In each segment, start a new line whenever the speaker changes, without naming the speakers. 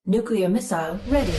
Nuclear missile ready.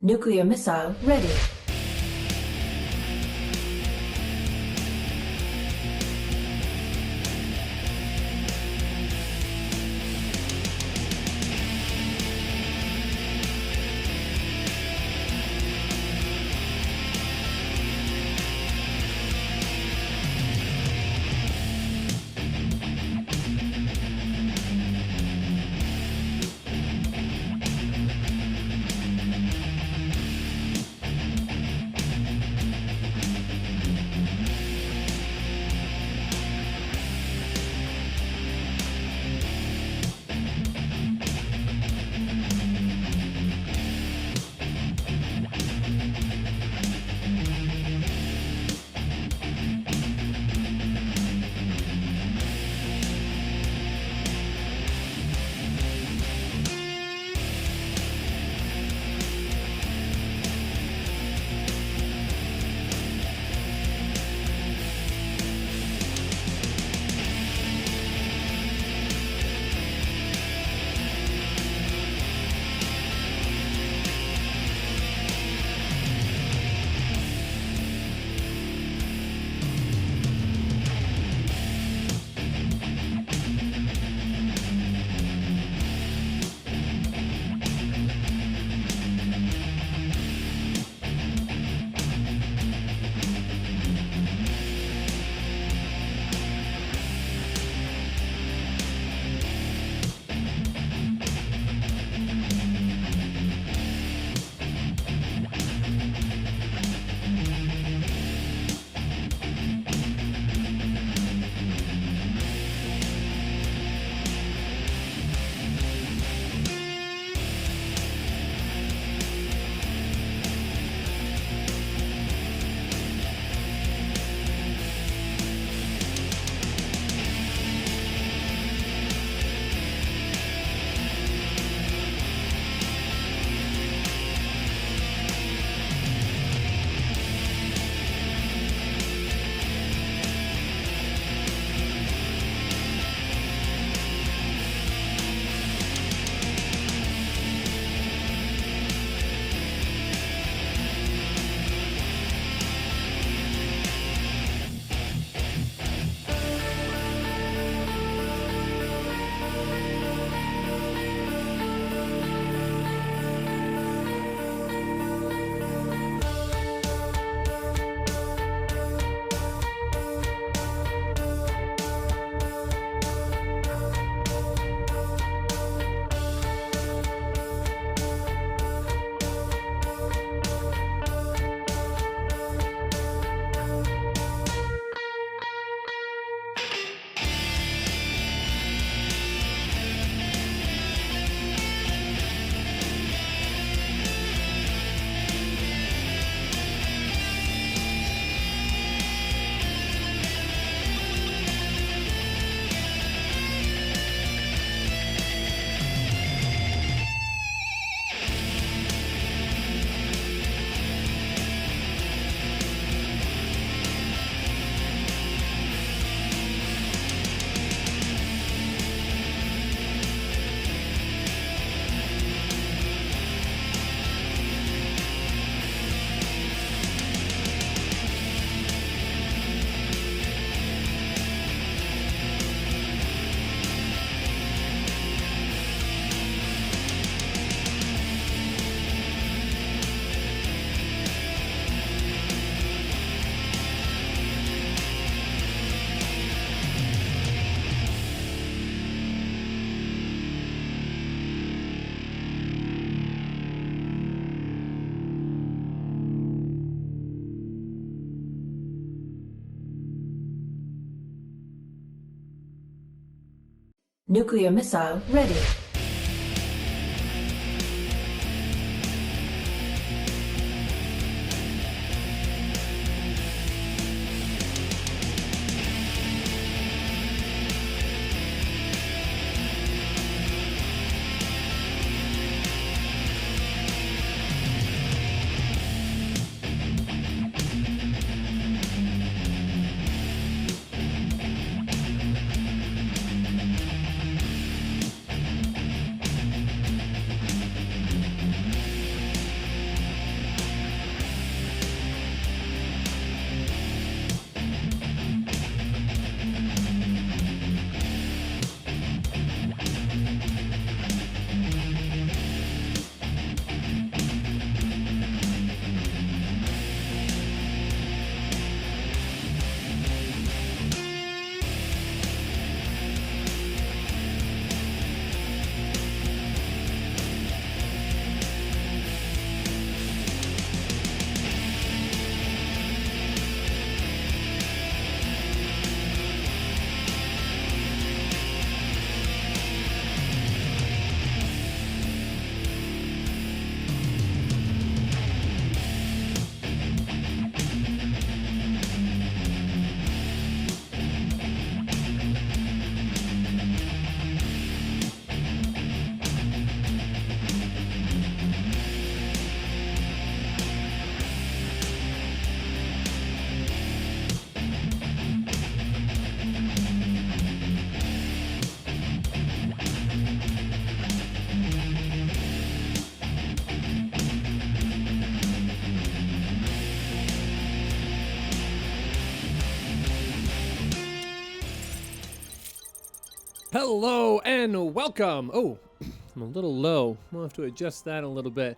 Nuclear missile ready. Nuclear missile ready.
Hello and welcome. Oh, I'm a little low. We'll have to adjust that a little bit.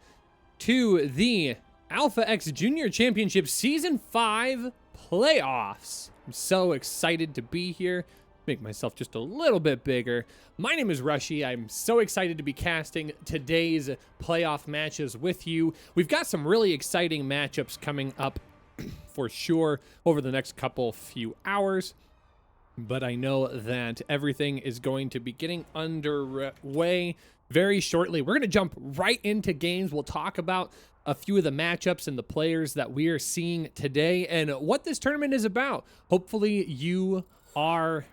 To the Alpha X Junior Championship Season 5 playoffs. I'm so excited to be here. Make myself just a little bit bigger. My name is Rushy. I'm so excited to be casting today's playoff matches with you. We've got some really exciting matchups coming up for sure over the next few hours. But I know that everything is going to be getting underway very shortly. We're going to jump right into games. We'll talk about a few of the matchups and the players that we are seeing today and what this tournament is about. Hopefully you are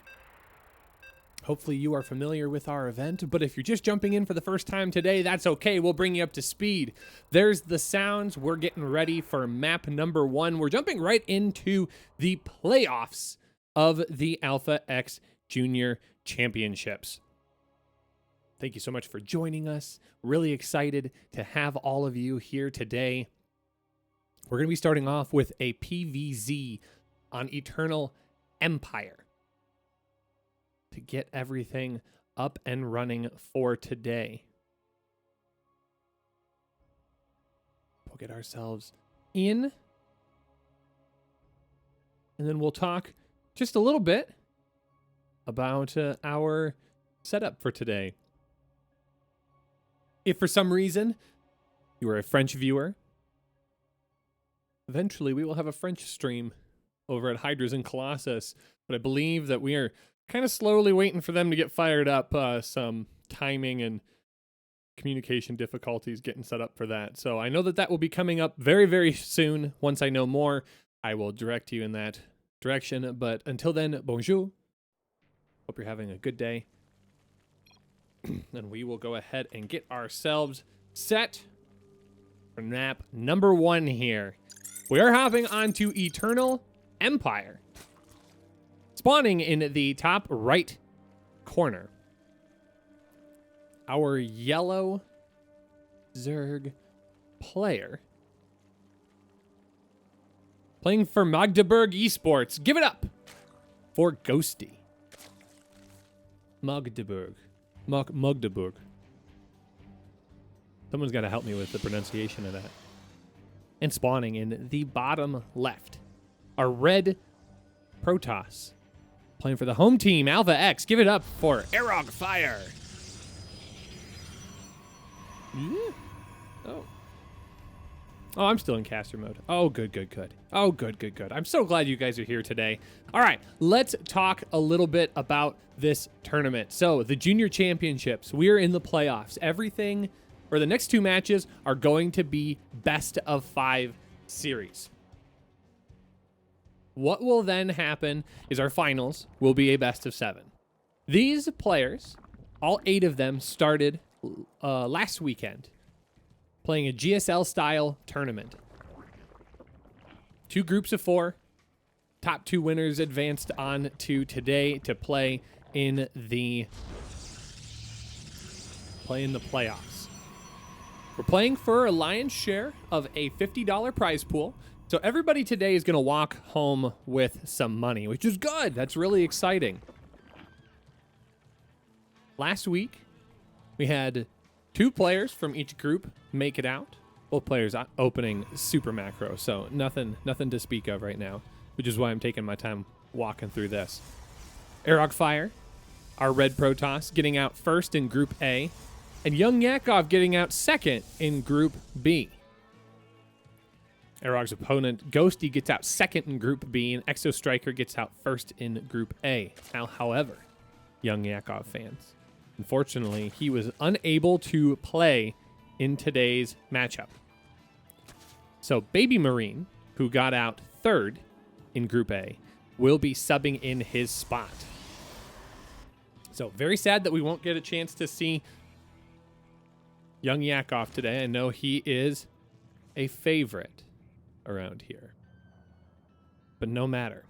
familiar with our event, but if you're just jumping in for the first time today, that's okay. We'll bring you up to speed. There's the sounds. We're getting ready for map number 1. We're jumping right into the playoffs of the Alpha X Junior Championships. Thank you so much for joining us. Really excited to have all of you here today. We're going to be starting off with a PVZ on Eternal Empire to get everything up and running for today. We'll get ourselves in, and then we'll talk just a little bit about our setup for today. If for some reason you are a French viewer, eventually we will have a French stream over at Hydras and Colossus, but I believe that we are kind of slowly waiting for them to get fired up. Some timing and communication difficulties getting set up for that. So I know that that will be coming up very, very soon. Once I know more, I will direct you in that direction. But until then, bonjour. Hope you're having a good day. And we will go ahead and get ourselves set for map number 1 here. We are hopping onto Eternal Empire. Spawning in the top right corner. Our yellow Zerg player. Playing for Magdeburg Esports. Give it up for Ghosty. Magdeburg. Magdeburg. Someone's got to help me with the pronunciation of that. And spawning in the bottom left, a red Protoss. Playing for the home team, Alpha X. Give it up for Arog Fire. Yeah. Oh. Oh, I'm still in caster mode. Oh, good, good, good. Oh, good, good, good. I'm so glad you guys are here today. All right, let's talk a little bit about this tournament. So, the Junior Championships, we're in the playoffs. Everything, or the next two matches, are going to be best of 5 series. What will then happen is our finals will be a best of 7. These players, all 8 of them, started last weekend, playing a GSL-style tournament. 2 groups of 4. Top 2 winners advanced on to today to play in the playoffs. We're playing for a lion's share of a $50 prize pool. So everybody today is going to walk home with some money, which is good. That's really exciting. Last week, we had 2 players from each group make it out. Both players opening super macro, so nothing to speak of right now, which is why I'm taking my time walking through this. Arog Fire, our red Protoss, getting out first in Group A, and Young Yakov getting out second in Group B. Arog's opponent, Ghosty, gets out second in Group B, and Exo Striker gets out first in Group A. Now, however, Young Yakov fans, unfortunately, he was unable to play in today's matchup. So Baby Marine, who got out third in Group A, will be subbing in his spot. So very sad that we won't get a chance to see Young Yakov today. I know he is a favorite around here. But no matter.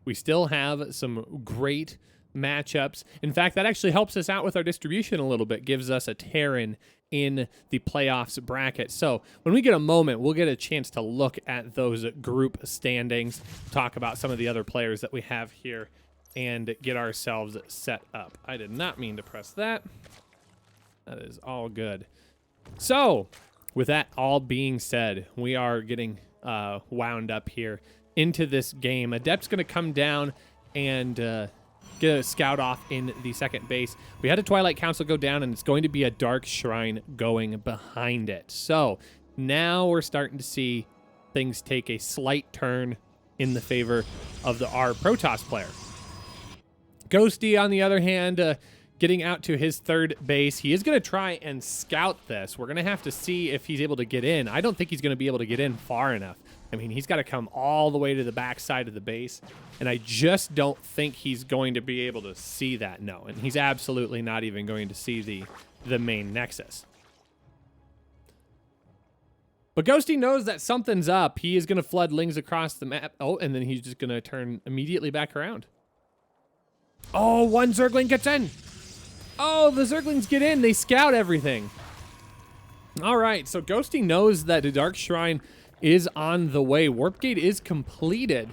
We still have some great matchups. In fact, that actually helps us out with our distribution a little bit, gives us a Terran in the playoffs bracket. So when we get a moment, we'll get a chance to look at those group standings, talk about some of the other players that we have here, and get ourselves set up. I did not mean to press that. That is all good. So with that all being said, we are getting wound up here into this game. Adept's going to come down and get a scout off in the second base. We had a Twilight Council go down, and it's going to be a Dark Shrine going behind it. So now we're starting to see things take a slight turn in the favor of our Protoss player. Ghosty, on the other hand, getting out to his third base. He is going to try and scout this. We're going to have to see if he's able to get in. I don't think he's going to be able to get in far enough. I mean, he's got to come all the way to the back side of the base, and I just don't think he's going to be able to see that. No, and he's absolutely not even going to see the main nexus. But Ghosty knows that something's up. He is going to flood Lings across the map. Oh, and then he's just going to turn immediately back around. Oh, one Zergling gets in. Oh, the Zerglings get in. They scout everything. All right, so Ghosty knows that the Dark Shrine is on the way. Warp Gate is completed.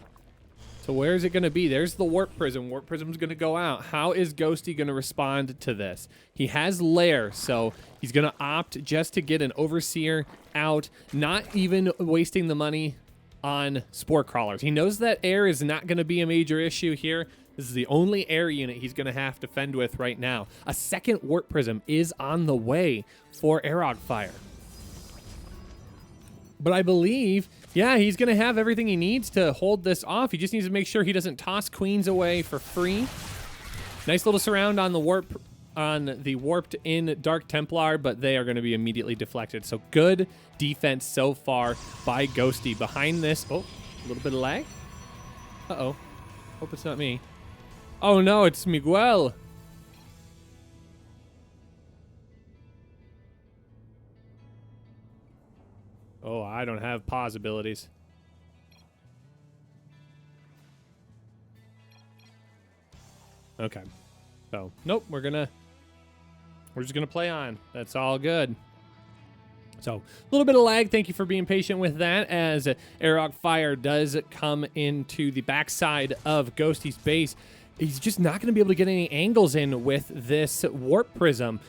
So where is it going to be? There's the Warp Prism. Warp Prism's going to go out. How is Ghosty going to respond to this? He has Lair, so he's going to opt just to get an Overseer out, not even wasting the money on Spore Crawlers. He knows that air is not going to be a major issue here. This is the only air unit he's going to have to fend with right now. A second Warp Prism is on the way for Arog Fire. But I believe, yeah, he's going to have everything he needs to hold this off. He just needs to make sure he doesn't toss queens away for free. Nice little surround on the warped in Dark Templar, but they are going to be immediately deflected. So good defense so far by Ghosty. Behind this, oh, a little bit of lag. Uh-oh. Hope it's not me. Oh no, it's Miguel. Oh, I don't have pause abilities. Okay. So, nope, we're just gonna play on. That's all good. So, a little bit of lag. Thank you for being patient with that, as Arog Fire does come into the backside of Ghosty's base. He's just not going to be able to get any angles in with this Warp Prism.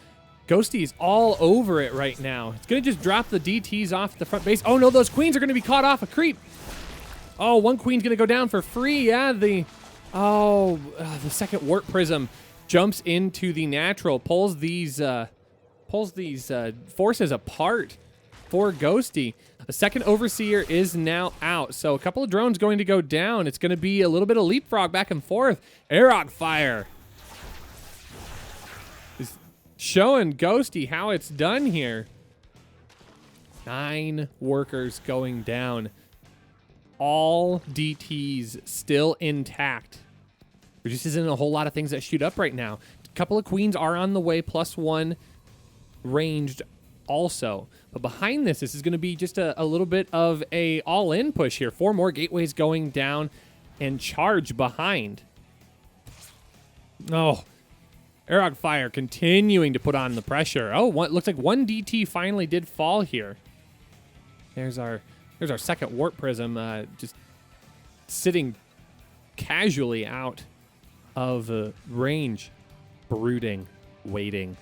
Ghosty is all over it right now. It's going to just drop the DTs off the front base. Oh, no, those queens are going to be caught off a creep. Oh, one queen's going to go down for free. Yeah, the second Warp Prism jumps into the natural, pulls these forces apart. for Ghosty. A second Overseer is now out, so a couple of drones going to go down. It's going to be a little bit of leapfrog back and forth. Aerog Fire is showing Ghosty how it's done here. 9 workers going down. All DTs still intact. There just isn't a whole lot of things that shoot up right now. A couple of queens are on the way, +1 ranged also. But behind this is going to be just a little bit of a all-in push here. 4 more gateways going down and charge behind. Oh, Aerog Fire continuing to put on the pressure. Oh, looks like 1 DT finally did fall here. There's our second Warp Prism just sitting casually out of range, brooding, waiting.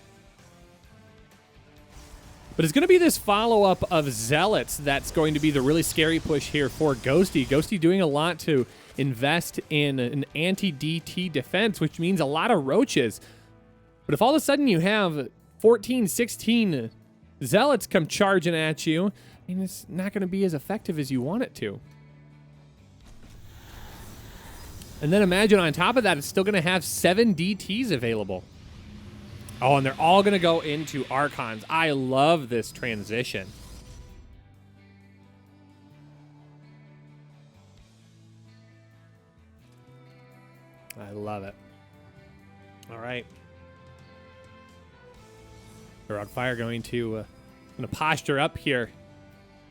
But it's going to be this follow-up of Zealots that's going to be the really scary push here for Ghosty. Ghosty doing a lot to invest in an anti-DT defense, which means a lot of roaches. But if all of a sudden you have 14, 16 Zealots come charging at you, I mean, it's not going to be as effective as you want it to. And then imagine on top of that, it's still going to have 7 DTs available. Oh, and they're all going to go into Archons. I love this transition. I love it. All right. Aerog Fire going to posture up here.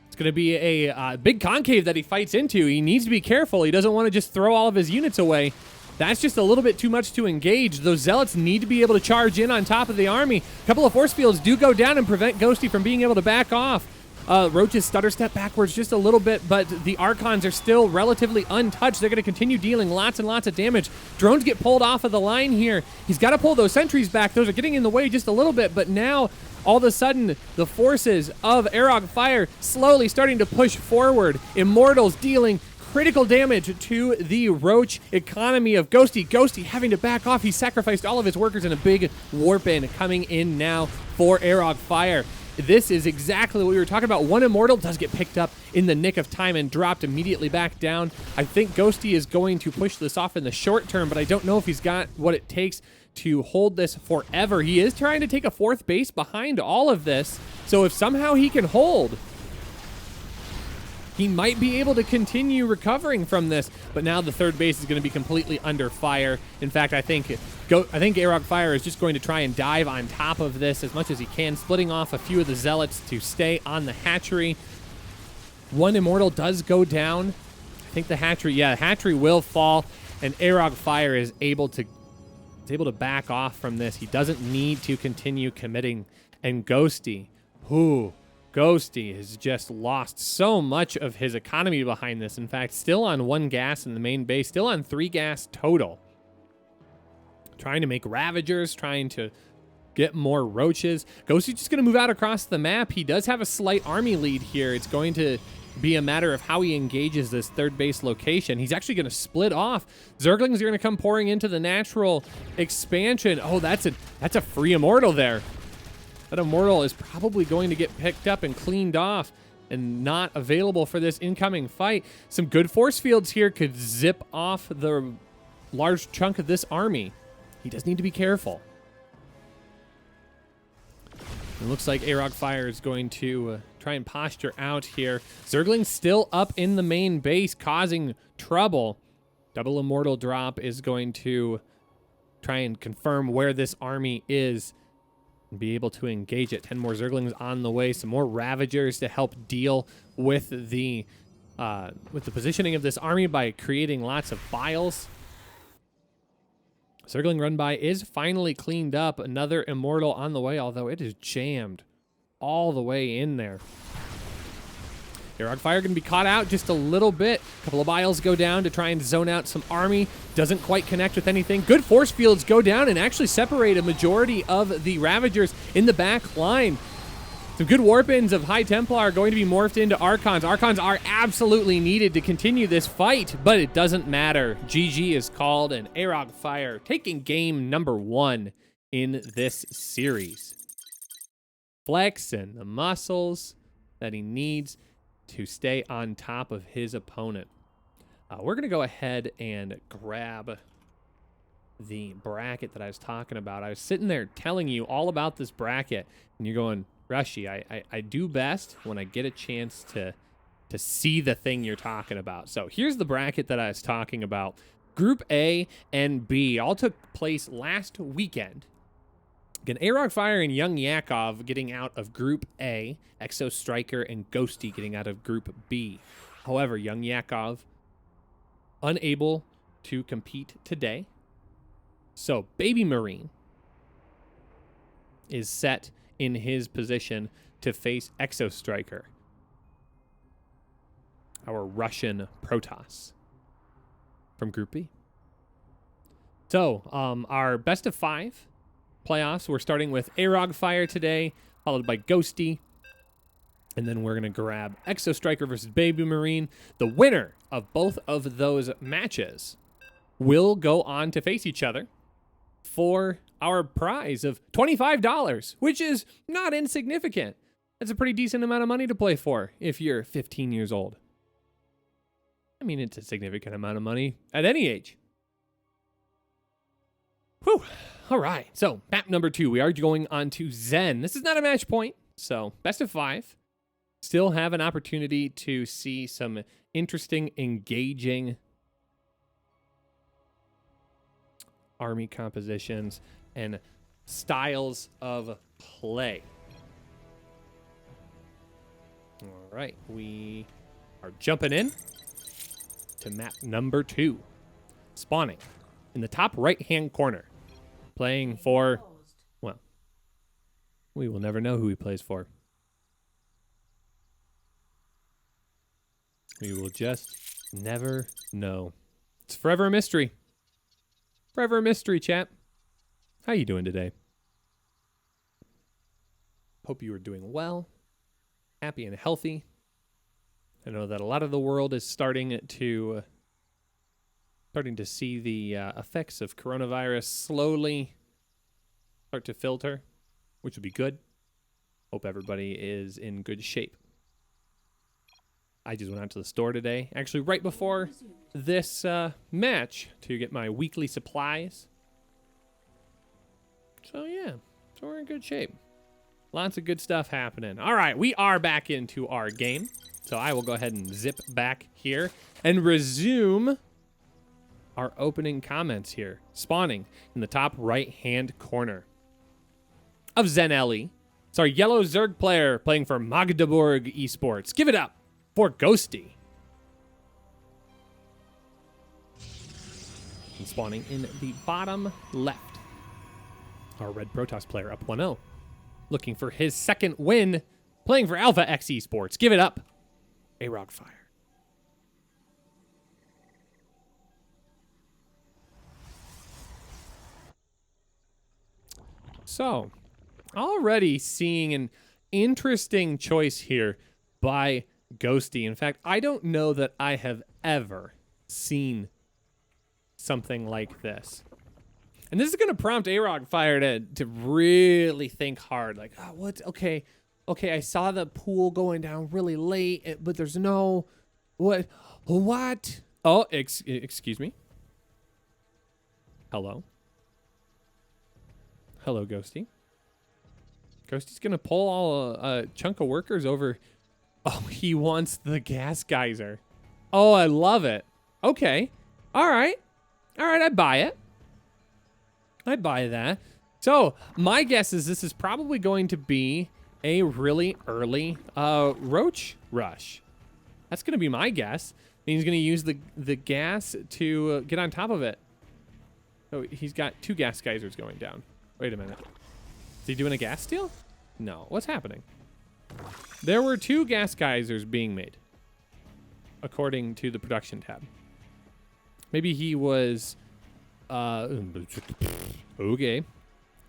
It's going to be a big concave that he fights into. He needs to be careful. He doesn't want to just throw all of his units away. That's just a little bit too much to engage. Those Zealots need to be able to charge in on top of the army. A couple of force fields do go down and prevent Ghosty from being able to back off. Roaches stutter step backwards just a little bit, but the Archons are still relatively untouched. They're going to continue dealing lots and lots of damage. Drones get pulled off of the line here. He's got to pull those sentries back. Those are getting in the way just a little bit, but now all of a sudden the forces of Aerog Fire slowly starting to push forward. Immortals dealing critical damage to the roach economy of Ghosty. Ghosty having to back off. He sacrificed all of his workers in a big warp in coming in now for Aerog Fire. This is exactly what we were talking about. 1 Immortal does get picked up in the nick of time and dropped immediately back down. I think Ghosty is going to push this off in the short term, but I don't know if he's got what it takes to hold this forever. He is trying to take a 4th base behind all of this, so if somehow he can hold, he might be able to continue recovering from this, but now the 3rd base is going to be completely under fire. In fact, I think Aerog Fire is just going to try and dive on top of this as much as he can, splitting off a few of the Zealots to stay on the hatchery. 1 Immortal does go down. I think the hatchery will fall, and Aerog Fire is able to back off from this. He doesn't need to continue committing. And Ghosty has just lost so much of his economy behind this. In fact, still on 1 gas in the main base, still on 3 gas total. Trying to make Ravagers, trying to get more roaches. Ghosty's just going to move out across the map. He does have a slight army lead here. It's going to be a matter of how he engages this 3rd base location. He's actually going to split off. Zerglings are going to come pouring into the natural expansion. Oh, that's a free Immortal there. That Immortal is probably going to get picked up and cleaned off and not available for this incoming fight. Some good force fields here could zip off the large chunk of this army. He does need to be careful. It looks like Aerog Fire is going to try and posture out here. Zergling's still up in the main base, causing trouble. Double Immortal drop is going to try and confirm where this army is and be able to engage it. 10 more Zerglings on the way. Some more Ravagers to help deal with the positioning of this army by creating lots of files. Zergling run by is finally cleaned up. Another Immortal on the way, although it is jammed all the way in there. Aerog Fire going to be caught out just a little bit. A couple of Biles go down to try and zone out some army. Doesn't quite connect with anything. Good force fields go down and actually separate a majority of the Ravagers in the back line. Some good warp-ins of High Templar are going to be morphed into Archons. Archons are absolutely needed to continue this fight, but it doesn't matter. GG is called, and Aerog Fire taking game number 1 in this series. Flexing the muscles that he needs to stay on top of his opponent. We're going to go ahead and grab the bracket that I was talking about. I was sitting there telling you all about this bracket, and you're going, Rushy, I do best when I get a chance to see the thing you're talking about. So here's the bracket that I was talking about. Group A and B all took place last weekend. Again, A-Rog Fire and Young Yakov getting out of Group A, Exo Striker and Ghosty getting out of Group B. However, Young Yakov unable to compete today. So Baby Marine is set in his position to face Exo Striker, our Russian Protoss from Group B. So our best of 5 playoffs, we're starting with A-Rog Fire today, followed by Ghosty. And then we're going to grab Exo Striker versus Baby Marine. The winner of both of those matches will go on to face each other for our prize of $25, which is not insignificant. That's a pretty decent amount of money to play for if you're 15 years old. I mean, it's a significant amount of money at any age. Whew. All right. So map number 2, we are going on to Zen. This is not a match point. So best of 5. Still have an opportunity to see some interesting, engaging army compositions and styles of play. All right, we are jumping in to map number 2. Spawning in the top right-hand corner. Playing for, well, we will never know who he plays for. We will just never know. It's forever a mystery. Forever a mystery, chat. How you doing today? Hope you are doing well, happy and healthy. I know that a lot of the world is starting to see the effects of coronavirus slowly start to filter, which would be good. Hope everybody is in good shape. I just went out to the store today, actually right before this match, to get my weekly supplies. So yeah, so we're in good shape. Lots of good stuff happening. All right, we are back into our game. So I will go ahead and zip back here and resume our opening comments here. Spawning in the top right-hand corner of Zen Ellie. It's our yellow Zerg player playing for Magdeburg Esports. Give it up for Ghosty. And spawning in the bottom left, our red Protoss player up 1-0. Looking for his second win, playing for Alpha X Esports. Give it up, A-Rog Fire. So, already seeing an interesting choice here by Ghosty. In fact, I don't know that I have ever seen something like this. And this is going to prompt A-Rog Fire to really think hard. Like, oh, what? Okay, I saw the pool going down really late, but there's no... What? Oh, excuse me. Hello, Ghosty. Ghosty's going to pull a chunk of workers over. Oh, he wants the gas geyser. Oh, I love it. Okay. All right, I buy it. I buy that. So my guess is this is probably going to be a really early roach rush. That's going to be my guess. And he's going to use the gas to get on top of it. So he's got 2 gas geysers going down. Wait a minute. Is he doing a gas steal? No. What's happening? There were 2 gas geysers being made, according to the production tab. Maybe he was... okay.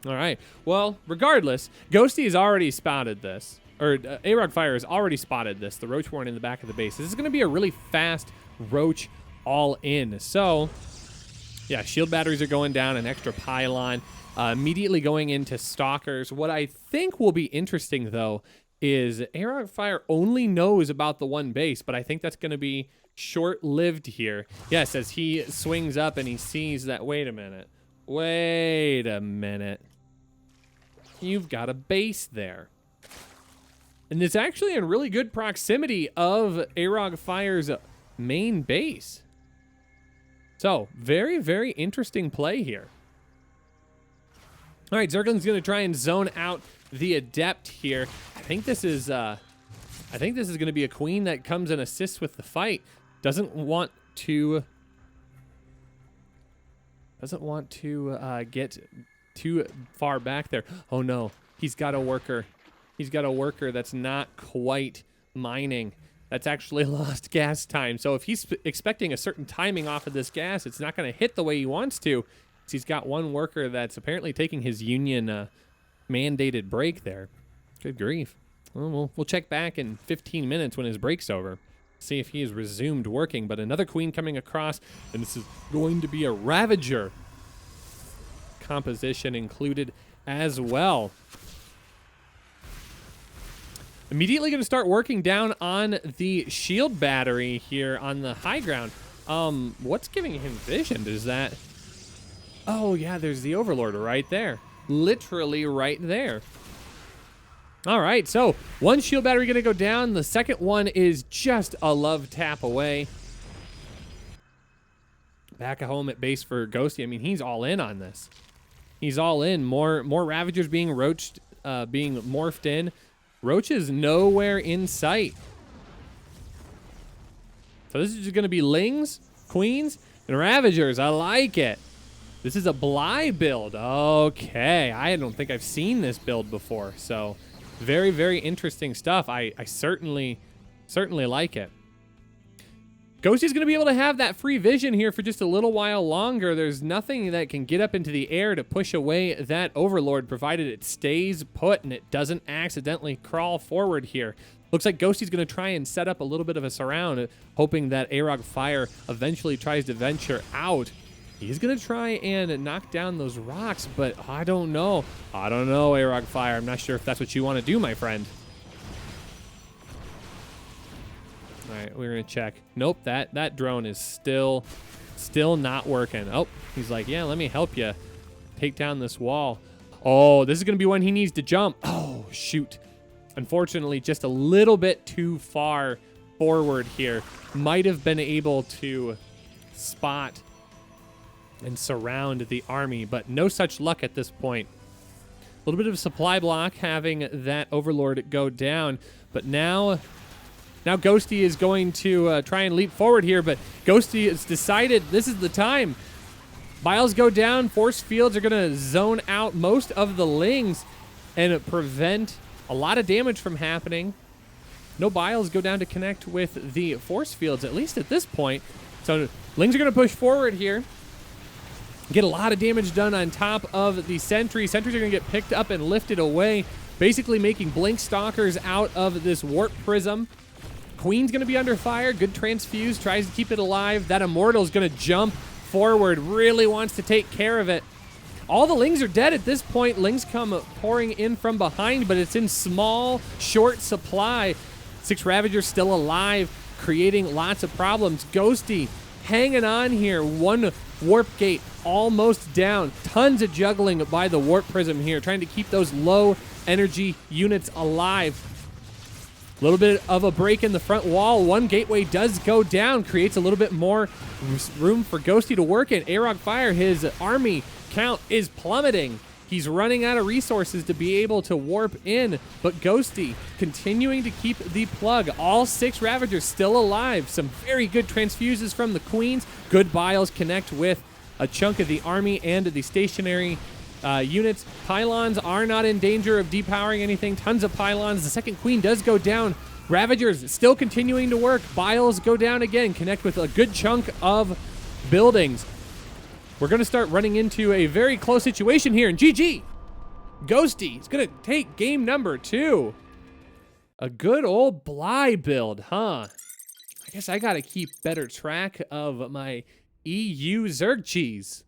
All right. Well, regardless, Ghosty has already spotted this. Or A-Rog Fire has already spotted this. The roach warren in the back of the base. This is going to be a really fast roach all in. So, yeah, shield batteries are going down. An extra pylon. Immediately going into stalkers. What I think will be interesting, though, is Arog Fire only knows about the one base, but I think that's going to be short-lived here. Yes, as he swings up and he sees that, wait a minute. You've got a base there. And it's actually in really good proximity of Arog Fire's main base. So, very, very interesting play here. All right, Zergling's going to try and zone out the Adept here. I think this is going to be a Queen that comes and assists with the fight. Doesn't want to get too far back there. Oh no, he's got a worker. He's got a worker that's not quite mining. That's actually lost gas time. So if he's expecting a certain timing off of this gas, it's not going to hit the way he wants to. He's got one worker that's apparently taking his union mandated break there. Good grief. Well, we'll check back in 15 minutes when his break's over. See if he has resumed working. But another Queen coming across, and this is going to be a Ravager composition included as well. Immediately going to start working down on the shield battery here on the high ground. What's giving him vision? Is that... Oh, yeah, there's the Overlord right there. Literally right there. All right, so one shield battery going to go down. The second one is just a love tap away. Back at home at base for Ghosty. I mean, he's all in on this. He's all in. More Ravagers being roached, being morphed in. Roach is nowhere in sight. So this is just going to be Lings, Queens, and Ravagers. I like it. This is a Bly build. Okay. I don't think I've seen this build before. So very, very interesting stuff. I certainly like it. Ghosty's going to be able to have that free vision here for just a little while longer. There's nothing that can get up into the air to push away that Overlord, provided it stays put and it doesn't accidentally crawl forward here. Looks like Ghosty's going to try and set up a little bit of a surround, hoping that Arog Fire eventually tries to venture out. He's going to try and knock down those rocks, but I don't know. Arog Fire. I'm not sure if that's what you want to do, my friend. All right, we're going to check. Nope, that drone is still not working. Oh, he's like, yeah, let me help you take down this wall. Oh, this is going to be when he needs to jump. Oh, shoot. Unfortunately, just a little bit too far forward here. Might have been able to spot and surround the army, but no such luck at this point. A little bit of a supply block having that Overlord go down, but now Ghosty is going to try and leap forward here, but Ghosty has decided this is the time. Biles go down. Force fields are going to zone out most of the Lings and prevent a lot of damage from happening. No Biles go down to connect with the force fields, at least at this point. So Lings are going to push forward here. Get a lot of damage done on top of the sentry. Sentries are going to get picked up and lifted away, basically making Blink Stalkers out of this Warp Prism. Queen's going to be under fire. Good transfuse. Tries to keep it alive. That Immortal is going to jump forward. Really wants to take care of it. All the Lings are dead at this point. Lings come pouring in from behind, but it's in small, short supply. 6 Ravagers still alive, creating lots of problems. Ghosty hanging on here. 1 Warp Gate almost down. Tons of juggling by the Warp Prism here, trying to keep those low energy units alive. A little bit of a break in the front wall. 1 gateway does go down, creates a little bit more room for Ghosty to work in. Arog Fire, his army count is plummeting. He's running out of resources to be able to warp in, but Ghosty continuing to keep the plug. All 6 Ravagers still alive. Some very good transfuses from the Queens. Good Biles connect with a chunk of the army and the stationary units. Pylons are not in danger of depowering anything. Tons of pylons. The second Queen does go down. Ravagers still continuing to work. Biles go down again. Connect with a good chunk of buildings. We're going to start running into a very close situation here. And GG! Ghosty is going to take game number 2. A good old Bly build, huh? I guess I got to keep better track of my EU Zerg cheese.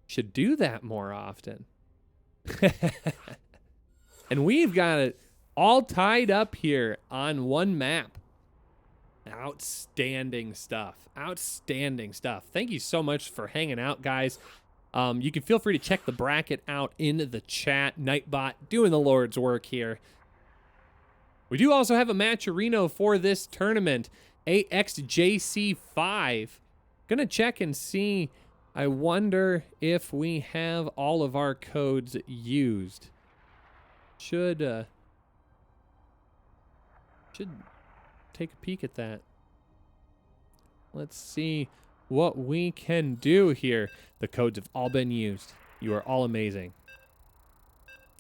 Should do that more often. And we've got all tied up here on one map. Outstanding stuff. Outstanding stuff. Thank you so much for hanging out, guys. You can feel free to check the bracket out in the chat. Nightbot doing the Lord's work here. We do also have a matcherino for this tournament. AXJC5. Gonna check and see. I wonder if we have all of our codes used. Should take a peek at that. Let's see what we can do here. The codes have all been used. You are all amazing.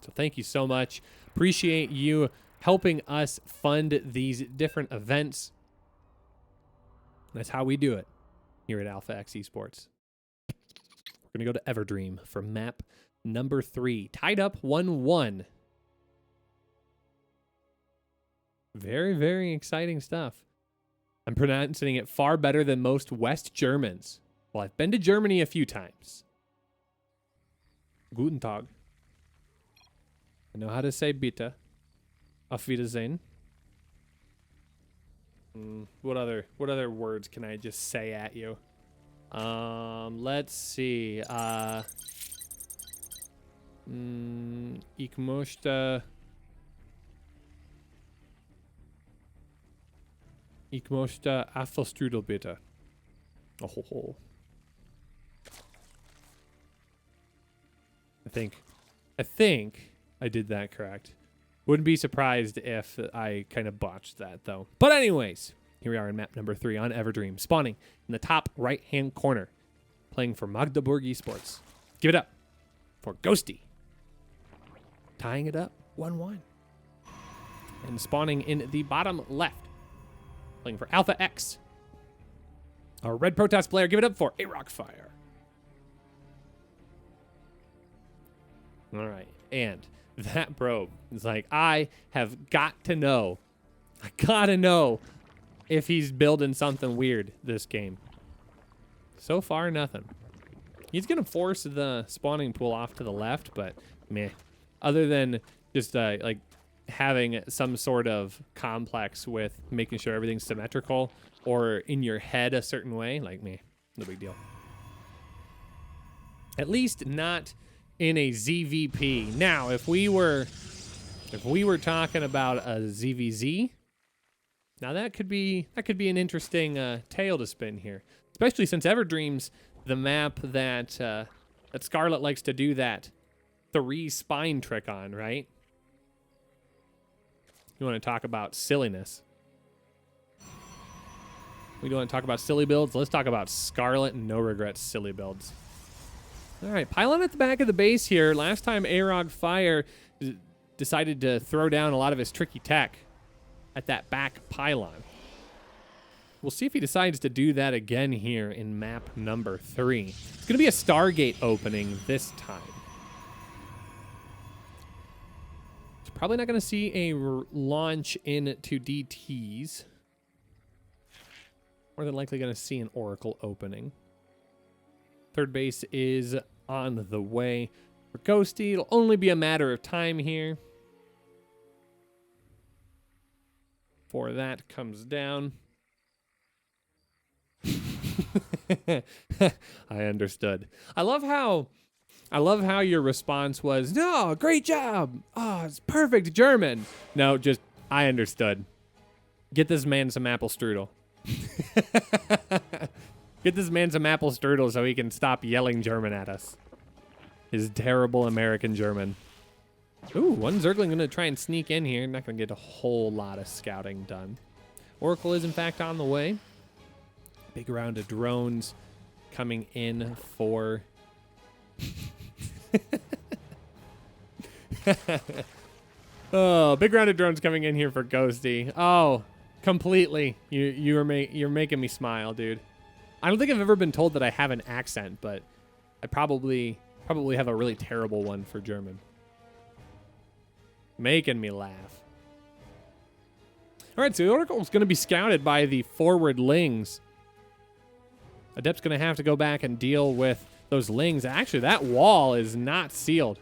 So thank you so much. Appreciate you helping us fund these different events. That's how we do it here at Alpha X Esports. We're going to go to Everdream for map number 3. Tied up 1-1. Very, very exciting stuff. I'm pronouncing it far better than most West Germans. Well, I've been to Germany a few times. Guten Tag. I know how to say bitte. Auf Wiedersehen. What other words can I just say at you? Let's see. Ich möchte Apfelstrudel bitte. Oh. I think I did that correct. Wouldn't be surprised if I kind of botched that, though. But anyways, here we are in map number 3 on Everdream, spawning in the top right-hand corner, playing for Magdeburg Esports. Give it up for Ghosty. Tying it up 1-1. And spawning in the bottom left, playing for Alpha X. Our Red Protoss player, give it up for ARockFire. All right, and that bro is like, I have got to know. I gotta know if he's building something weird this game. So far, nothing. He's gonna force the spawning pool off to the left, but meh. Other than just like having some sort of complex with making sure everything's symmetrical or in your head a certain way, like meh, no big deal. At least not in a ZVP. Now, if we were talking about a ZVZ, now that could be an interesting tale to spin here, especially since Everdream's the map that that Scarlet likes to do that 3 spine trick on, right? You want to talk about silliness? We don't want to talk about silly builds. Let's talk about Scarlet and no regrets silly builds. All right, pylon at the back of the base here. Last time ARockFire decided to throw down a lot of his tricky tech at that back pylon. We'll see if he decides to do that again here in map number 3. It's going to be a Stargate opening this time. It's probably not going to see a launch into DTs. More than likely going to see an Oracle opening. Third base is on the way for Ghosty. It'll only be a matter of time here before that comes down. I understood. I love how your response was, no, great job. Oh, it's perfect German. No, just, I understood. Get this man some apple strudel. Get this man some apple strudel so he can stop yelling German at us. His terrible American German. Ooh, one Zergling going to try and sneak in here. Not going to get a whole lot of scouting done. Oracle is, in fact, on the way. Big round of drones coming in for... Oh, big round of drones coming in here for Ghosty. Oh, completely. You're making me smile, dude. I don't think I've ever been told that I have an accent, but I probably have a really terrible one for German. Making me laugh. All right, so the Oracle's going to be scouted by the forward Lings. Adept's going to have to go back and deal with those Lings. Actually, that wall is not sealed.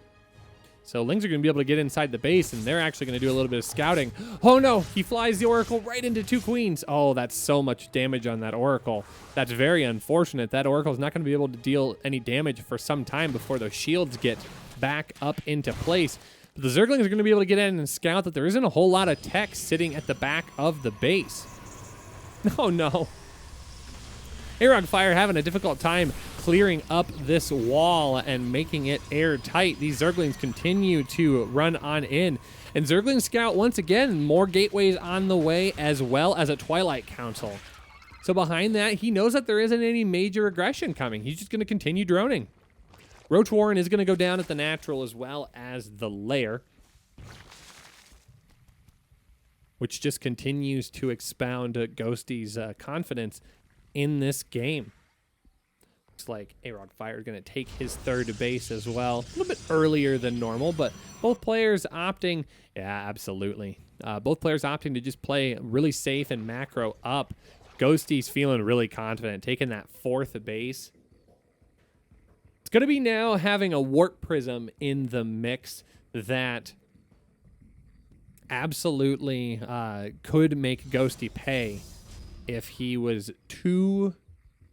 So Lings are going to be able to get inside the base, and they're actually going to do a little bit of scouting. Oh no, he flies the Oracle right into 2 queens. Oh, that's so much damage on that Oracle. That's very unfortunate. That Oracle's not going to be able to deal any damage for some time before those shields get back up into place. But the Zerglings are going to be able to get in and scout that there isn't a whole lot of tech sitting at the back of the base. Oh no. Arog Fire having a difficult time clearing up this wall and making it airtight. These Zerglings continue to run on in. And Zergling Scout, once again, more gateways on the way, as well as a Twilight Council. So behind that, he knows that there isn't any major aggression coming. He's just going to continue droning. Roach Warren is going to go down at the natural as well as the lair, which just continues to expound Ghosty's confidence in this game. Looks like Arog Fire is going to take his 3rd base as well. A little bit earlier than normal, but both players opting, yeah, absolutely. Both players opting to just play really safe and macro up. Ghosty's feeling really confident, taking that 4th base. It's going to be now having a Warp Prism in the mix that absolutely could make Ghosty pay if he was too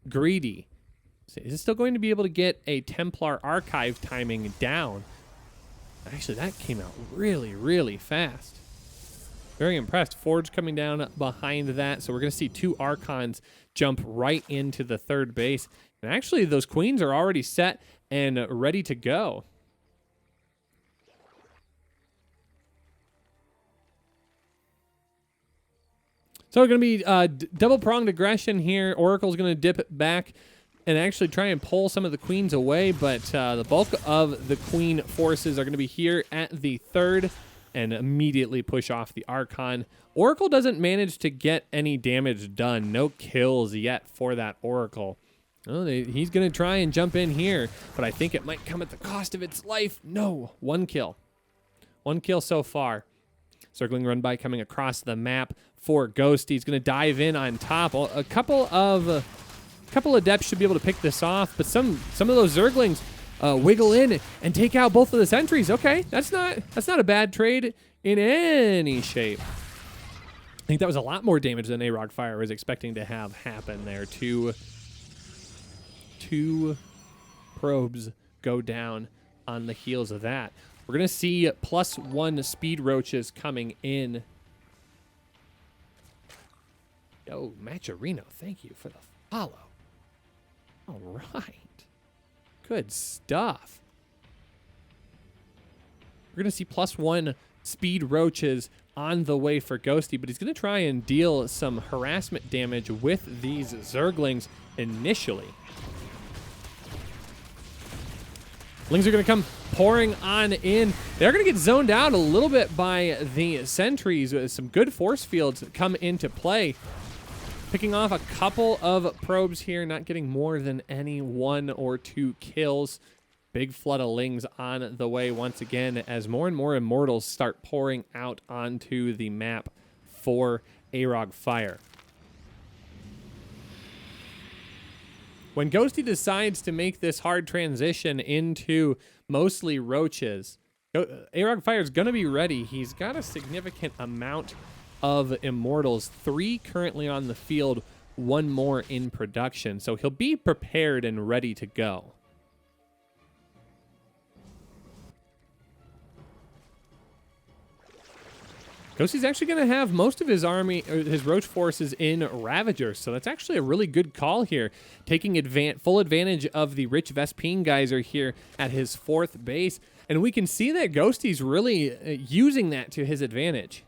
greedy. So is it still going to be able to get a Templar Archive timing down? Actually, that came out really, really fast. Very impressed. Forge coming down behind that. So we're going to see 2 Archons jump right into the 3rd base. And actually, those queens are already set and ready to go. So we're going to be double-pronged aggression here. Oracle's going to dip it back and actually try and pull some of the queens away, but the bulk of the queen forces are going to be here at the 3rd and immediately push off the Archon. Oracle doesn't manage to get any damage done. No kills yet for that Oracle. Oh, he's going to try and jump in here, but I think it might come at the cost of its life. No, 1 kill. 1 kill so far. Circling run by coming across the map for Ghosty. He's going to dive in on top. A couple of depths should be able to pick this off, but some of those Zerglings wiggle in and take out both of the sentries. Okay, that's not a bad trade in any shape. I think that was a lot more damage than Arog Fire was expecting to have happen there. Two probes go down on the heels of that. We're going to see +1 speed roaches coming in. Oh, Matcherino, thank you for the follow. All right. Good stuff. We're going to see +1 speed roaches on the way for Ghosty, but he's going to try and deal some harassment damage with these Zerglings initially. Lings are going to come pouring on in. They're going to get zoned out a little bit by the sentries. Some good force fields come into play. Picking off a couple of probes here, not getting more than any 1 or 2 kills. Big flood of Lings on the way once again as more and more Immortals start pouring out onto the map for Arog Fire. When Ghosty decides to make this hard transition into mostly roaches, Arog Fire is going to be ready. He's got a significant amount of Immortals, 3 currently on the field, 1 more in production. So he'll be prepared and ready to go. Ghosty's actually going to have most of his army, or his roach forces in Ravager, so that's actually a really good call here. Taking full advantage of the Rich Vespine Geyser here at his 4th base. And we can see that Ghosty's really using that to his advantage,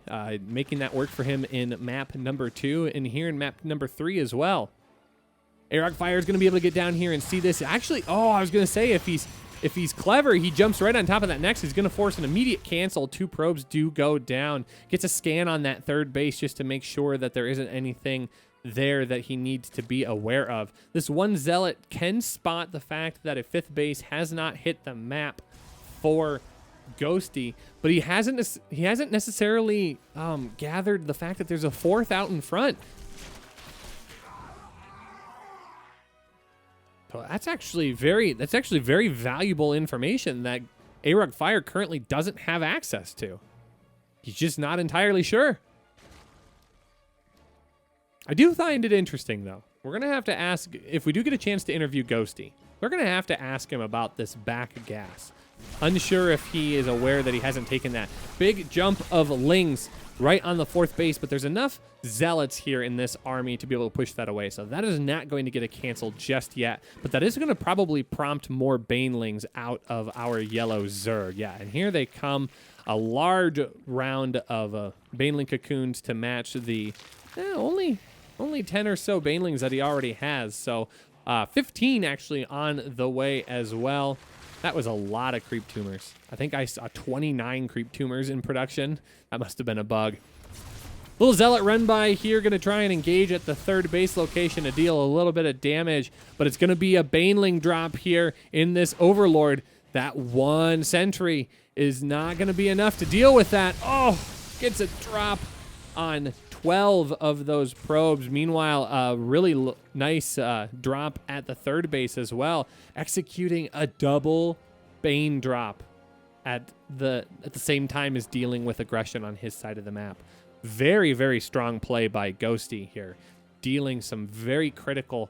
making that work for him in map number 2 and here in map number 3 as well. Arog Fire is going to be able to get down here and see this. Actually, I was going to say if he's clever, he jumps right on top of that next. He's going to force an immediate cancel. 2 probes do go down. Gets a scan on that 3rd base just to make sure that there isn't anything there that he needs to be aware of. This one Zealot can spot the fact that a 5th base has not hit the map for Ghosty, but he hasn't necessarily gathered the fact that there's a 4th out in front. So that's actually very valuable information that Arog Fire currently doesn't have access to. He's just not entirely sure. I do find it interesting, though. We're going to have to ask, if we do get a chance to interview Ghosty, we're going to have to ask him about this back gas. Unsure if he is aware that he hasn't taken that big jump of Lings right on the 4th base, but there's enough Zealots here in this army to be able to push that away. So that is not going to get a cancel just yet, but that is going to probably prompt more Banelings out of our yellow Zerg. Yeah, and here they come. A large round of Baneling cocoons to match the only 10 or so Banelings that he already has. So 15 actually on the way as well. That was a lot of creep tumors. I think I saw 29 creep tumors in production. That must have been a bug. Little Zealot run by here, going to try and engage at the 3rd base location to deal a little bit of damage, but it's going to be a Baneling drop here in this Overlord. That 1 sentry is not going to be enough to deal with that. Oh, gets a drop on 12 of those probes. Meanwhile, a really nice drop at the 3rd base as well, executing a double Bane drop at the same time as dealing with aggression on his side of the map. Very, very strong play by Ghosty here, dealing some very critical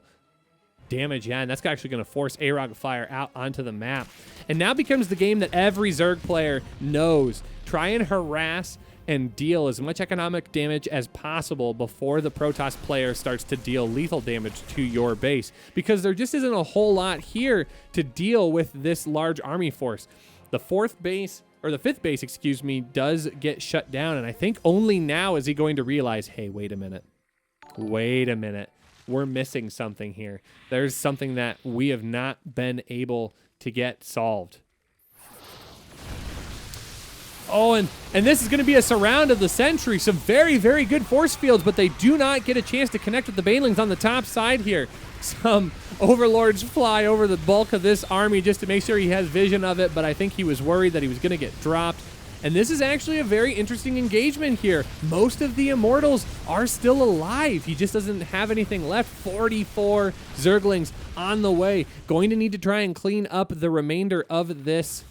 damage. Yeah, and that's actually going to force Arog Fire out onto the map. And now becomes the game that every Zerg player knows. Try and harass and deal as much economic damage as possible before the Protoss player starts to deal lethal damage to your base, because there just isn't a whole lot here to deal with this large army force. The 4th base, or the 5th base, excuse me, does get shut down, and I think only now is he going to realize, hey, wait a minute. We're missing something here. There's something that we have not been able to get solved. Oh, and this is going to be a surround of the Sentry. Some very, very good force fields, but they do not get a chance to connect with the Banelings on the top side here. Some Overlords fly over the bulk of this army just to make sure he has vision of it, but I think he was worried that he was going to get dropped. And this is actually a very interesting engagement here. Most of the Immortals are still alive. He just doesn't have anything left. 44 Zerglings on the way. Going to need to try and clean up the remainder of this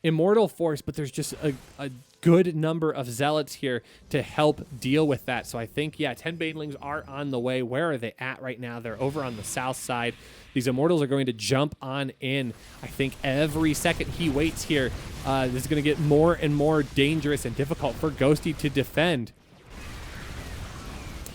Immortal force, but there's just a good number of Zealots here to help deal with that. So I think, yeah, 10 Banelings are on the way. Where are they at right now? They're over on the south side. These Immortals are going to jump on in. I think every second he waits here, this is going to get more and more dangerous and difficult for Ghosty to defend.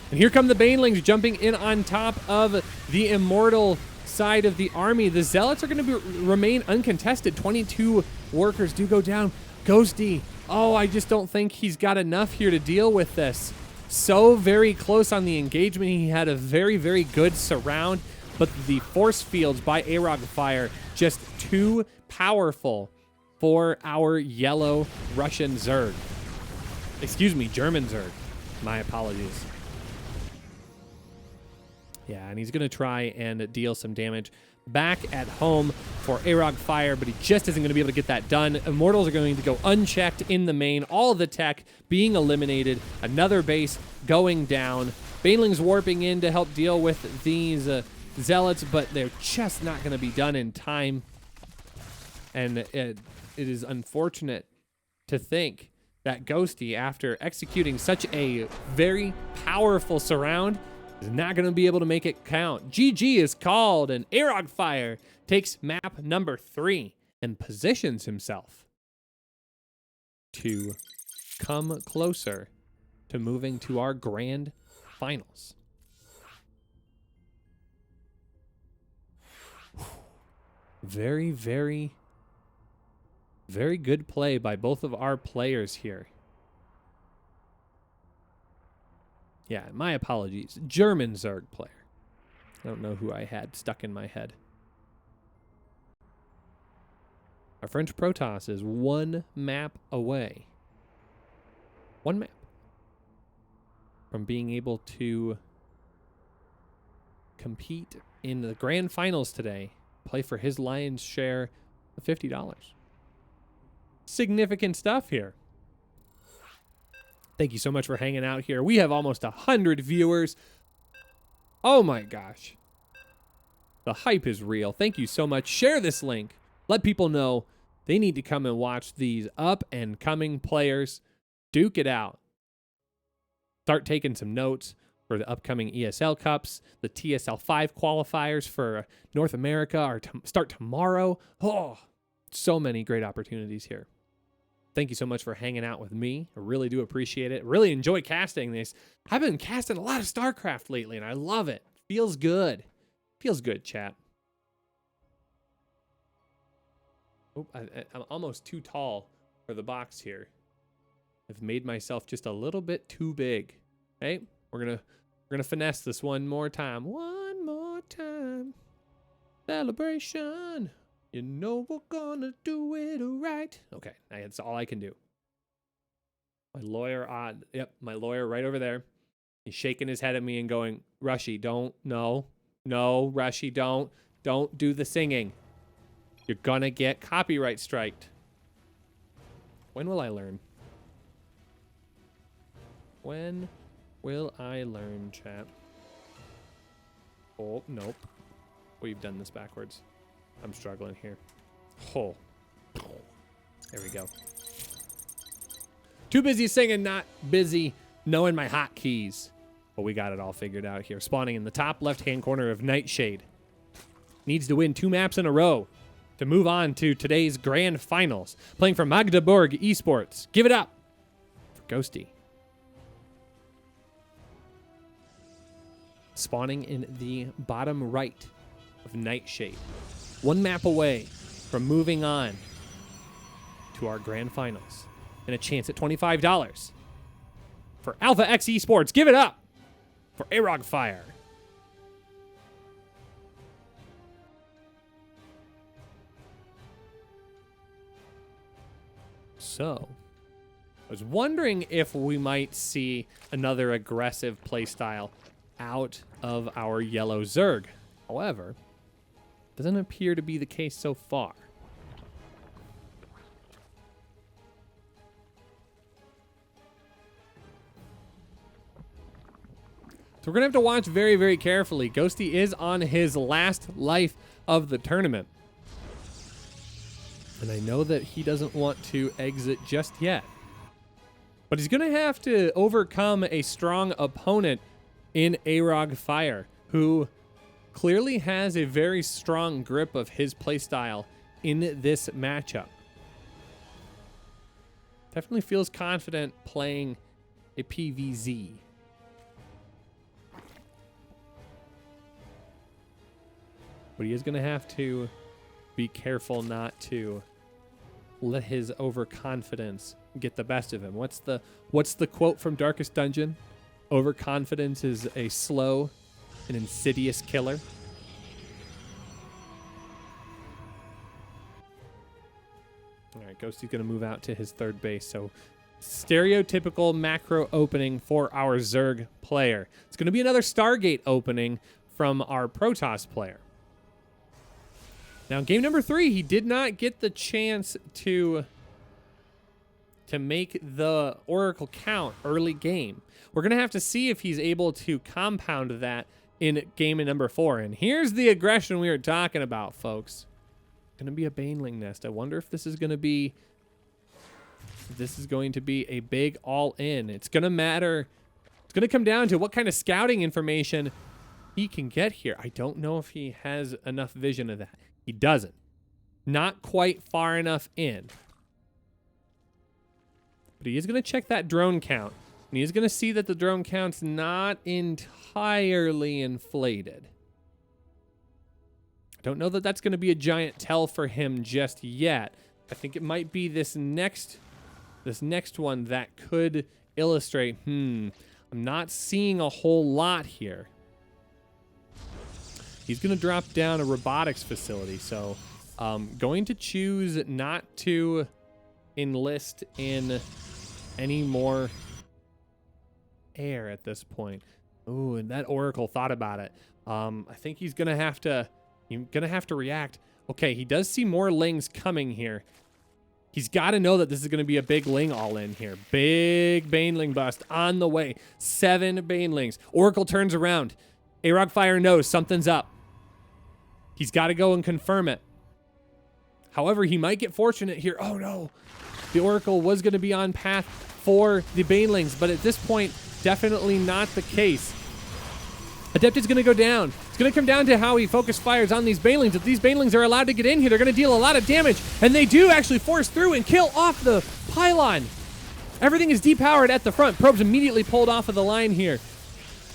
And here come the Banelings jumping in on top of the Immortal side of the army. The Zealots are going to remain uncontested. 22 workers do go down. Ghosty, oh, I just don't think he's got enough here to deal with this. So very close on the engagement. He had a very, very good surround, but the force fields by Arog Fire just too powerful for our yellow Russian Zerg. Excuse me, German Zerg. My apologies. Yeah, and he's going to try and deal some damage back at home for Arog Fire, but he just isn't going to be able to get that done. Immortals are going to go unchecked in the main. All the tech being eliminated. Another base going down. Banelings warping in to help deal with these Zealots, but they're just not going to be done in time. And it is unfortunate to think that Ghosty, after executing such a very powerful surround, is not going to be able to make it count. GG is called, and Arog Fire takes map number 3 and positions himself to come closer to moving to our grand finals. Very, very, very good play by both of our players here. Yeah, my apologies. German Zerg player. I don't know who I had stuck in my head. Our French Protoss is 1 map away. 1 map from being able to compete in the grand finals today. Play for his lion's share of $50. Significant stuff here. Thank you so much for hanging out here. We have almost 100 viewers. Oh my gosh. The hype is real. Thank you so much. Share this link. Let people know They need to come and watch these up and coming players duke it out. Start taking some notes for the upcoming ESL Cups. The TSL 5 qualifiers for North America are start tomorrow. Oh, so many great opportunities here. Thank you so much for hanging out with me. I really do appreciate it. Really enjoy casting this. I've been casting a lot of StarCraft lately, and I love it. Feels good. Feels good, chat. Oh, I'm almost too tall for the box here. I've made myself just a little bit too big. Okay, we're gonna finesse this one more time. One more time. Celebration. You know we're gonna do it right. Okay, that's all I can do. My lawyer my lawyer right over there. He's shaking his head at me and going, Rushy, don't, no, Rushy, don't do the singing. You're gonna get copyright striked. When will I learn? When will I learn, chat? Oh, nope. We've done this backwards. I'm struggling here. Oh. There we go. Too busy singing, not busy knowing my hotkeys. But we got it all figured out here. Spawning in the top left-hand corner of Nightshade. Needs to win 2 maps in a row to move on to today's grand finals. Playing for Magdeburg Esports. Give it up for Ghosty. Spawning in the bottom right of Nightshade. 1 map away from moving on to our grand finals. And a chance at $25 for Alpha X Esports. Give it up for Arog Fire. So, I was wondering if we might see another aggressive playstyle out of our yellow Zerg. However, doesn't appear to be the case so far. So we're going to have to watch very, very carefully. Ghosty is on his last life of the tournament. And I know that he doesn't want to exit just yet. But he's going to have to overcome a strong opponent in Arog Fire, who clearly has a very strong grip of his playstyle in this matchup. Definitely feels confident playing a PVZ. But he is going to have to be careful not to let his overconfidence get the best of him. What's the quote from Darkest Dungeon? Overconfidence is a slow and insidious killer. All right, Ghosty's going to move out to his third base. So stereotypical macro opening for our Zerg player. It's going to be another Stargate opening from our Protoss player. Now, game number 3, he did not get the chance to make the Oracle count early game. We're going to have to see if he's able to compound that in game number 4. And here's the aggression we were talking about, folks. Going to be a Baneling nest. I wonder if this is going to be a big all-in. It's going to matter. It's going to come down to what kind of scouting information he can get here. I don't know if he has enough vision of that. He doesn't. Not quite far enough in. But he is going to check that drone count. And he's going to see that the drone count's not entirely inflated. I don't know that that's going to be a giant tell for him just yet. I think it might be this next one that could illustrate, I'm not seeing a whole lot here. He's going to drop down a robotics facility, so going to choose not to enlist in any more air at this point. Ooh, and that Oracle thought about it. I think he's going to have to react. Okay, he does see more Lings coming here. He's got to know that this is going to be a big Ling all-in here. Big Baneling bust on the way. 7 Banelings. Oracle turns around. Arog Fire knows something's up. He's got to go and confirm it. However, he might get fortunate here. Oh no, the Oracle was going to be on path for the Banelings, but at this point, definitely not the case. Adept is going to go down. It's going to come down to how he focus fires on these Banelings. If these Banelings are allowed to get in here, they're going to deal a lot of damage, and they do actually force through and kill off the pylon. Everything is depowered at the front. Probes immediately pulled off of the line here.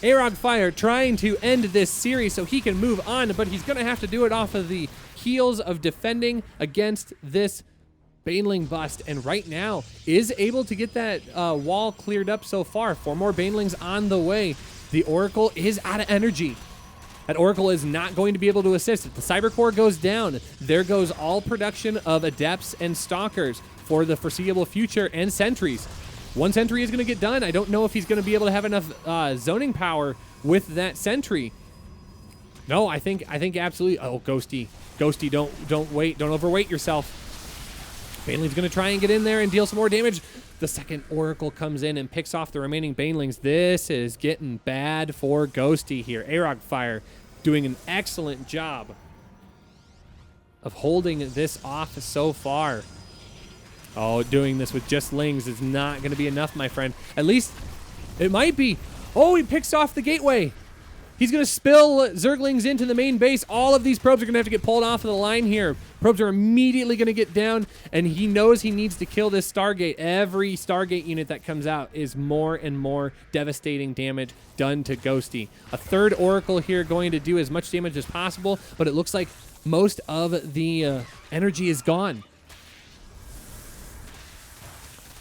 Arog Fire trying to end this series so he can move on, but he's going to have to do it off of the heels of defending against this Baneling bust, and right now is able to get that wall cleared up so far. 4 more Banelings on the way. The Oracle is out of energy. That Oracle is not going to be able to assist. If the Cyber Core goes down, there goes all production of Adepts and Stalkers for the foreseeable future, and Sentries. 1 Sentry is going to get done. I don't know if he's going to be able to have enough zoning power with that Sentry. No, I think absolutely. Oh, Ghosty, don't wait, don't overweight yourself. Baneling's going to try and get in there and deal some more damage. The second Oracle comes in and picks off the remaining Banelings. This is getting bad for Ghosty here. Arog Fire doing an excellent job of holding this off so far. Oh, doing this with just Lings is not going to be enough, my friend. At least it might be. Oh, he picks off the gateway. He's going to spill Zerglings into the main base. All of these probes are going to have to get pulled off of the line here. Probes are immediately going to get down, and he knows he needs to kill this Stargate. Every Stargate unit that comes out is more and more devastating damage done to Ghosty. A third Oracle here going to do as much damage as possible, but it looks like most of the energy is gone.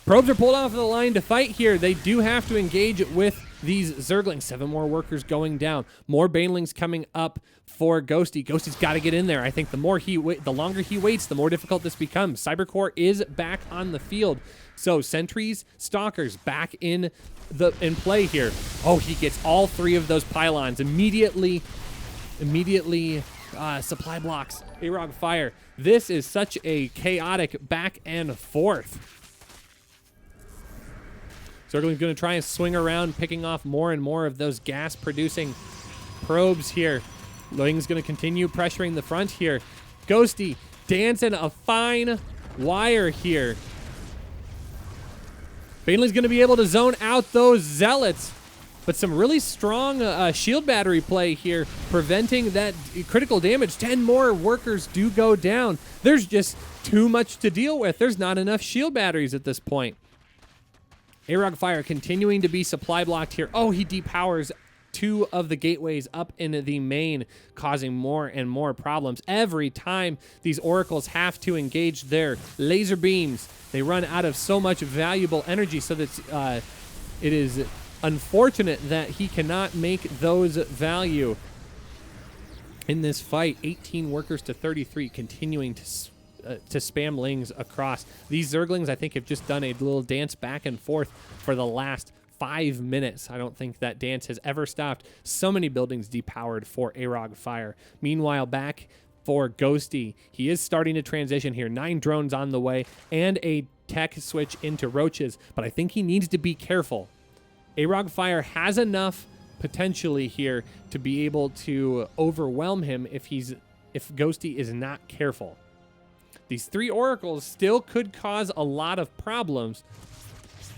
Probes are pulled off of the line to fight here. They do have to engage with these Zerglings. 7 more workers going down. More Banelings coming up for Ghosty. Ghosty's got to get in there. I think the longer he waits, the more difficult this becomes. Cybercore is back on the field. So Sentries, Stalkers back in play here. Oh, he gets all 3 of those pylons immediately. Supply blocks. Arog Fire. This is such a chaotic back and forth. Zergling's going to try and swing around, picking off more and more of those gas-producing probes here. Ling's going to continue pressuring the front here. Ghosty dancing a fine wire here. Baneling's going to be able to zone out those Zealots, but some really strong shield battery play here, preventing that critical damage. 10 more workers do go down. There's just too much to deal with. There's not enough shield batteries at this point. Arog Fire continuing to be supply blocked here. Oh, he depowers 2 of the gateways up in the main, causing more and more problems. Every time these Oracles have to engage their laser beams, they run out of so much valuable energy, so that it is unfortunate that he cannot make those value in this fight. 18 workers to 33, continuing to spam Lings across. These Zerglings, I think, have just done a little dance back and forth for the last 5 minutes. I don't think that dance has ever stopped. So many buildings depowered for Arog Fire. Meanwhile, back for Ghosty, he is starting to transition here. 9 drones on the way and a tech switch into roaches, but I think he needs to be careful. Arog Fire has enough potentially here to be able to overwhelm him if Ghosty is not careful. These 3 Oracles still could cause a lot of problems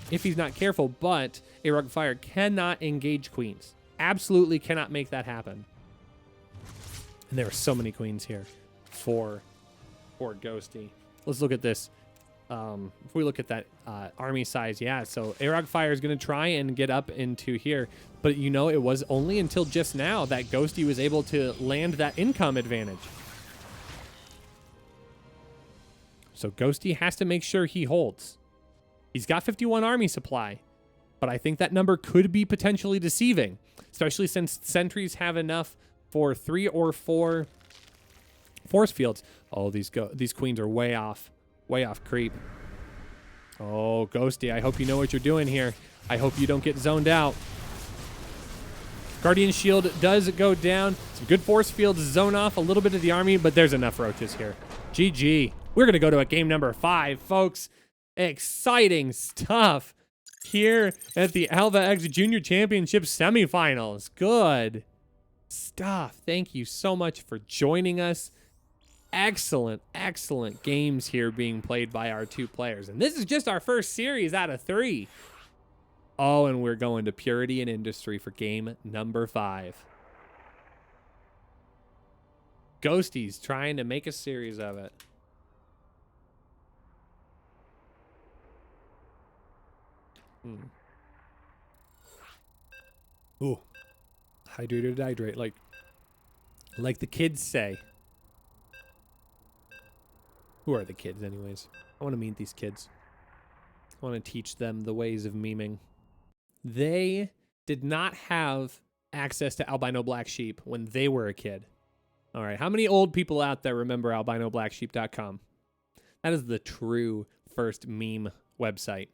if he's not careful, but Arog Fire cannot engage queens. Absolutely cannot make that happen. And there are so many queens here for Ghosty. Let's look at this. If we look at that army size, yeah, so Arog Fire is going to try and get up into here, but you know, it was only until just now that Ghosty was able to land that income advantage. So Ghosty has to make sure he holds. He's got 51 army supply, but I think that number could be potentially deceiving, especially since Sentries have enough for 3 or 4 force fields. Oh, these queens are way off creep. Oh, Ghosty, I hope you know what you're doing here. I hope you don't get zoned out. Guardian Shield does go down. Some good force fields zone off a little bit of the army, but there's enough roaches here. GG. We're going to go to a game number 5, folks. Exciting stuff here at the Alpha X Junior Championship semifinals. Good stuff. Thank you so much for joining us. excellent, excellent games here being played by our two players. And this is just our first series out of 3. Oh, and we're going to Purity and Industry for game number 5. Ghosty's trying to make a series of it. Ooh. Hydrate or dehydrate, like the kids say. Who are the kids anyways? I want to meet these kids. I want to teach them the ways of memeing. They did not have access to albino black sheep when they were a kid. All right, how many old people out there remember albinoblacksheep.com? That is the true first meme website.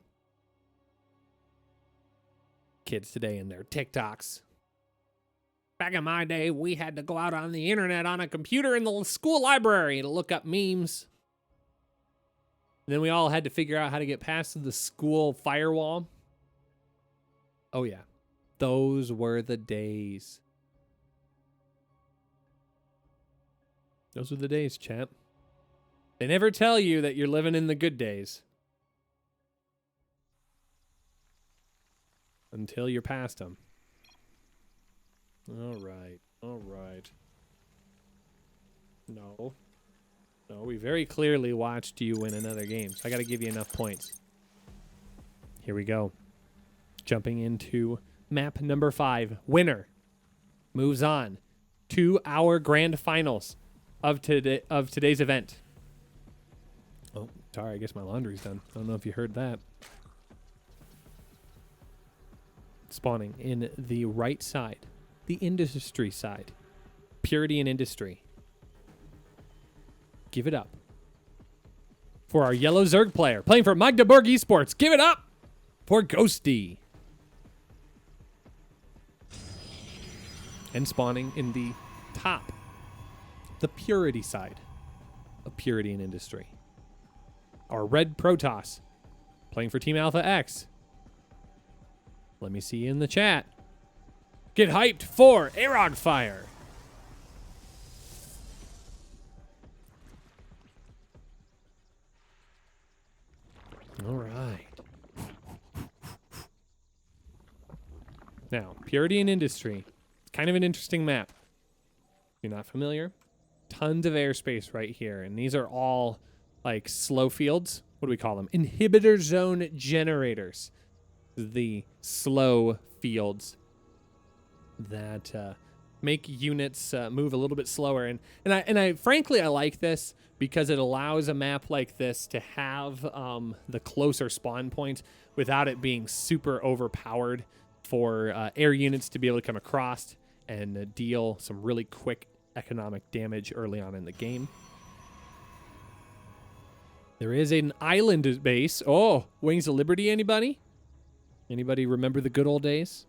Kids today and their TikToks. Back in my day, we had to go out on the internet on a computer in the school library to look up memes. And then we all had to figure out how to get past the school firewall. Oh yeah, those were the days. Those were the days, champ. They never tell you that you're living in the good days. Until you're past them. All right, all right. No, we very clearly watched you win another game, so I got to give you enough points. Here we go. Jumping into map number 5. Winner moves on to our grand finals of today's event. Oh, sorry, I guess my laundry's done. I don't know if you heard that. Spawning in the right side, the industry side. Purity and Industry. Give it up for our yellow Zerg player playing for Magdeburg Esports. Give it up for Ghosty. And spawning in the top, the Purity side of Purity and Industry. Our red Protoss playing for Team Alpha X. Let me see you in the chat. Get hyped for Arog Fire. All right. Now, Purity and Industry. It's kind of an interesting map. If you're not familiar, tons of airspace right here. And these are all like slow fields. What do we call them? Inhibitor zone generators. The slow fields that make units move a little bit slower. And I frankly, I like this because it allows a map like this to have the closer spawn points without it being super overpowered for air units to be able to come across and deal some really quick economic damage early on in the game. There is an island base. Oh, Wings of Liberty, anybody? Anybody remember the good old days?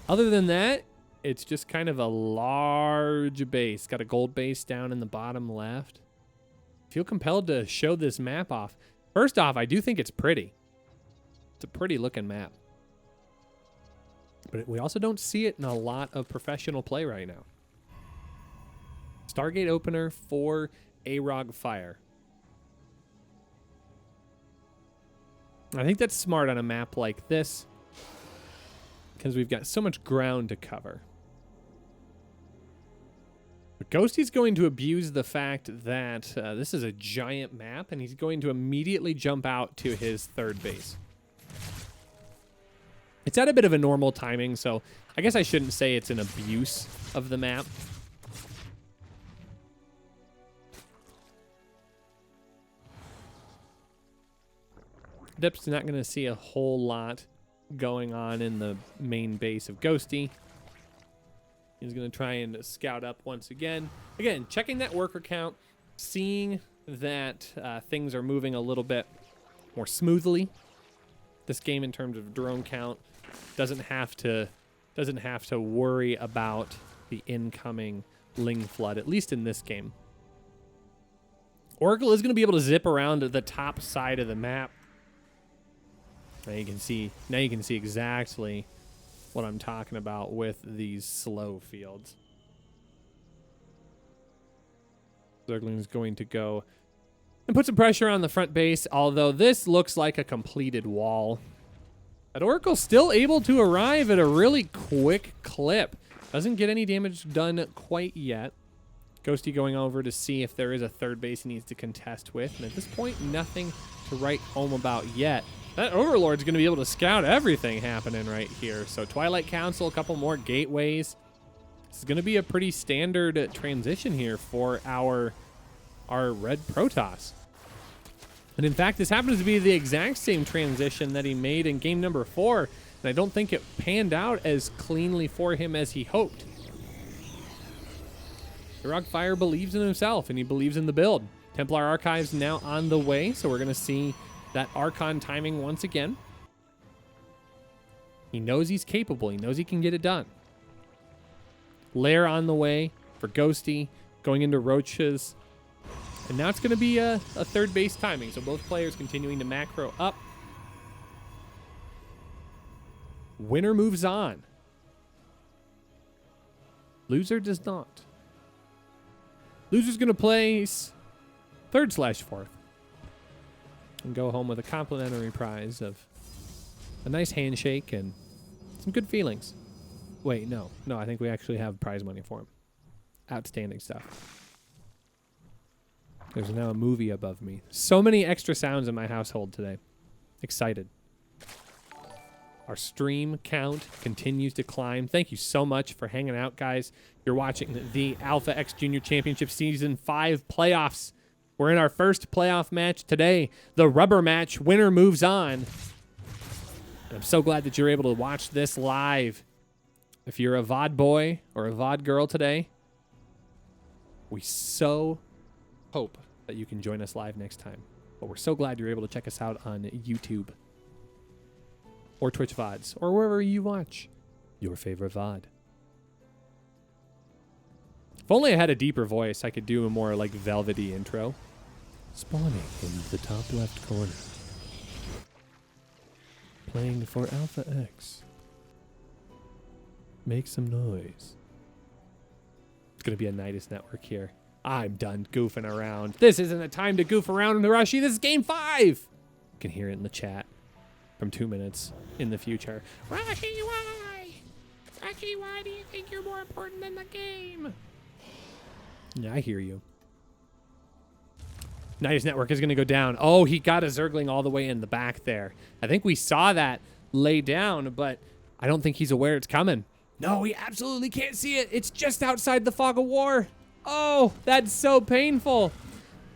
Other than that, it's just kind of a large base. Got a gold base down in the bottom left. Feel compelled to show this map off. First off, I do think it's pretty. It's a pretty looking map. But we also don't see it in a lot of professional play right now. Stargate opener for Arog Fire. I think that's smart on a map like this because we've got so much ground to cover. But Ghosty's going to abuse the fact that this is a giant map, and he's going to immediately jump out to his third base. It's at a bit of a normal timing, so I guess I shouldn't say it's an abuse of the map. Dip's not going to see a whole lot going on in the main base of Ghosty. He's going to try and scout up once again. Again, checking that worker count, seeing that things are moving a little bit more smoothly. This game, in terms of drone count, doesn't have to worry about the incoming Ling Flood, at least in this game. Oracle is going to be able to zip around the top side of the map. Now you can see exactly what I'm talking about with these slow fields. Zergling's going to go and put some pressure on the front base, although this looks like a completed wall. That Oracle's still able to arrive at a really quick clip. Doesn't get any damage done quite yet. Ghosty going over to see if there is a third base he needs to contest with. And at this point, nothing to write home about yet. That Overlord's going to be able to scout everything happening right here. So Twilight Council, a couple more gateways. This is going to be a pretty standard transition here for our red Protoss. And in fact, this happens to be the exact same transition that he made in game number 4. And I don't think it panned out as cleanly for him as he hoped. Heroic Fire believes in himself, and he believes in the build. Templar Archives now on the way, so we're going to see that Archon timing once again. He knows he's capable. He knows he can get it done. Lair on the way for Ghosty, going into Roaches. And now it's going to be a third base timing, so both players continuing to macro up. Winner moves on. Loser does not. Loser's going to place 3rd/4th and go home with a complimentary prize of a nice handshake and some good feelings. Wait, no, I think we actually have prize money for him. Outstanding stuff. There's now a movie above me. So many extra sounds in my household today. Excited. Our stream count continues to climb. Thank you so much for hanging out, guys. You're watching the Alpha X Junior Championship Season 5 playoffs. We're in our first playoff match today. The rubber match. Winner moves on. And I'm so glad that you're able to watch this live. If you're a VOD boy or a VOD girl today, we so hope that you can join us live next time. But we're so glad you're able to check us out on YouTube or Twitch VODs or wherever you watch your favorite VOD. If only I had a deeper voice, I could do a more like velvety intro. Spawning in the top left corner. Playing for Alpha X. Make some noise. It's going to be a Nidus network here. I'm done goofing around. This isn't a time to goof around in the Rushy. This is game 5. You can hear it in the chat from 2 minutes in the future. Rushy, why? Rushy, why do you think you're more important than the game? Yeah, I hear you. Nidus network is going to go down. Oh, he got a Zergling all the way in the back there. I think we saw that lay down, but I don't think he's aware it's coming. No, he absolutely can't see it. It's just outside the fog of war. Oh, that's so painful.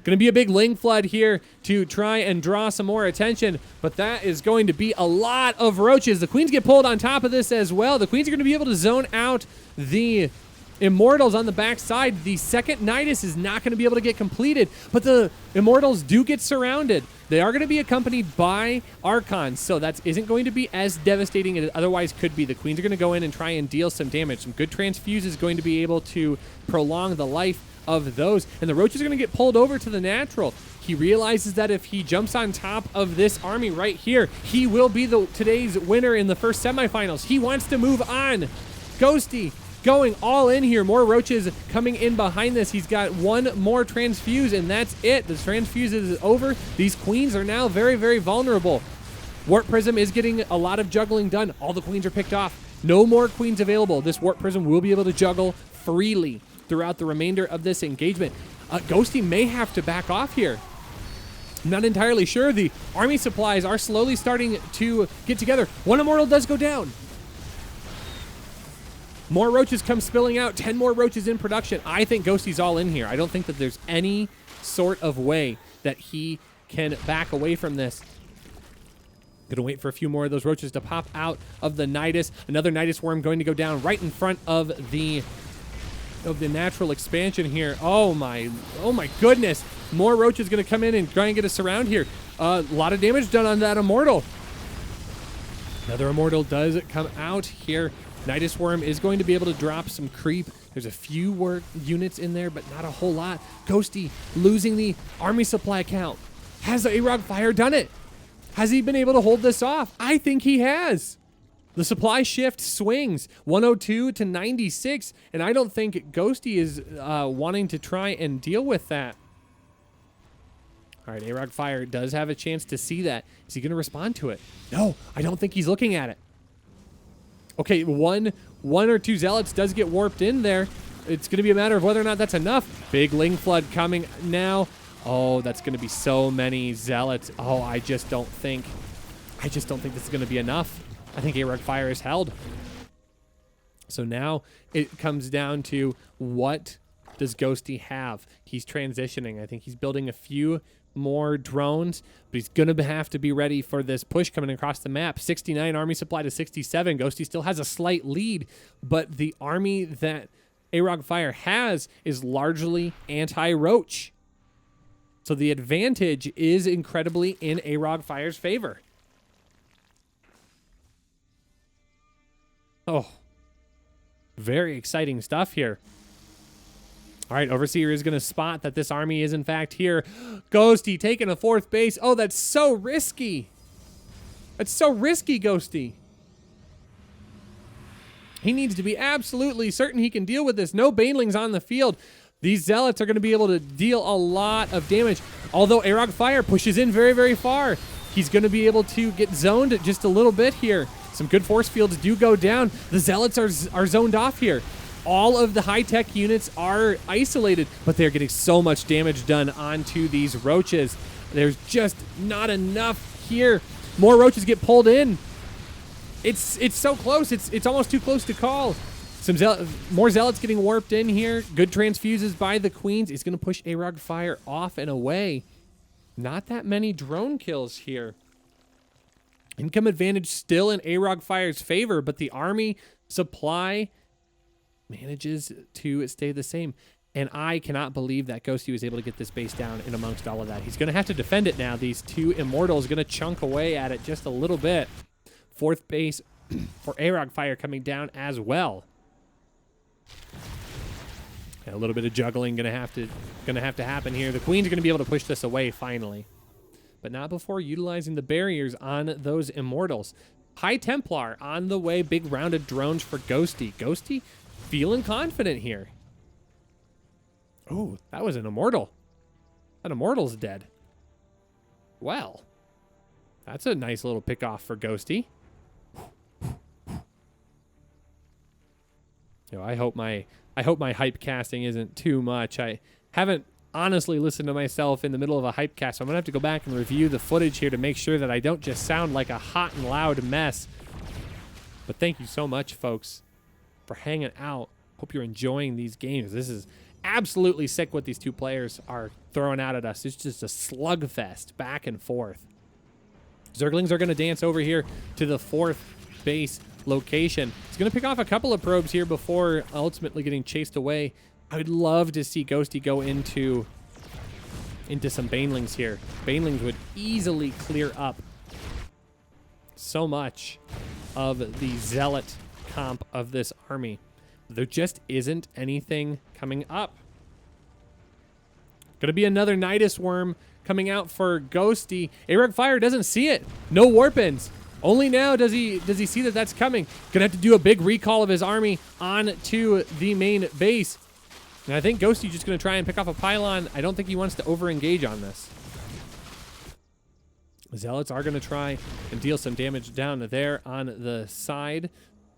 Going to be a big Ling Flood here to try and draw some more attention, but that is going to be a lot of Roaches. The Queens get pulled on top of this as well. The Queens are going to be able to zone out the Immortals on the backside. The second Nidus is not going to be able to get completed, but the Immortals do get surrounded. They are going to be accompanied by Archons, so that isn't going to be as devastating as it otherwise could be. The Queens are going to go in and try and deal some damage. Some good transfuse is going to be able to prolong the life of those, and the Roaches are going to get pulled over to the natural. He realizes that if he jumps on top of this army right here, he will be today's winner in the first semifinals. He wants to move on. Ghosty going all in here. More Roaches coming in behind this. He's got one more transfuse, and that's it. The transfuse is over. These Queens are now very, very vulnerable. Warp Prism is getting a lot of juggling done. All the Queens are picked off. No more Queens available. This Warp Prism will be able to juggle freely throughout the remainder of this engagement. Ghosty may have to back off here. I'm not entirely sure. The army supplies are slowly starting to get together. One Immortal does go down. More Roaches come spilling out. 10 more Roaches in production. I think Ghosty's all in here. I don't think that there's any sort of way that he can back away from this. Gonna wait for a few more of those Roaches to pop out of the Nidus. Another Nidus Worm going to go down right in front of the natural expansion here. Oh my goodness. More Roaches gonna come in and try and get us around here. A lot of damage done on that Immortal. Another Immortal does come out here. Nidus Worm is going to be able to drop some creep. There's a few units in there, but not a whole lot. Ghosty losing the army supply count. Has Heroic Fire done it? Has he been able to hold this off? I think he has. The supply shift swings 102 to 96, and I don't think Ghosty is wanting to try and deal with that. All right, A-Rog Fire does have a chance to see that. Is he going to respond to it? No, I don't think he's looking at it. Okay, one or two Zealots does get warped in there. It's going to be a matter of whether or not that's enough. Big Ling Flood coming now. Oh, that's going to be so many Zealots. Oh, I just don't think this is going to be enough. I think A-Rog Fire is held. So now it comes down to, what does Ghosty have? He's transitioning. I think he's building a few more drones, but he's going to have to be ready for this push coming across the map. 69 army supply to 67. Ghosty still has a slight lead, but the army that A-Rog Fire has is largely anti-roach. So the advantage is incredibly in A-Rog Fire's favor. Oh, very exciting stuff here. All right, Overseer is going to spot that this army is in fact here. Ghosty taking a 4th base. Oh, that's so risky. That's so risky, Ghosty. He needs to be absolutely certain he can deal with this. No banelings on the field. These Zealots are going to be able to deal a lot of damage. Although A-Rog Fire pushes in very, very far. He's going to be able to get zoned just a little bit here. Some good force fields do go down. The Zealots are zoned off here. All of the high-tech units are isolated, but they're getting so much damage done onto these roaches. There's just not enough here. More roaches get pulled in. It's so close. It's almost too close to call. More Zealots getting warped in here. Good transfuses by the Queens. It's going to push A-Rog Fire off and away. Not that many drone kills here. Income advantage still in A-Rog Fire's favor, but the army supply manages to stay the same. And I cannot believe that Ghosty was able to get this base down in amongst all of that. He's going to have to defend it now. These two Immortals going to chunk away at it just a little bit. 4th base for A-Rog Fire coming down as well. A little bit of juggling going to have to happen here. The Queens are going to be able to push this away finally, but not before utilizing the barriers on those Immortals. High Templar on the way. Big rounded drones for Ghosty. Ghosty feeling confident here. Oh, that was an Immortal. That Immortal's dead. Well, that's a nice little pick off for Ghosty. You know, I hope my hype casting isn't too much. I haven't honestly listened to myself in the middle of a hype cast, so I'm gonna have to go back and review the footage here to make sure that I don't just sound like a hot and loud mess. But thank you so much, folks, for hanging out. Hope you're enjoying these games. This is absolutely sick what these two players are throwing out at us. It's just a slugfest back and forth. Zerglings are gonna dance over here to the 4th base location. He's going to pick off a couple of probes here before ultimately getting chased away. I would love to see Ghosty go into some Banelings here. Banelings would easily clear up so much of the Zealot comp of this army. There just isn't anything coming up. Going to be another Nidus Worm coming out for Ghosty. A-Rog Fire doesn't see it. No warp-ins. Only now does he see that that's coming. Gonna have to do a big recall of his army on to the main base. And I think Ghosty just gonna try and pick off a pylon. I don't think he wants to over-engage on this. Zealots are gonna try and deal some damage down there on the side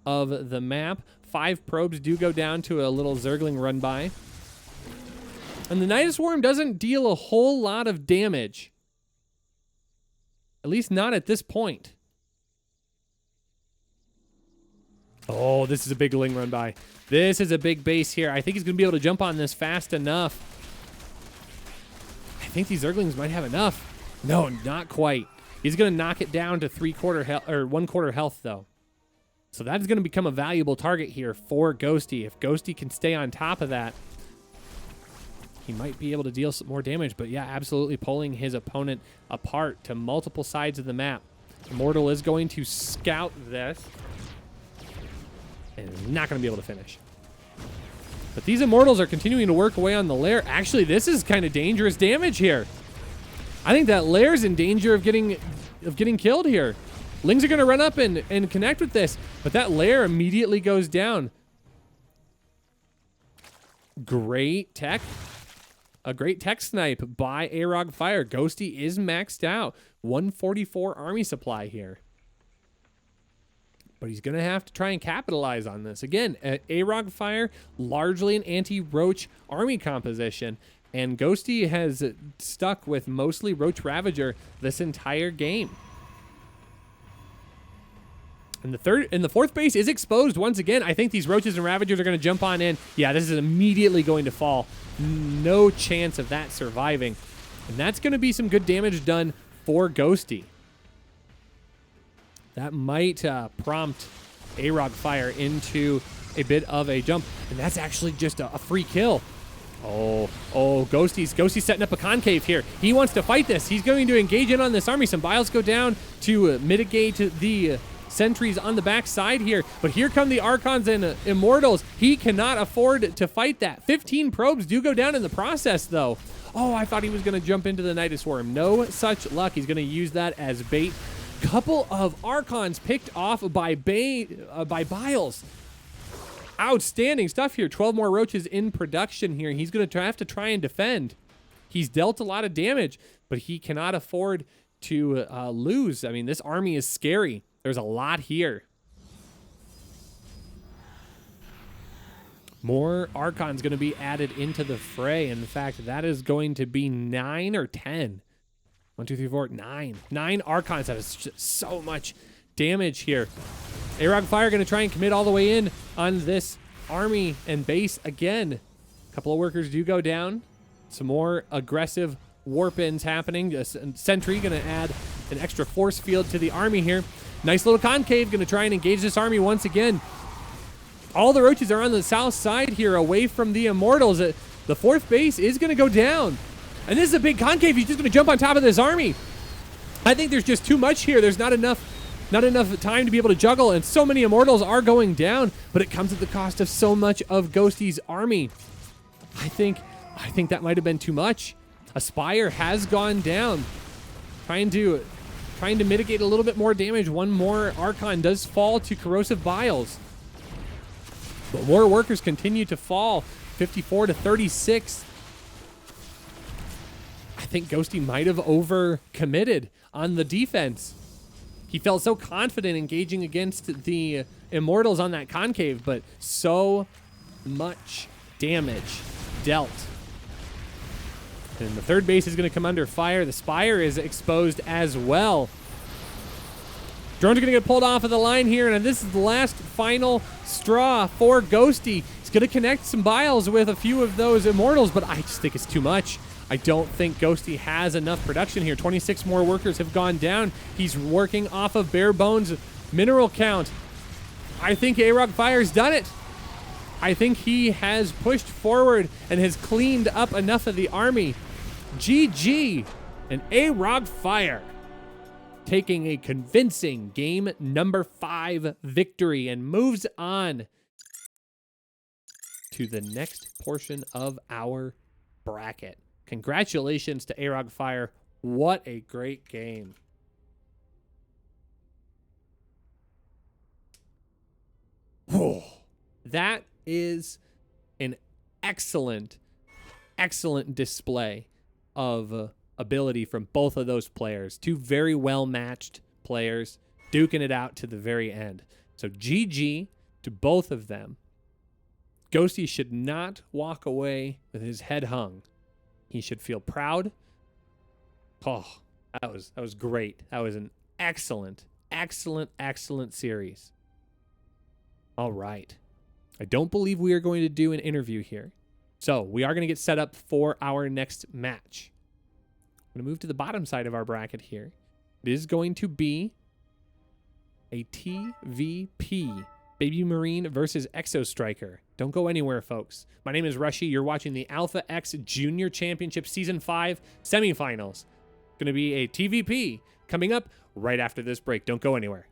of the map. 5 probes do go down to a little Zergling run by. And the Nidus Worm doesn't deal a whole lot of damage. At least not at this point. Oh, this is a big Ling run by. This is a big base here. I think he's going to be able to jump on this fast enough. I think these Zerglings might have enough. No, not quite. He's going to knock it down to 3/4 health, or 1/4 health, though. So that is going to become a valuable target here for Ghosty. If Ghosty can stay on top of that, he might be able to deal some more damage. But yeah, absolutely pulling his opponent apart to multiple sides of the map. Immortal is going to scout this. And is not going to be able to finish. But these Immortals are continuing to work away on the lair. Actually, this is kind of dangerous damage here. I think that lair's in danger of getting killed here. Lings are going to run up and connect with this, but that lair immediately goes down. Great tech. A great tech snipe by Arog Fire. Ghosty is maxed out. 144 army supply here. But he's going to have to try and capitalize on this. Again, Arog Fire, largely an anti-Roach army composition. And Ghosty has stuck with mostly Roach Ravager this entire game. And the fourth base is exposed once again. I think these Roaches and Ravagers are going to jump on in. Yeah, this is immediately going to fall. No chance of that surviving. And that's going to be some good damage done for Ghosty. That might prompt Arog Fire into a bit of a jump. And that's actually just a free kill. Oh, Ghosty's setting up a concave here. He wants to fight this. He's going to engage in on this army. Some biles go down to mitigate the sentries on the back side here. But here come the Archons and Immortals. He cannot afford to fight that. 15 probes do go down in the process, though. Oh, I thought he was going to jump into the Nidus Swarm. No such luck. He's going to use that as bait. Couple of Archons picked off by Biles. Outstanding stuff here. 12 more Roaches in production here. He's going to have to try and defend. He's dealt a lot of damage, but he cannot afford to lose. I mean, this army is scary. There's a lot here. More Archons going to be added into the fray. In fact, that is going to be 9 or 10. 1, 2, 3, 4, 9. 9 Archons. That is just so much damage here. Arog Fire going to try and commit all the way in on this army and base again. A couple of workers do go down. Some more aggressive warp-ins happening. A sentry going to add an extra force field to the army here. Nice little concave. Going to try and engage this army once again. All the Roaches are on the south side here away from the Immortals. The fourth base is going to go down. And this is a big concave. He's just going to jump on top of this army. I think there's just too much here. There's not enough time to be able to juggle, and so many Immortals are going down, but it comes at the cost of so much of Ghosty's army. I think that might have been too much. Aspire has gone down. Trying to mitigate a little bit more damage. One more Archon does fall to Corrosive Biles. But more workers continue to fall. 54 to 36. I think Ghosty might have over-committed on the defense. He felt so confident engaging against the Immortals on that concave, but so much damage dealt. And the third base is going to come under fire. The Spire is exposed as well. Drones are going to get pulled off of the line here, and this is the last final straw for Ghosty. He's going to connect some Biles with a few of those Immortals, but I just think it's too much. I don't think Ghosty has enough production here. 26 more workers have gone down. He's working off of bare bones mineral count. I think Arog Fire's done it. I think he has pushed forward and has cleaned up enough of the army. GG and Arog Fire taking a convincing game number 5 victory and moves on to the next portion of our bracket. Congratulations to Arog Fire. What a great game. Oh, that is an excellent display of ability from both of those players. Two very well-matched players duking it out to the very end. So GG to both of them. Ghosty should not walk away with his head hung. He should feel proud. Oh, that was great. That was an excellent series. All right. I don't believe we are going to do an interview here. So we are going to get set up for our next match. I'm going to move to the bottom side of our bracket here. It is going to be a TVP. Baby Marine versus Exo Striker. Don't go anywhere, folks. My name is Rushy. You're watching the Alpha X Junior Championship Season 5 semifinals. Going to be a TVP coming up right after this break. Don't go anywhere.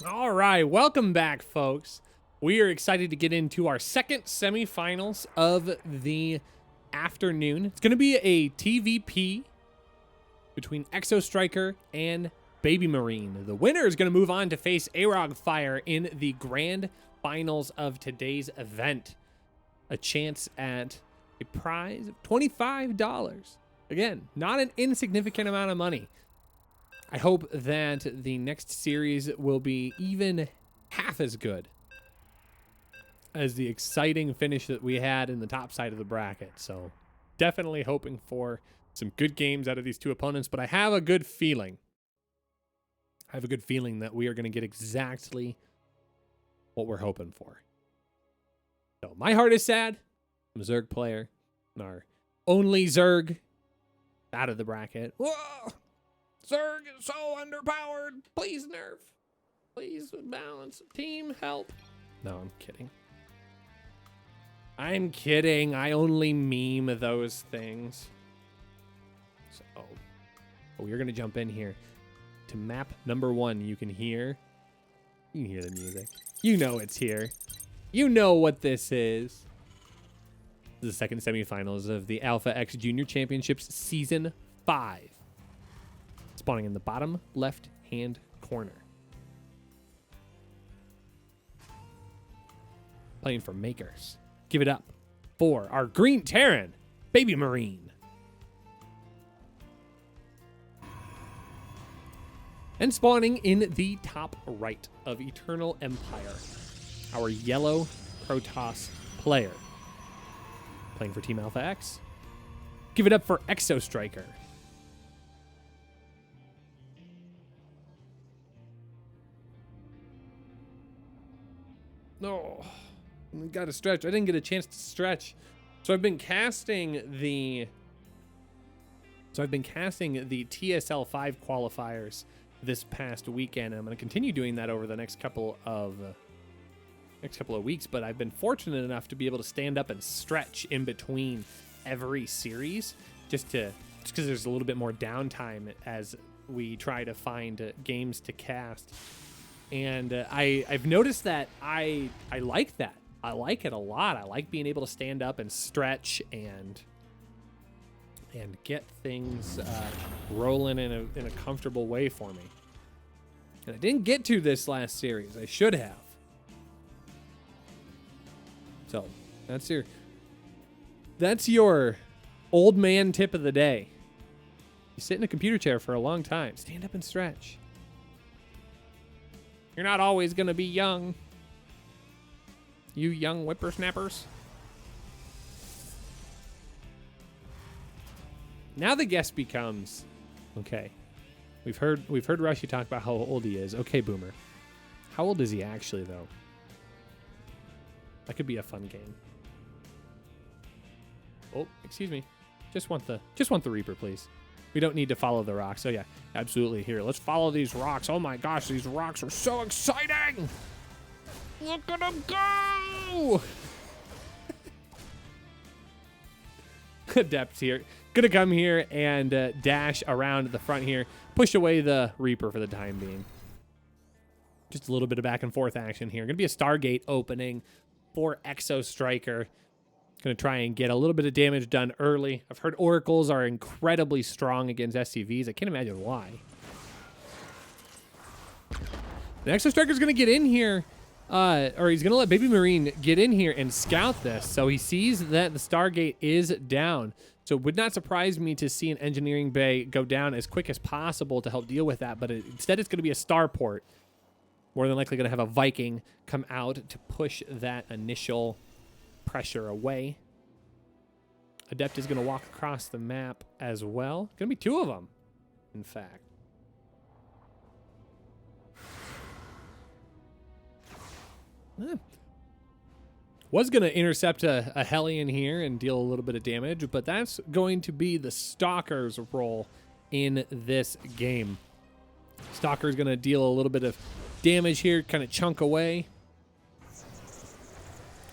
All right, welcome back, folks. We are excited to get into our second semifinals of the afternoon. It's going to be a TVP between Exo Striker and Baby Marine. The winner is going to move on to face Arog Fire in the grand finals of today's event. A chance at a prize of $25. Again, not an insignificant amount of money. I hope that the next series will be even half as good as the exciting finish that we had in the top side of the bracket. So definitely hoping for some good games out of these two opponents, but I have a good feeling. I have a good feeling that we are going to get exactly what we're hoping for. So my heart is sad. I'm a Zerg player. Our only Zerg out of the bracket. Whoa! Zerg is so underpowered. Please nerf. Please balance. Team, help. No, I'm kidding. I'm kidding. I only meme those things. So, we're going to jump in here to map number 1. You can hear the music. You know it's here. You know what this is. The second semifinals of the Alpha X Junior Championships Season 5. Spawning in the bottom left-hand corner. Playing for Makers. Give it up for our Green Terran, Baby Marine. And spawning in the top right of Eternal Empire, our yellow Protoss player. Playing for Team Alpha X. Give it up for Exo Striker. No, got to stretch. I didn't get a chance to stretch. So I've been casting the TSL 5 qualifiers this past weekend. I'm going to continue doing that over the next couple of weeks, but I've been fortunate enough to be able to stand up and stretch in between every series just because there's a little bit more downtime as we try to find games to cast. And I've noticed that I like that. I like it a lot. I like being able to stand up and stretch and get things rolling in a comfortable way for me. And I didn't get to this last series. I should have. So that's your old man tip of the day. You sit in a computer chair for a long time. Stand up and stretch. You're not always going to be young. You young whippersnappers. Now the guess becomes, okay, we've heard Rushy talk about how old he is. Okay, Boomer. How old is he actually, though? That could be a fun game. Oh, excuse me. Just want the Reaper, please. We don't need to follow the rocks. Oh, yeah, absolutely. Here, let's follow these rocks. Oh, my gosh, these rocks are so exciting. Look at them go. Adept here. Gonna come here and dash around the front here. Push away the Reaper for the time being. Just a little bit of back and forth action here. Gonna be a Stargate opening for Exo Striker. Going to try and get a little bit of damage done early. I've heard Oracles are incredibly strong against SCVs. I can't imagine why. The Exo Striker's going to get in here, or he's going to let Baby Marine get in here and scout this. So he sees that the Stargate is down. So it would not surprise me to see an engineering bay go down as quick as possible to help deal with that. But instead it's going to be a starport. More than likely going to have a Viking come out to push that initial pressure away. Adept is going to walk across the map as well. Going to be 2 of them, in fact. Was going to intercept a Hellion here and deal a little bit of damage, but that's going to be the Stalker's role in this game. Stalker's going to deal a little bit of damage here, kind of chunk away.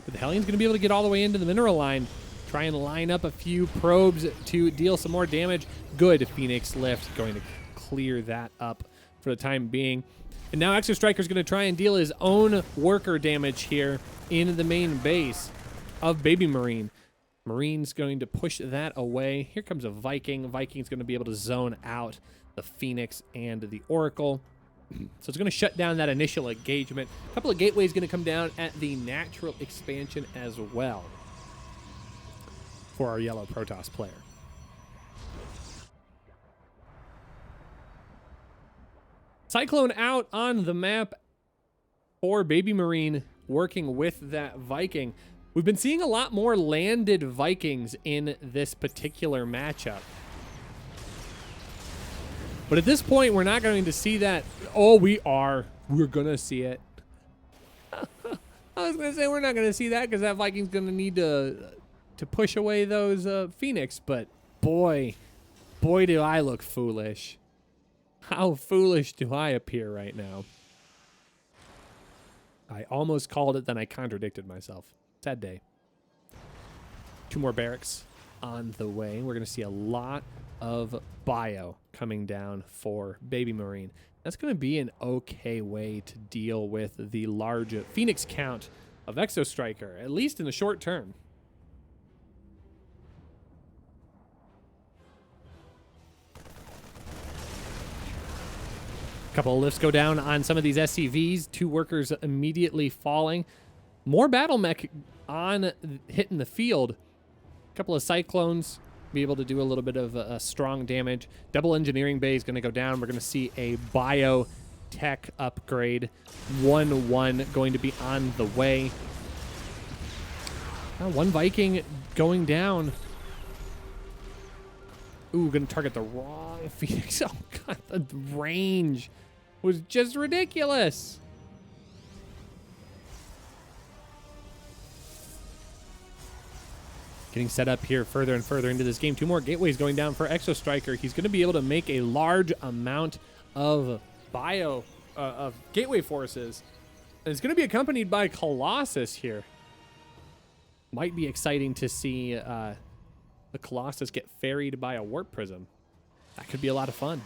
But the Hellion's going to be able to get all the way into the mineral line. Try and line up a few probes to deal some more damage. Good Phoenix Lift. Going to clear that up for the time being. And now Exo Striker's going to try and deal his own worker damage here in the main base of Baby Marine. Marine's going to push that away. Here comes a Viking. Viking's going to be able to zone out the Phoenix and the Oracle. So it's going to shut down that initial engagement. A couple of gateways going to come down at the natural expansion as well for our yellow Protoss player. Cyclone out on the map for Baby Marine working with that Viking. We've been seeing a lot more landed Vikings in this particular matchup. But at this point, we're not going to see that. Oh, we are. We're going to see it. I was going to say we're not going to see that because that Viking's going to need to push away those Phoenix. But boy, do I look foolish. How foolish do I appear right now? I almost called it, then I contradicted myself. Sad day. 2 more barracks on the way. We're going to see a lot of bio coming down for Baby Marine. That's going to be an okay way to deal with the large Phoenix count of Exo Striker, at least in the short term. Couple of lifts go down on some of these SCVs. 2 workers immediately falling. More battle mech on hitting the field. A couple of cyclones be able to do a little bit of strong damage. Double engineering bay is going to go down. We're going to see a biotech upgrade. 1-1 going to be on the way. Now 1 Viking going down. Ooh, going to target the wrong Phoenix. Oh, God, the range was just ridiculous. Getting set up here further and further into this game. 2 more gateways going down for Exo Striker. He's going to be able to make a large amount of of gateway forces. And it's going to be accompanied by Colossus here. Might be exciting to see the Colossus get ferried by a warp prism. That could be a lot of fun.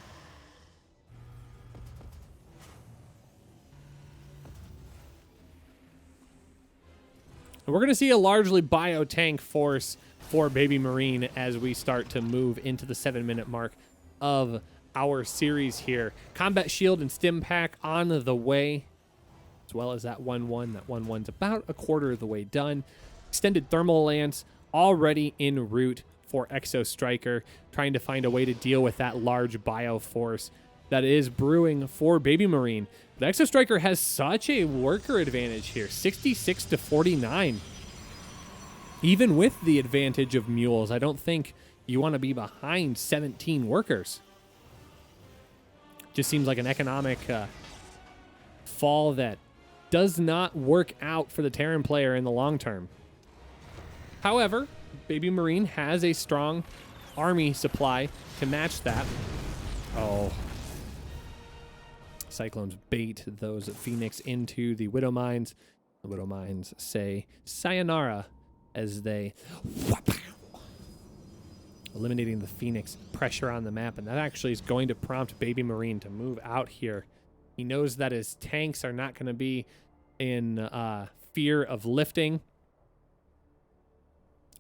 And we're going to see a largely bio-tank force for Baby Marine as we start to move into the 7-minute mark of our series here. Combat Shield and Stim Pack on the way, as well as that 1-1. That 1-1's about a quarter of the way done. Extended Thermal Lance already en route for Exo Striker, trying to find a way to deal with that large bio force that is brewing for Baby Marine. But Exo Striker has such a worker advantage here, 66-49. Even with the advantage of mules, I don't think you want to be behind 17 workers. Just seems like an economic fall that does not work out for the Terran player in the long term. However, Baby Marine has a strong army supply to match that. Oh. Cyclones bait those Phoenix into the Widow Mines. The Widow Mines say sayonara as they eliminating the Phoenix pressure on the map, and that actually is going to prompt Baby Marine to move out here. He knows that his tanks are not going to be in fear of lifting.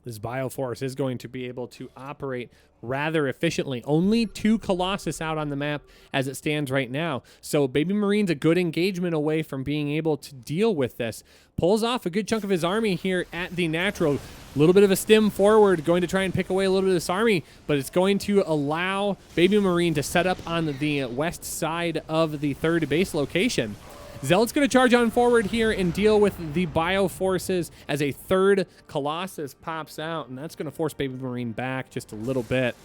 This Bioforce is going to be able to operate rather efficiently. Only 2 Colossus out on the map as it stands right now. So Baby Marine's a good engagement away from being able to deal with this. Pulls off a good chunk of his army here at the natural. A little bit of a stim forward, going to try and pick away a little bit of this army, but it's going to allow Baby Marine to set up on the west side of the 3rd base location. Zealot's going to charge on forward here and deal with the bio forces as a 3rd Colossus pops out, and that's going to force Baby Marine back just a little bit.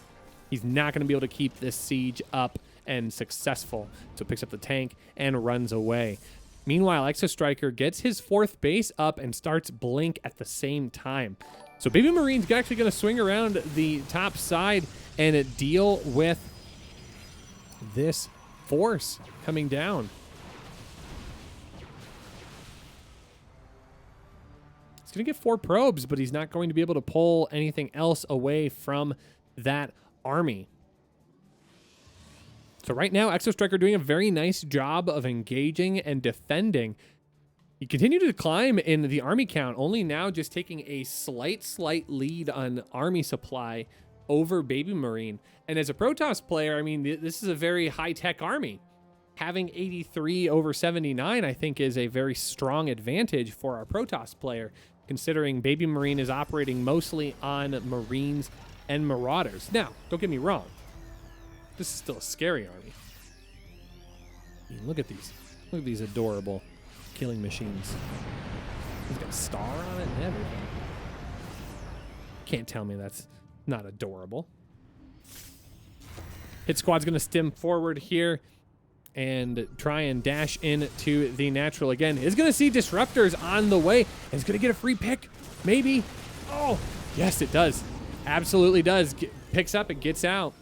He's not going to be able to keep this siege up and successful, so picks up the tank and runs away. Meanwhile, Exo Striker gets his 4th base up and starts Blink at the same time. So Baby Marine's actually going to swing around the top side and deal with this force coming down. He's going to get 4 probes, but he's not going to be able to pull anything else away from that army. So right now, Exo Striker doing a very nice job of engaging and defending. He continued to climb in the army count, only now just taking a slight lead on army supply over Baby Marine. And as a Protoss player, I mean, this is a very high-tech army. Having 83 over 79, I think, is a very strong advantage for our Protoss player, considering Baby Marine is operating mostly on Marines and Marauders. Now, don't get me wrong. This is still a scary army. I mean, look at these. Look at these adorable killing machines. He's got a star on it and everything. Can't tell me that's not adorable. Hit Squad's going to stem forward here and try and dash into the natural again. Is going to see disruptors on the way and is going to get a free pick. Maybe. Oh, yes, it does. Absolutely does. Picks up and gets out.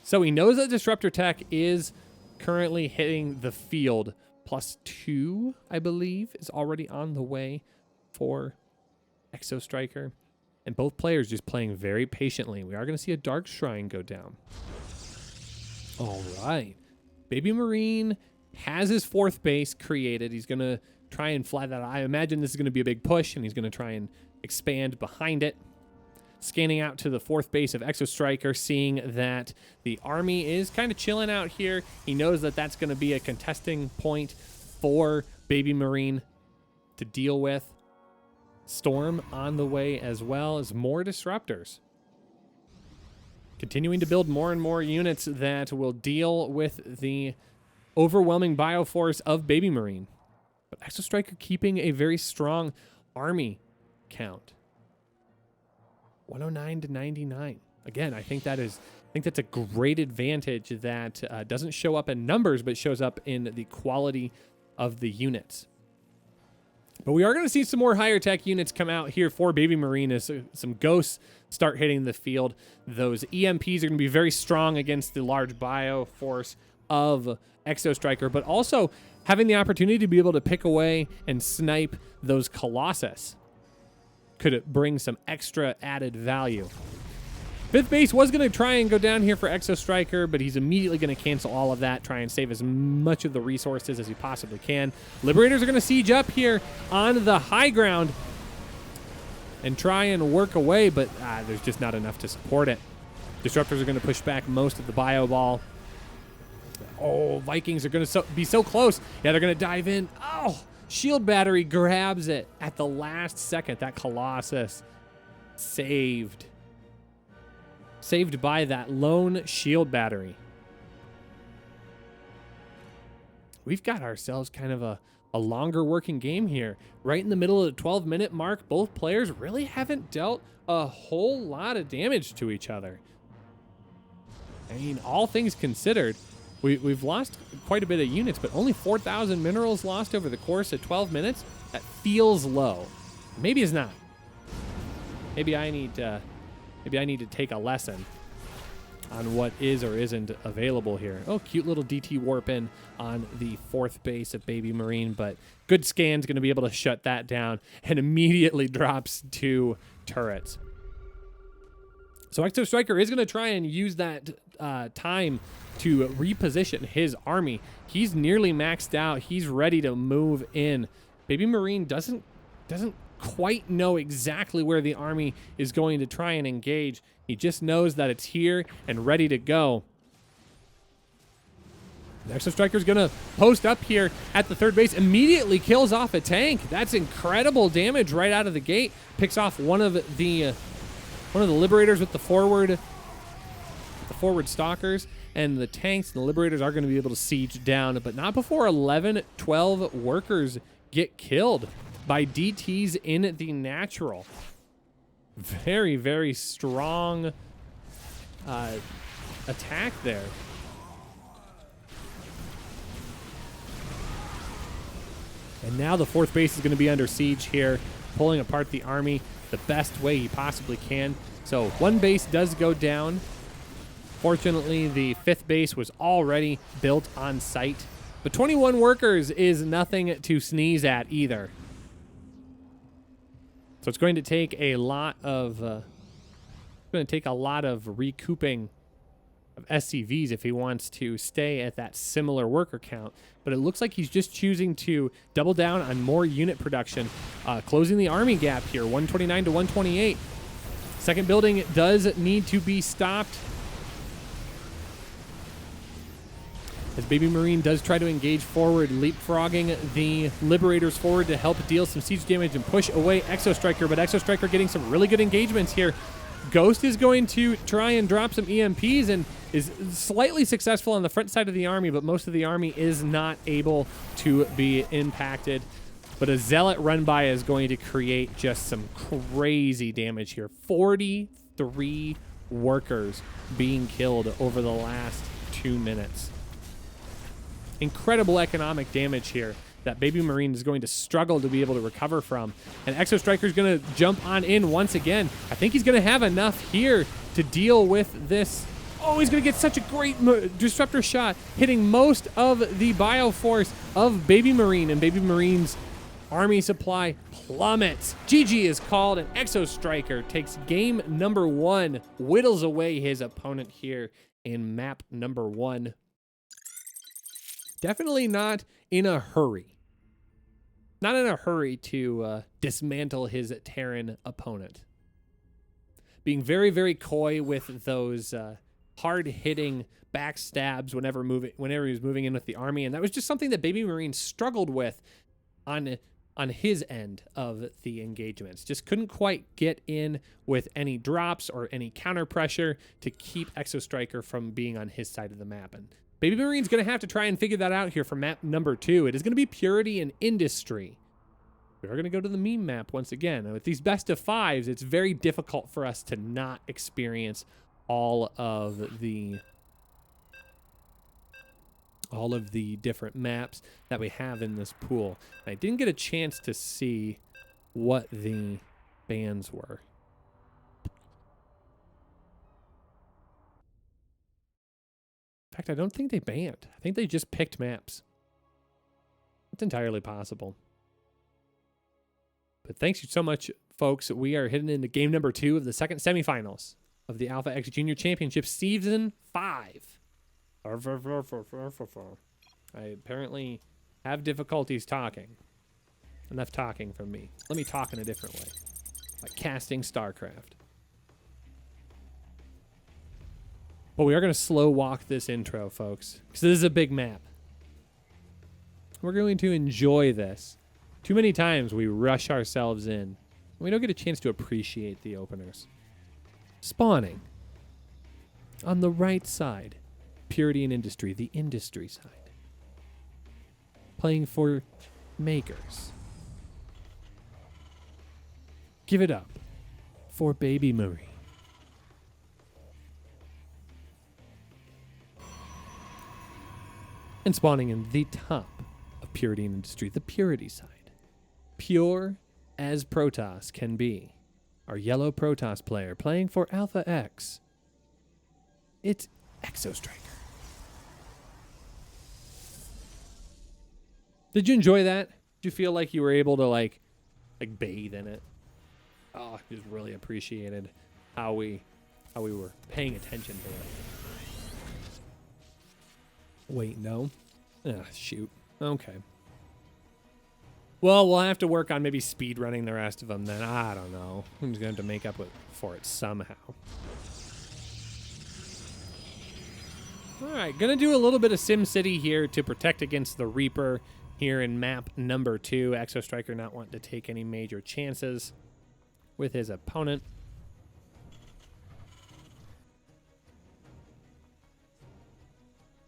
So he knows that disruptor tech is currently hitting the field. +2, I believe, is already on the way for Exo Striker. And both players just playing very patiently. We are going to see a Dark Shrine go down. All right. Baby Marine has his 4th base created. He's going to try and fly that. I imagine this is going to be a big push, and he's going to try and expand behind it. Scanning out to the 4th base of Exo Striker, seeing that the army is kind of chilling out here. He knows that that's going to be a contesting point for Baby Marine to deal with. Storm on the way, as well as more disruptors. Continuing to build more and more units that will deal with the overwhelming bioforce of Baby Marine. But Exo Striker keeping a very strong army count. 109 to 99. Again, I think that's a great advantage that doesn't show up in numbers, but shows up in the quality of the units. But we are going to see some more higher tech units come out here for Baby Marine as some ghosts start hitting the field. Those EMPs are going to be very strong against the large bio force of Exo Striker, but also having the opportunity to be able to pick away and snipe those Colossus could bring some extra added value. 5th base was going to try and go down here for Exo Striker, but he's immediately going to cancel all of that, try and save as much of the resources as he possibly can. Liberators are going to siege up here on the high ground and try and work away, but there's just not enough to support it. Disruptors are going to push back most of the bio ball. Oh, Vikings are going to be so close. Yeah, they're going to dive in. Oh, Shield Battery grabs it at the last second. That Colossus saved by that lone Shield Battery. We've got ourselves kind of a longer working game here. Right in the middle of the 12-minute mark, both players really haven't dealt a whole lot of damage to each other. I mean, all things considered, we've lost quite a bit of units, but only 4,000 minerals lost over the course of 12 minutes. That feels low. Maybe it's not. Maybe I need to take a lesson on what is or isn't available here. Oh, cute little DT warp in on the 4th base of Baby Marine, but good scan's going to be able to shut that down and immediately drops 2 turrets. So Exo Striker is going to try and use that time to reposition his army. He's nearly maxed out. He's ready to move in. Baby Marine doesn't quite know exactly where the army is going to try and engage. He just knows that it's here and ready to go. The Exo Striker's going to post up here at the 3rd base, immediately kills off a tank. That's incredible damage right out of the gate. Picks off one of the Liberators with the forward stalkers, and the tanks and the Liberators are going to be able to siege down, but not before 12 workers get killed by DTs in the natural. Very, very strong attack there. And now the 4th base is going to be under siege here, pulling apart the army the best way he possibly can. So 1 base does go down. Fortunately, the 5th base was already built on site, but 21 workers is nothing to sneeze at either. So it's going to take a lot of recouping of SCVs if he wants to stay at that similar worker count. But it looks like he's just choosing to double down on more unit production, closing the army gap here, 129 to 128. Second building does need to be stopped, as Baby Marine does try to engage forward, leapfrogging the Liberators forward to help deal some siege damage and push away Exo Striker. But Exo Striker getting some really good engagements here. Ghost is going to try and drop some EMPs and is slightly successful on the front side of the army, but most of the army is not able to be impacted. But a Zealot run by is going to create just some crazy damage here. 43 workers being killed over the last 2 minutes. Incredible economic damage here that Baby Marine is going to struggle to be able to recover from. And Exo Striker is going to jump on in once again. I think he's going to have enough here to deal with this. Oh, he's going to get such a great disruptor shot, hitting most of the Bioforce of Baby Marine, and Baby Marine's army supply plummets. GG is called, and Exo Striker takes game number 1, whittles away his opponent here in map number 1. Definitely not in a hurry. Not in a hurry to dismantle his Terran opponent. Being very, very coy with those hard-hitting backstabs whenever he was moving in with the army, and that was just something that Baby Marine struggled with on his end of the engagements. Just couldn't quite get in with any drops or any counter pressure to keep Exo Striker from being on his side of the map. And Baby Marine's going to have to try and figure that out here for map number 2. It is going to be Purity and Industry. We are going to go to the meme map once again. And with these best of 5s, it's very difficult for us to not experience all of the different maps that we have in this pool. I didn't get a chance to see what the bans were. In fact, I don't think they banned. I think they just picked maps. It's entirely possible. But thanks so much, folks. We are heading into game number 2 of the second semifinals of the Alpha X Junior Championship Season 5. I apparently have difficulties talking. Enough talking from me. Let me talk in a different way. Like casting StarCraft. But we are going to slow walk this intro, folks, because this is a big map. We're going to enjoy this. Too many times we rush ourselves in, and we don't get a chance to appreciate the openers. Spawning. On the right side, Purity and Industry, the industry side. Playing for makers. Give it up for Baby Marine. And spawning in the top of Purity and Industry, the Purity side. Pure as Protoss can be. Our yellow Protoss player playing for Alpha X. It's Exo Striker. Did you enjoy that? Did you feel like you were able to like bathe in it? Oh, I just really appreciated how we were paying attention to it. Wait, no. Ah, shoot. Okay. Well, we'll have to work on maybe speed running the rest of them then. I don't know. I'm just going to have to make up for it somehow. All right, going to do a little bit of SimCity here to protect against the Reaper here in map number 2. Exo Striker not wanting to take any major chances with his opponent.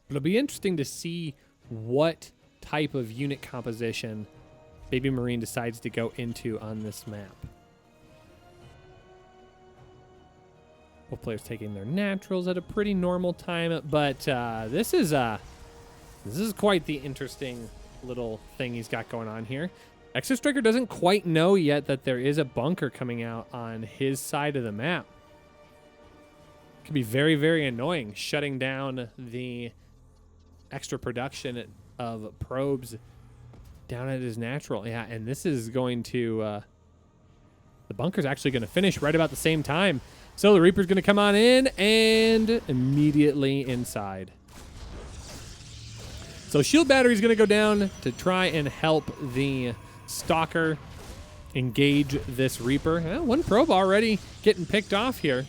It'll be interesting to see what type of unit composition Baby Marine decides to go into on this map. Both players taking their naturals at a pretty normal time, but this is quite the interesting little thing he's got going on here. Exo Striker doesn't quite know yet that there is a bunker coming out on his side of the map. Could be very, very annoying, shutting down the extra production of probes down at his natural. Yeah, and this is going to... the bunker's actually going to finish right about the same time. So the Reaper's going to come on in and immediately inside. So Shield Battery's going to go down to try and help the Stalker engage this Reaper. One probe already getting picked off here.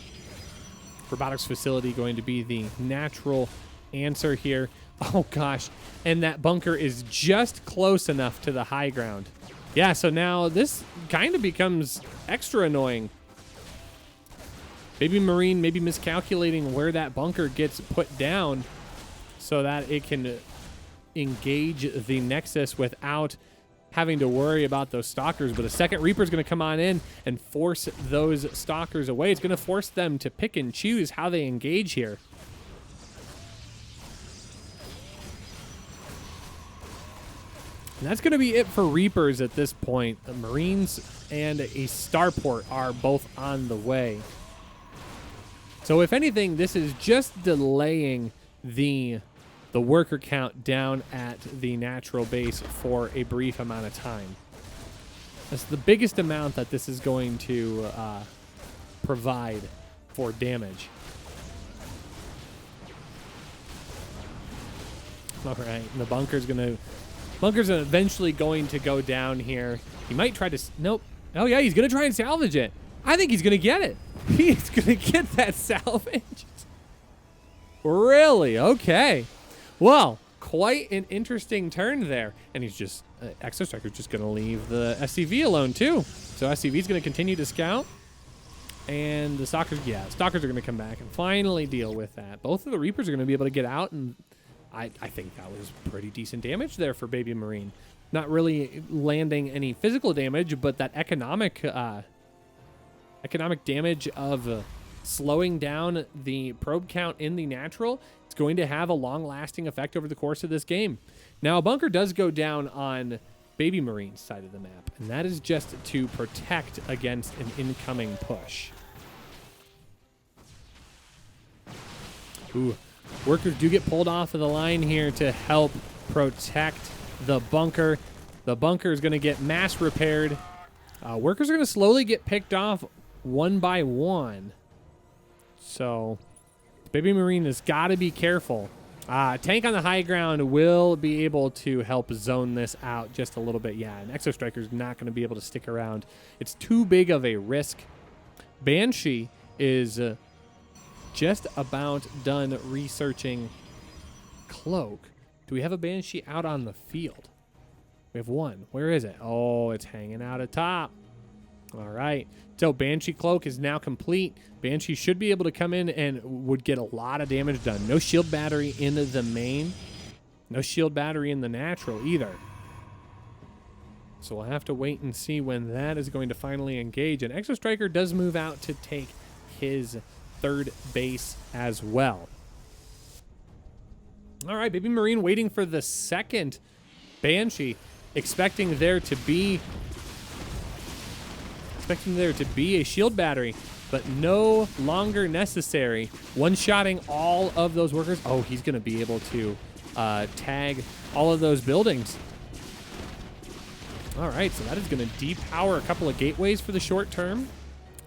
Robotics Facility going to be the natural answer here. Oh gosh, and that bunker is just close enough to the high ground. Yeah, so now this kind of becomes extra annoying. Baby Marine maybe miscalculating where that bunker gets put down so that it can engage the Nexus without having to worry about those Stalkers. But a second Reaper is going to come on in and force those Stalkers away. It's going to force them to pick and choose how they engage here. And that's going to be it for Reapers at this point. The Marines and a Starport are both on the way. So if anything, this is just delaying the worker count down at the natural base for a brief amount of time. That's the biggest amount that this is going to provide for damage. All right, and the bunker's eventually going to go down here. He might try to, nope. Oh yeah, he's gonna try and salvage it. I think he's gonna get it. He's gonna get that salvage. Really? Okay. Well, quite an interesting turn there. And he's just, Exostriker's just going to leave the SCV alone too. So SCV's going to continue to scout. And the Stalkers, yeah, Stalkers are going to come back and finally deal with that. Both of the Reapers are going to be able to get out. And I think that was pretty decent damage there for Baby Marine. Not really landing any physical damage, but that economic damage of slowing down the probe count in the natural. It's going to have a long-lasting effect over the course of this game. Now, a bunker does go down on Baby Marine's side of the map, and that is just to protect against an incoming push. Ooh, workers do get pulled off of the line here to help protect the bunker. The bunker is going to get mass repaired. Workers are going to slowly get picked off one by one. So Baby Marine has got to be careful. Tank on the high ground will be able to help zone this out just a little bit. Yeah, and Exostriker's not going to be able to stick around. It's too big of a risk. Banshee is just about done researching Cloak. Do we have a Banshee out on the field? We have one. Where is it? Oh, it's hanging out atop. All right. So Banshee Cloak is now complete. Banshee should be able to come in and would get a lot of damage done. No shield battery in the main. No shield battery in the natural either. So we'll have to wait and see when that is going to finally engage. And Exostriker does move out to take his third base as well. All right, Baby Marine waiting for the second Banshee, expecting there to be a shield battery, but no longer necessary. One-shotting all of those workers. Oh, he's going to be able to tag all of those buildings. All right, so that is going to depower a couple of gateways for the short term,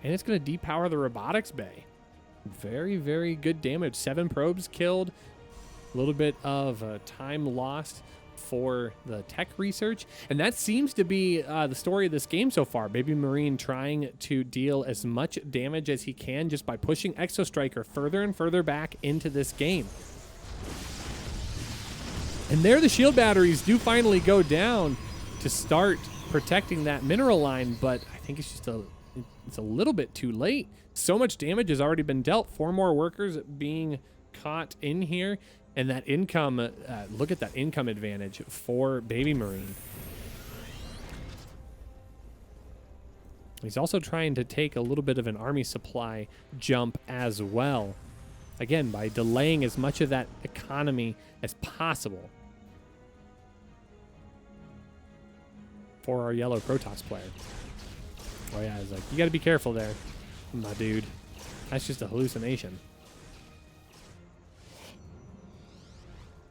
and it's going to depower the robotics bay. Very, very good damage. 7 probes killed. A little bit of time lost for the tech research, and that seems to be the story of this game so far. Baby Marine trying to deal as much damage as he can just by pushing Exostriker further and further back into this game. And there the shield batteries do finally go down to start protecting that mineral line, but I think it's just it's a little bit too late. So much damage has already been dealt. 4 more workers being caught in here. And that income, look at that income advantage for Baby Marine. He's also trying to take a little bit of an army supply jump as well. Again, by delaying as much of that economy as possible for our yellow Protoss player. Oh yeah, he's like, you gotta be careful there, my dude. That's just a hallucination.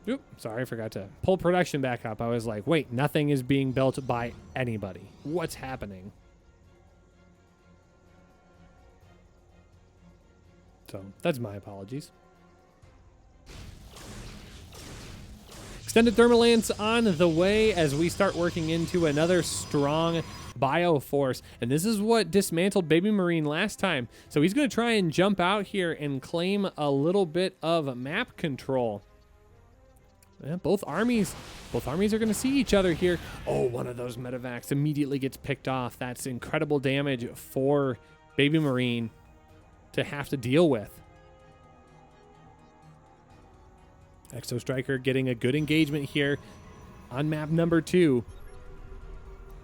Oop, sorry, I forgot to pull production back up. I was like, wait, nothing is being built by anybody. What's happening? So that's my apologies. Extended Thermal Lance on the way as we start working into another strong Bioforce. And this is what dismantled Baby Marine last time. So he's going to try and jump out here and claim a little bit of map control. Yeah, both armies are going to see each other here. Oh, one of those medevacs immediately gets picked off. That's incredible damage for Baby Marine to have to deal with. Exo Striker getting a good engagement here on map number 2.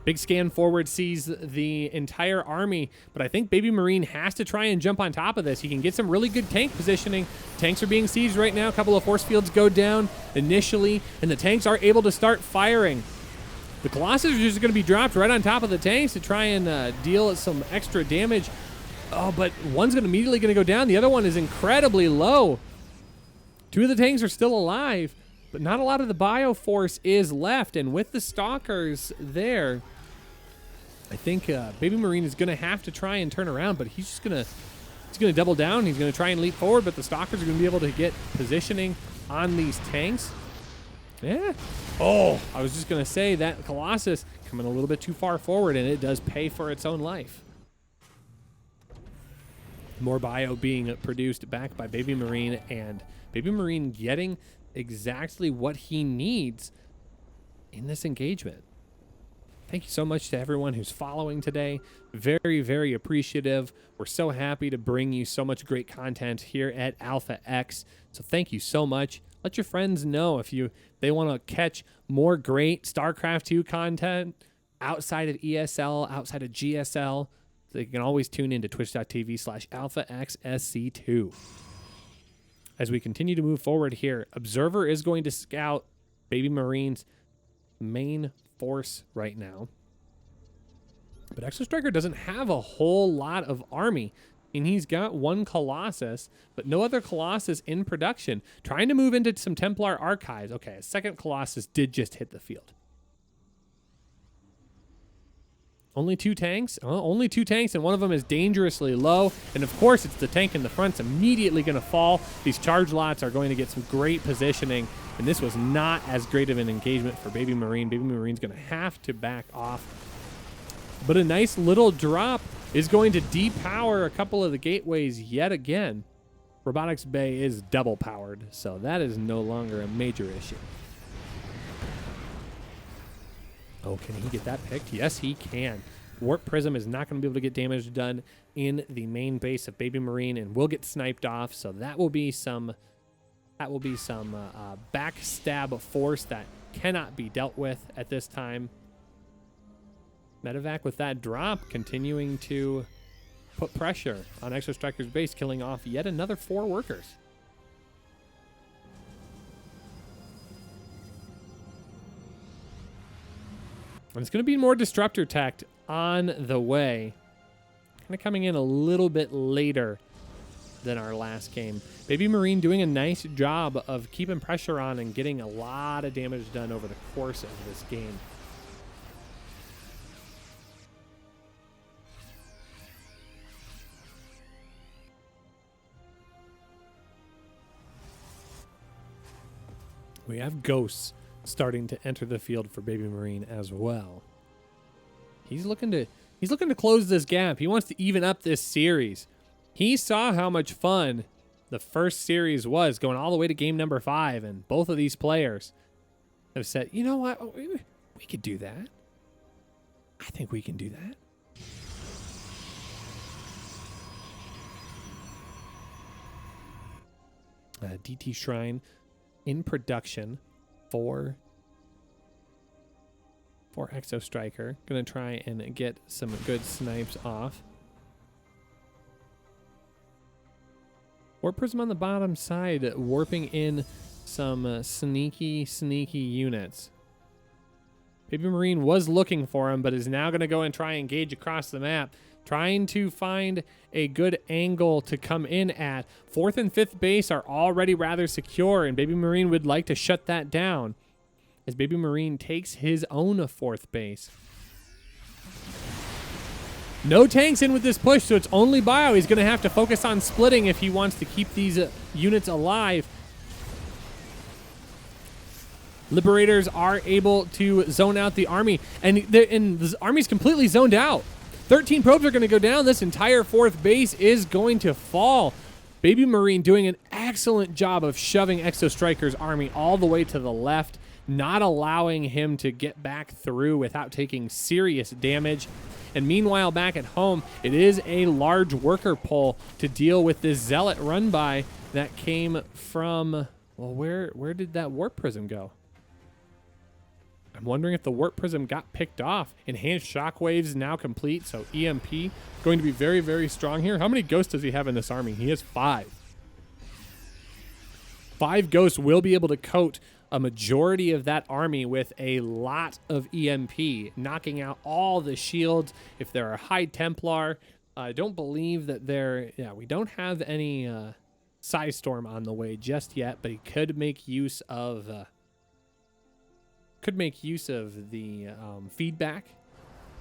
Big scan forward sees the entire army, but I think Baby Marine has to try and jump on top of this. He can get some really good tank positioning. Tanks are being sieged right now. A couple of force fields go down initially, and the tanks are able to start firing. The Colossus are just going to be dropped right on top of the tanks to try and deal some extra damage. Oh, but one's immediately going to go down. The other one is incredibly low. 2 of the tanks are still alive, but not a lot of the Bioforce is left. And with the Stalkers there, I think Baby Marine is going to have to try and turn around, but he's going to double down. He's going to try and leap forward, but the Stalkers are going to be able to get positioning on these tanks. Yeah. Oh, I was just going to say that Colossus coming a little bit too far forward, and it does pay for its own life. More bio being produced back by Baby Marine, and Baby Marine getting exactly what he needs in this engagement. Thank you so much to everyone who's following today. Very, very appreciative. We're so happy to bring you so much great content here at Alpha X. So thank you so much. Let your friends know if they want to catch more great StarCraft 2 content outside of ESL, outside of GSL. So you can always tune in to twitch.tv/AlphaXSC2. As we continue to move forward here, Observer is going to scout Baby Marine's main force right now. But Exo Striker doesn't have a whole lot of army. And he's got 1 Colossus, but no other Colossus in production. Trying to move into some Templar archives. Okay, a second Colossus did just hit the field. Only 2 tanks? Only 2 tanks, and one of them is dangerously low. And of course, it's the tank in the front's immediately going to fall. These charge lots are going to get some great positioning, and this was not as great of an engagement for Baby Marine. Baby Marine's going to have to back off. But a nice little drop is going to depower a couple of the gateways yet again. Robotics Bay is double powered, so that is no longer a major issue. Oh, can he get that picked? Yes, he can. Warp Prism is not going to be able to get damage done in the main base of Baby Marine, and will get sniped off. So that will be some backstab force that cannot be dealt with at this time. Medevac with that drop, continuing to put pressure on Exo Striker's base, killing off yet another 4 workers. And it's going to be more Disruptor Tech on the way. Kind of coming in a little bit later than our last game. Baby Marine doing a nice job of keeping pressure on and getting a lot of damage done over the course of this game. We have Ghosts starting to enter the field for Baby Marine as well. He's looking to close this gap. He wants to even up this series. He saw how much fun the first series was, going all the way to game number 5, and both of these players have said, you know what, we could do that. I think we can do that. DT Shrine in production for Exo Striker. Gonna try and get some good snipes off. Warp Prism on the bottom side, warping in some sneaky units. Baby Marine was looking for him, but is now going to go and try and engage across the map, trying to find a good angle to come in at. 4th and 5th base are already rather secure, and Baby Marine would like to shut that down as Baby Marine takes his own 4th base. No tanks in with this push, so it's only Bio. He's going to have to focus on splitting if he wants to keep these units alive. Liberators are able to zone out the army, and the army's completely zoned out. 13 probes are going to go down. This entire fourth base is going to fall. Baby Marine doing an excellent job of shoving Exo Striker's army all the way to the left, not allowing him to get back through without taking serious damage. And meanwhile, back at home, it is a large worker pull to deal with this Zealot run by that came from, well, where did that Warp Prism go? I'm wondering if the Warp Prism got picked off. Enhanced Shockwaves now complete, so EMP going to be very, very strong here. How many ghosts does he have in this army? He has 5. 5 ghosts will be able to coat a majority of that army with a lot of EMP, knocking out all the shields. If there are High Templar, I don't believe that we don't have any Psystorm on the way just yet, but he could make use of the feedback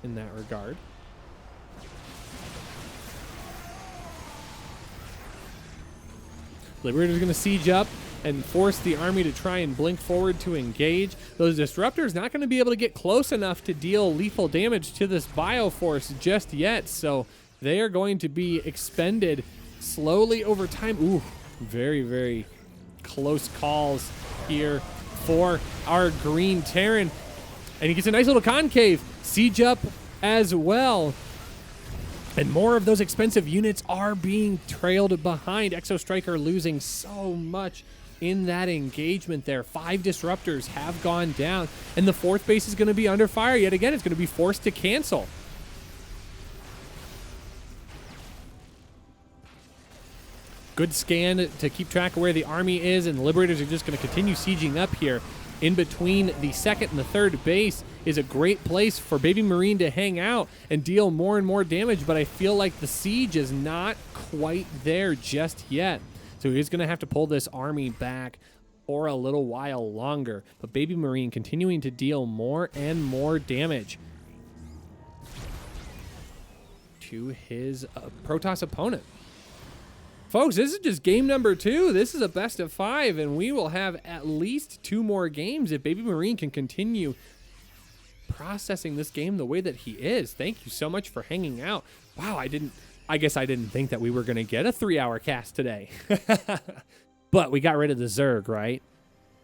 in that regard. Liberator's going to siege up and force the army to try and blink forward to engage. Those Disruptors not going to be able to get close enough to deal lethal damage to this Bioforce just yet, so they are going to be expended slowly over time. Ooh, very, very close calls here for our Green Terran. And he gets a nice little concave. Siege up as well. And more of those expensive units are being trailed behind. Exo Striker losing so much in that engagement there. 5 Disruptors have gone down. And the fourth base is going to be under fire yet again. It's going to be forced to cancel. Good scan to keep track of where the army is, and the Liberators are just going to continue sieging up here. In between the second and the third base is a great place for Baby Marine to hang out and deal more and more damage, but I feel like the siege is not quite there just yet. So he's going to have to pull this army back for a little while longer. But Baby Marine continuing to deal more and more damage to his Protoss opponent. Folks, this is just game number 2. This is a best of 5, and we will have at least 2 more games if Baby Marine can continue processing this game the way that he is. Thank you so much for hanging out. Wow, I guess I didn't think that we were going to get a 3-hour cast today. But we got rid of the Zerg, right?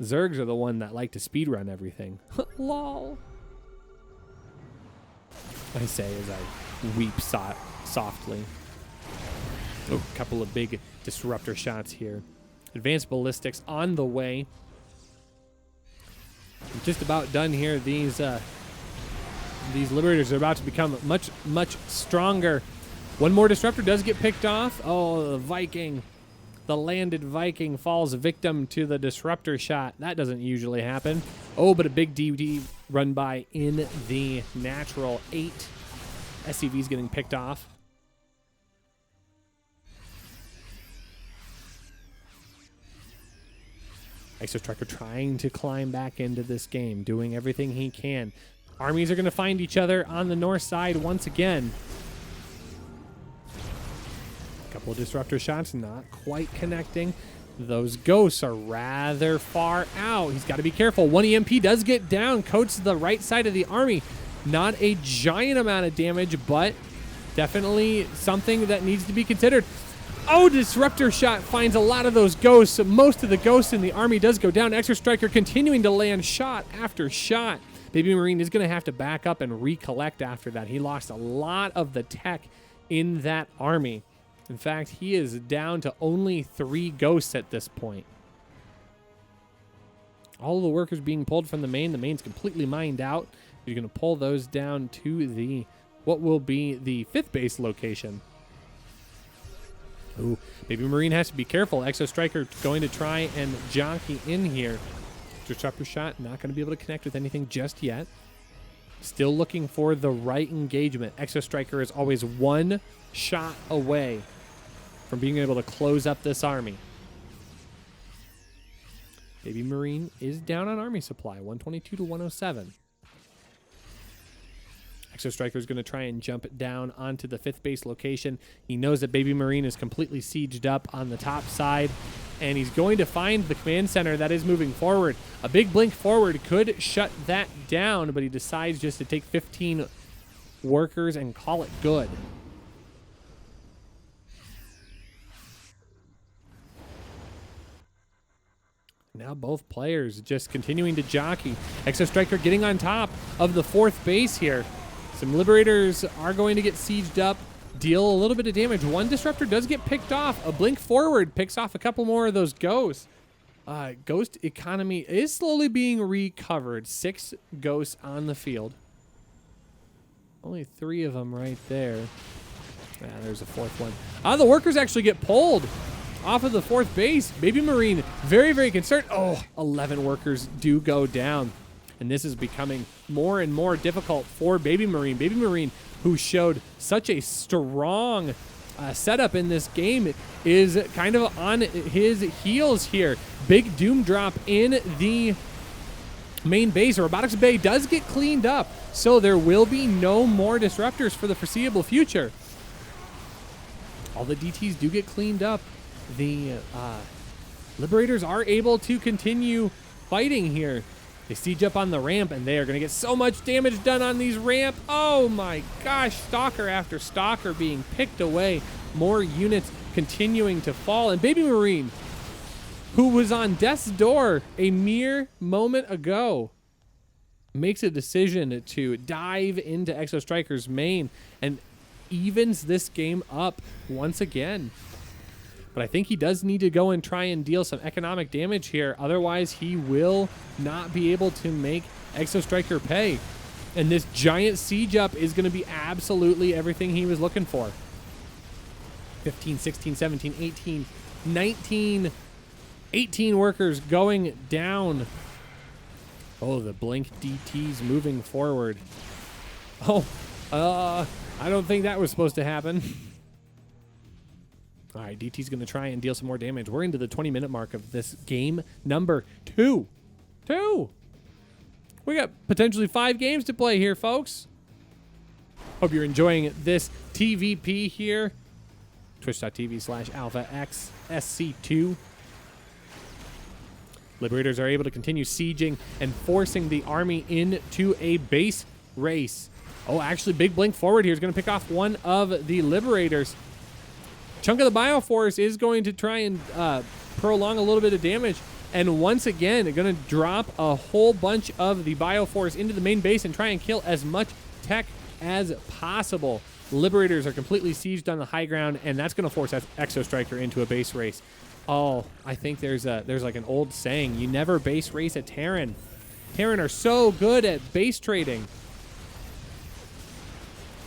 Zergs are the one that like to speedrun everything. Lol. I say as I weep softly. Oh, a couple of big disruptor shots here. Advanced ballistics on the way. I'm just about done here. These Liberators are about to become much, much stronger. One more disruptor does get picked off. Oh, the Viking. The landed Viking falls victim to the disruptor shot. That doesn't usually happen. Oh, but a big DD run by in the natural. 8 SCVs getting picked off. Exo Striker trying to climb back into this game, doing everything he can. Armies are going to find each other on the north side once again. A couple of disruptor shots, not quite connecting. Those ghosts are rather far out. He's got to be careful. 1 EMP does get down, coats the right side of the army. Not a giant amount of damage, but definitely something that needs to be considered. Oh, disruptor shot finds a lot of those ghosts. Most of the ghosts in the army does go down. Exo Striker continuing to land shot after shot. Baby Marine is going to have to back up and recollect after that. He lost a lot of the tech in that army. In fact, he is down to only 3 ghosts at this point. All of the workers being pulled from the main. The main's completely mined out. You're going to pull those down to what will be the 5th base location. Ooh, Baby Marine has to be careful. Exo Striker going to try and jockey in here. Disruptor shot, not going to be able to connect with anything just yet. Still looking for the right engagement. Exo Striker is always 1 shot away from being able to close up this army. Baby Marine is down on army supply, 122 to 107. Exo Striker is going to try and jump down onto the 5th base location. He knows that Baby Marine is completely sieged up on the top side, and he's going to find the command center that is moving forward. A big blink forward could shut that down, but he decides just to take 15 workers and call it good. Now both players just continuing to jockey. Exo Striker getting on top of the 4th base here. Some Liberators are going to get sieged up, deal a little bit of damage. One Disruptor does get picked off. A blink forward picks off a couple more of those ghosts. Ghost economy is slowly being recovered. 6 ghosts on the field. Only 3 of them right there. Yeah, there's a 4th one. The workers actually get pulled off of the 4th base. Baby Marine, very, very concerned. 11 workers do go down. And this is becoming more and more difficult for Baby Marine. Baby Marine, who showed such a strong setup in this game, is kind of on his heels here. Big Doom drop in the main base. Robotics Bay does get cleaned up, so there will be no more Disruptors for the foreseeable future. All the DTs do get cleaned up. The Liberators are able to continue fighting here. They siege up on the ramp, and they are going to get so much damage done on these ramp. Oh my gosh, Stalker after Stalker being picked away. More units continuing to fall. And Baby Marine, who was on death's door a mere moment ago, makes a decision to dive into Exo Striker's main and evens this game up once again. But I think he does need to go and try and deal some economic damage here. Otherwise, he will not be able to make Exo Striker pay. And this giant siege up is going to be absolutely everything he was looking for. 15, 16, 17, 18, 19, 18 workers going down. Oh, the blink DTs moving forward. I don't think that was supposed to happen. All right, DT's going to try and deal some more damage. We're into the 20-minute mark of this game number 2. We got potentially 5 games to play here, folks. Hope you're enjoying this TVP here. Twitch.tv/AlphaXSC2. Liberators are able to continue sieging and forcing the army into a base race. Actually, big blink forward here is going to pick off one of the Liberators. Chunk of the Bioforce is going to try and prolong a little bit of damage. And once again, they're going to drop a whole bunch of the Bioforce into the main base and try and kill as much tech as possible. Liberators are completely sieged on the high ground, and that's going to force Exo Striker into a base race. I think there's like an old saying, you never base race a Terran. Terran are so good at base trading.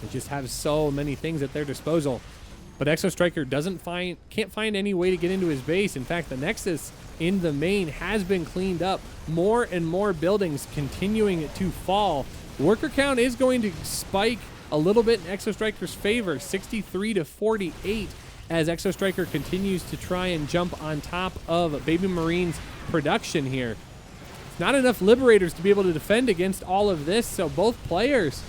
They just have so many things at their disposal. But Exo Striker can't find any way to get into his base. In fact, the Nexus in the main has been cleaned up. More and more buildings continuing to fall. Worker count is going to spike a little bit in Exo Striker's favor, 63 to 48, as Exo Striker continues to try and jump on top of Baby Marine's production here. It's not enough Liberators to be able to defend against all of this, so both players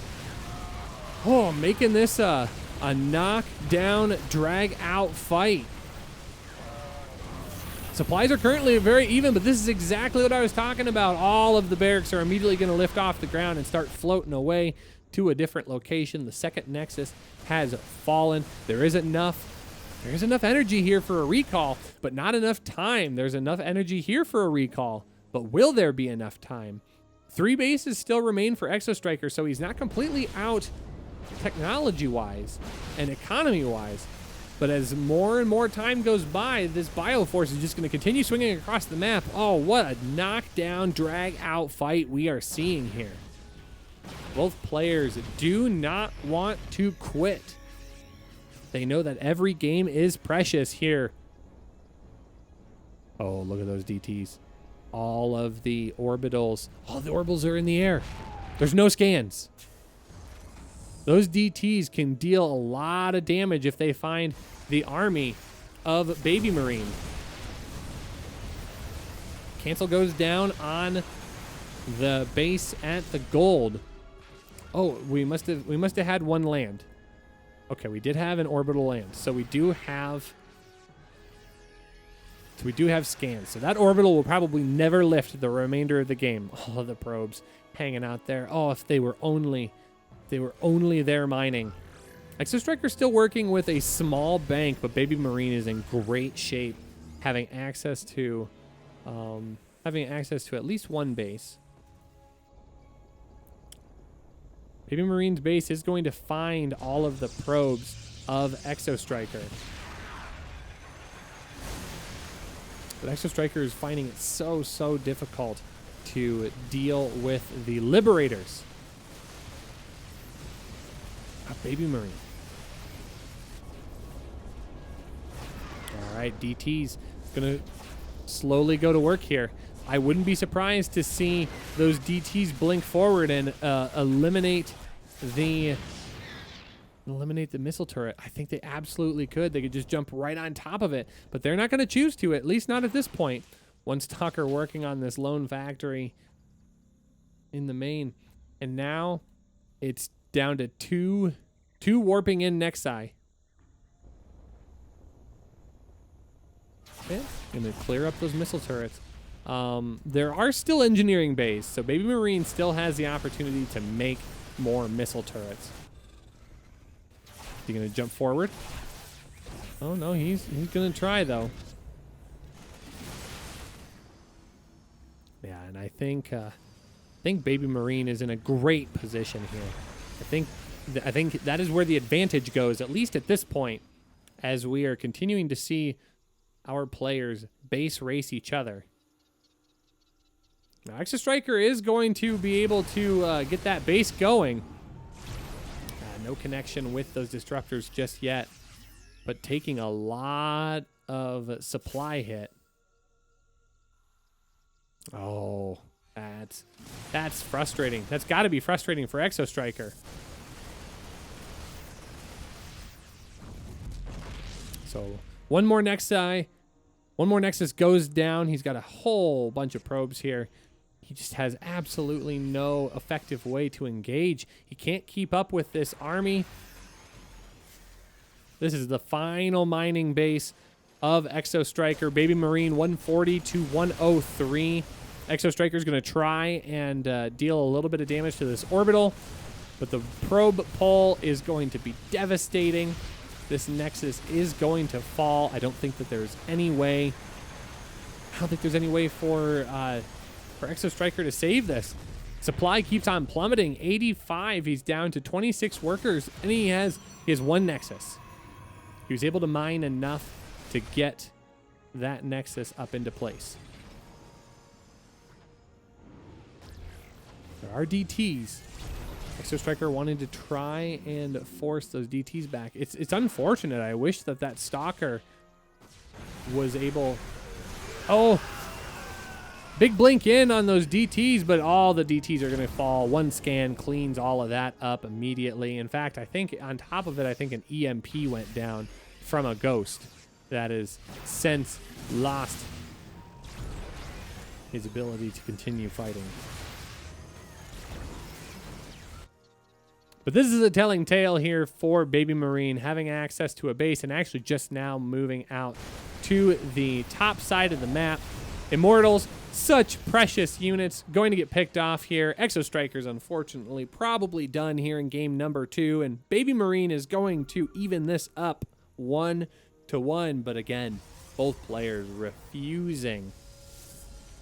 making this a knockdown, drag-out fight. Supplies are currently very even, but this is exactly what I was talking about. All of the barracks are immediately going to lift off the ground and start floating away to a different location. The second Nexus has fallen. There is enough energy here for a recall, but not enough time. There's enough energy here for a recall, but will there be enough time? 3 bases still remain for Exo Striker, so he's not completely out technology-wise and economy-wise. But as more and more time goes by, this Bioforce is just going to continue swinging across the map. What a knockdown, drag-out fight we are seeing here. Both players do not want to quit. They know that every game is precious here. Look at those DTs. All of the orbitals. All the orbitals are in the air. There's no scans. Those DTs can deal a lot of damage if they find the army of Baby Marine. Cancel goes down on the base at the gold. Oh, we must have had one land. Okay, we did have an orbital land. So we do have scans. So that orbital will probably never lift the remainder of the game. All of the probes hanging out there. Oh, if they were only there mining. Exostriker's still working with a small bank, but Baby Marine is in great shape, having access to at least one base. Baby Marine's base is going to find all of the probes of Exostriker. But Exostriker is finding it so difficult to deal with the Liberators. Baby Marine. All right, DT's going to slowly go to work here. I wouldn't be surprised to see those DTs blink forward and eliminate the missile turret. I think they absolutely could. They could just jump right on top of it, but they're not going to choose to, at least not at this point. One stalker working on this lone factory in the main, and now it's down to two warping in Nexi. Okay, gonna clear up those missile turrets. There are still engineering bays, so Baby Marine still has the opportunity to make more missile turrets. Is he gonna jump forward? Oh no, he's gonna try though. Yeah, and I think Baby Marine is in a great position here. I think that is where the advantage goes, at least at this point, as we are continuing to see our players base race each other. Now, Exostriker is going to be able to get that base going. No connection with those disruptors just yet, but taking a lot of supply hit. Oh, that's frustrating. That's got to be frustrating for Exostriker. So one more Nexus goes down. He's got a whole bunch of probes here. He just has absolutely no effective way to engage. He can't keep up with this army. This is the final mining base of Exostriker. Baby Marine 140 to 103. Exostriker is going to try and deal a little bit of damage to this orbital, but the probe pull is going to be devastating. This Nexus is going to fall. I don't think that there's any way. I don't think there's any way for Exostriker to save this. Supply keeps on plummeting. 85. He's down to 26 workers, and he has one Nexus. He was able to mine enough to get that Nexus up into place. There are DTs. Exostriker wanted to try and force those DTs back. It's unfortunate. I wish that Stalker was able... Oh! Big blink in on those DTs, but all the DTs are going to fall. One scan cleans all of that up immediately. In fact, I think on top of it, I think an EMP went down from a ghost that has since lost his ability to continue fighting. But this is a telling tale here for Baby Marine, having access to a base and actually just now moving out to the top side of the map. Immortals, such precious units, going to get picked off here. Exostriker's unfortunately probably done here in game number 2, and Baby Marine is going to even this up 1-1, but again, both players refusing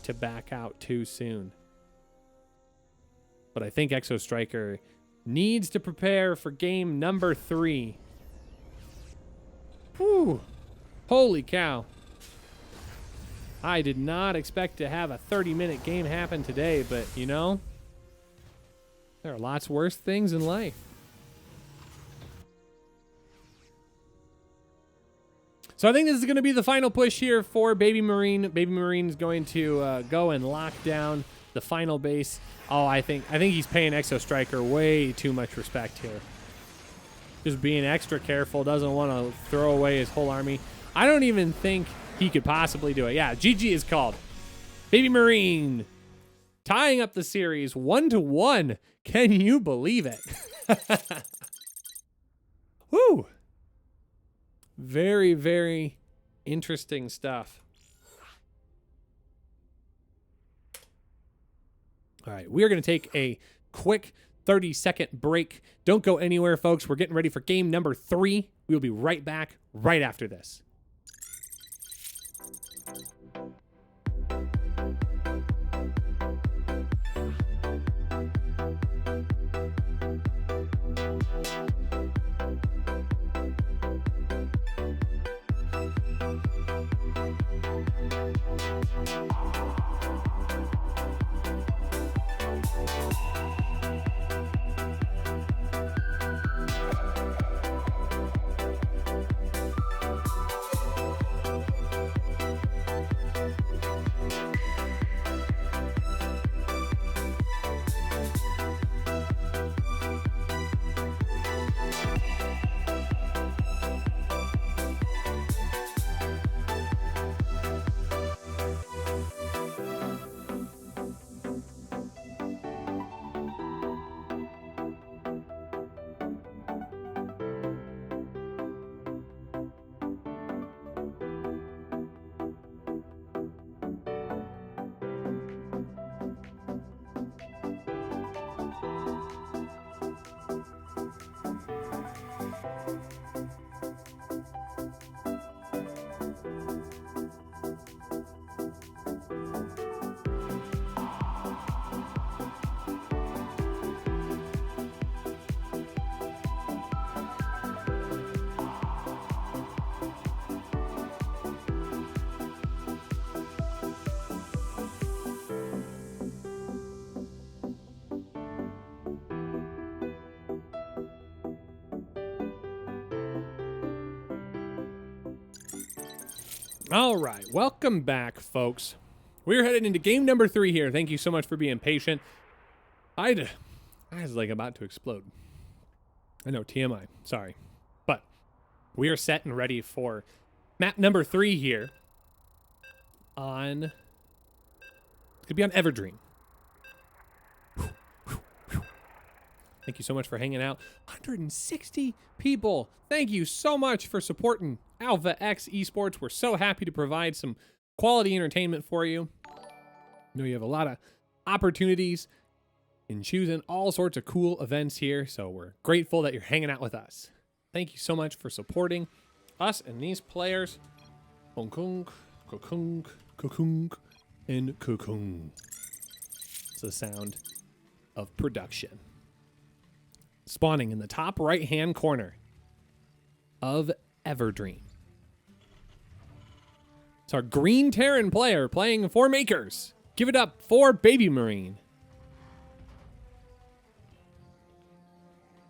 to back out too soon. But I think Exostriker needs to prepare for game number 3. Whew. Holy cow. I did not expect to have a 30-minute game happen today, but, you know, there are lots worse things in life. So I think this is going to be the final push here for Baby Marine. Baby Marine is going to go and lock down the final base. Oh, I think he's paying Exostriker way too much respect here. Just being extra careful, doesn't want to throw away his whole army. I don't even think he could possibly do it. Yeah, GG is called. Baby Marine tying up the series 1-1. Can you believe it? Woo! Very, very interesting stuff. All right, we're going to take a quick 30-second break. Don't go anywhere, folks. We're getting ready for game number 3. We will be right back right after this. All right, welcome back, folks. We're headed into game number 3 here. Thank you so much for being patient. I was like about to explode. I know, TMI, sorry. But we are set and ready for map number 3 here on, it's gonna be on Everdream. Thank you so much for hanging out. 160 people. Thank you so much for supporting Alpha X Esports. We're so happy to provide some quality entertainment for you. I know you have a lot of opportunities in choosing all sorts of cool events here, so we're grateful that you're hanging out with us. Thank you so much for supporting us and these players. Kokung, kokung, kokung, and kokung. It's the sound of production. Spawning in the top right-hand corner of Everdream. It's our Green Terran player playing for Makers. Give it up for Baby Marine.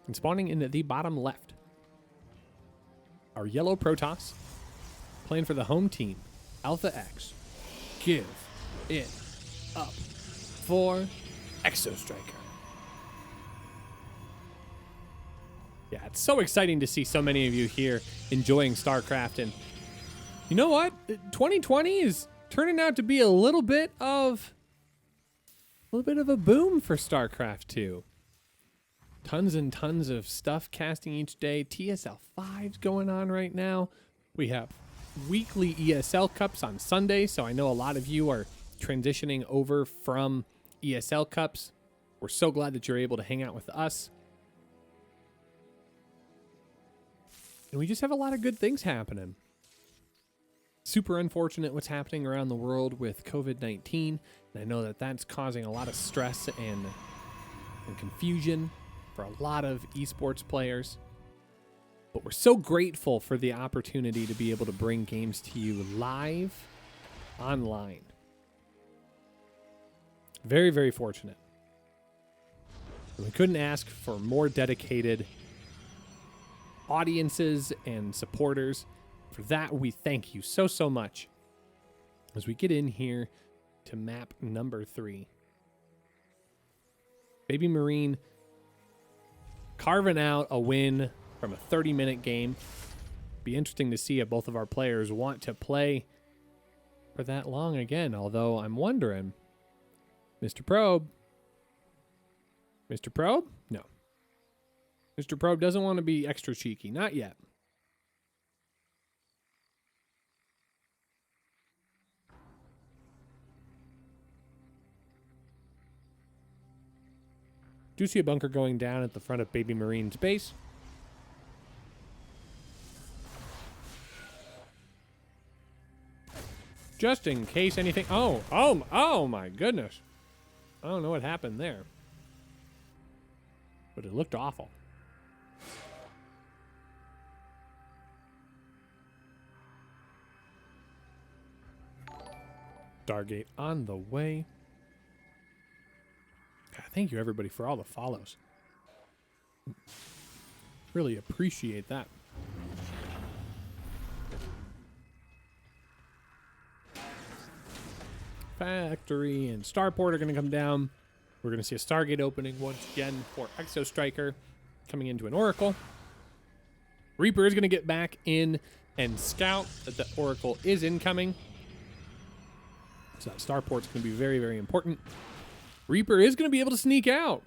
And spawning in the bottom left, our Yellow Protoss playing for the home team, Alpha X. Give it up for Exostriker. Yeah, it's so exciting to see so many of you here enjoying StarCraft. And you know what? 2020 is turning out to be a little bit of a boom for StarCraft 2. Tons and tons of stuff casting each day. TSL 5's going on right now. We have weekly ESL Cups on Sunday, so I know a lot of you are transitioning over from ESL Cups. We're so glad that you're able to hang out with us. And we just have a lot of good things happening. Super unfortunate what's happening around the world with COVID-19. And I know that that's causing a lot of stress and confusion for a lot of esports players. But we're so grateful for the opportunity to be able to bring games to you live, online. Very, very fortunate. And we couldn't ask for more dedicated audiences and supporters. For that, we thank you so, so much. As we get in here to map number 3. Baby Marine carving out a win from a 30-minute game. Be interesting to see if both of our players want to play for that long again, although I'm wondering Mr. Probe. Mr. Probe? No. Mr. Probe doesn't want to be extra cheeky. Not yet. Do see a bunker going down at the front of Baby Marine's base. Just in case anything. Oh my goodness. I don't know what happened there, but it looked awful. Stargate on the way. God, thank you everybody for all the follows. Really appreciate that. Factory and Starport are going to come down. We're going to see a Stargate opening once again for Exo Striker coming into an Oracle. Reaper is going to get back in and scout that the Oracle is incoming. So that Starport's going to be very, very important. Reaper is going to be able to sneak out.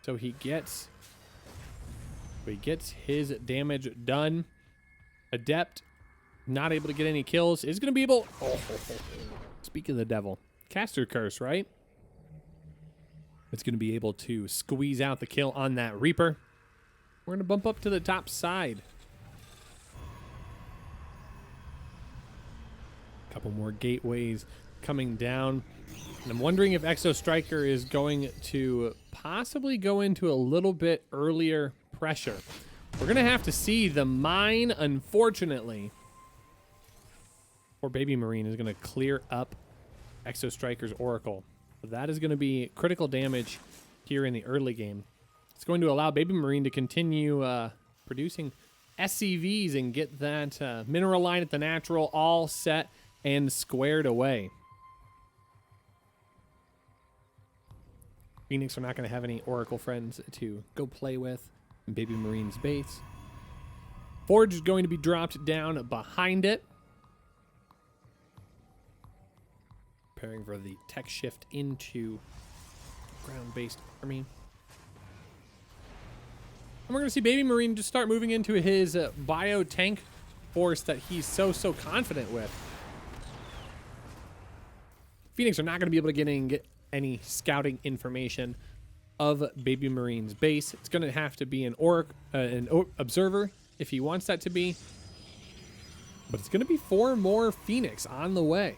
So he gets his damage done. Adept, not able to get any kills, is going to be able... Speak of the devil. Caster Curse, right? It's going to be able to squeeze out the kill on that Reaper. We're going to bump up to the top side. A couple more gateways coming down. And I'm wondering if Exo Striker is going to possibly go into a little bit earlier pressure. We're going to have to see. The mine, unfortunately, or Baby Marine is going to clear up Exo Striker's Oracle. So that is going to be critical damage here in the early game. It's going to allow Baby Marine to continue producing SCVs and get that mineral line at the natural all set and squared away. Phoenix are not going to have any Oracle friends to go play with in Baby Marine's base. Forge is going to be dropped down behind it. Preparing for the tech shift into ground-based army. And we're going to see Baby Marine just start moving into his bio tank force that he's so confident with. Phoenix are not going to be able to get any scouting information of Baby Marine's base. It's going to have to be an observer if he wants that to be. But it's going to be 4 more Phoenix on the way.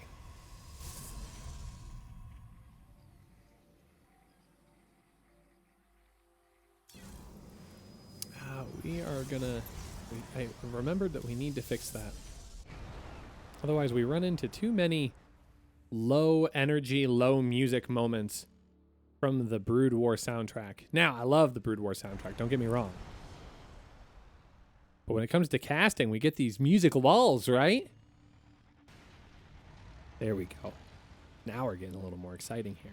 We are gonna... I remembered that we need to fix that. Otherwise, we run into too many low energy, low music moments from the Brood War soundtrack. Now, I love the Brood War soundtrack, don't get me wrong. But when it comes to casting, we get these music lulls, right? There we go. Now we're getting a little more exciting here.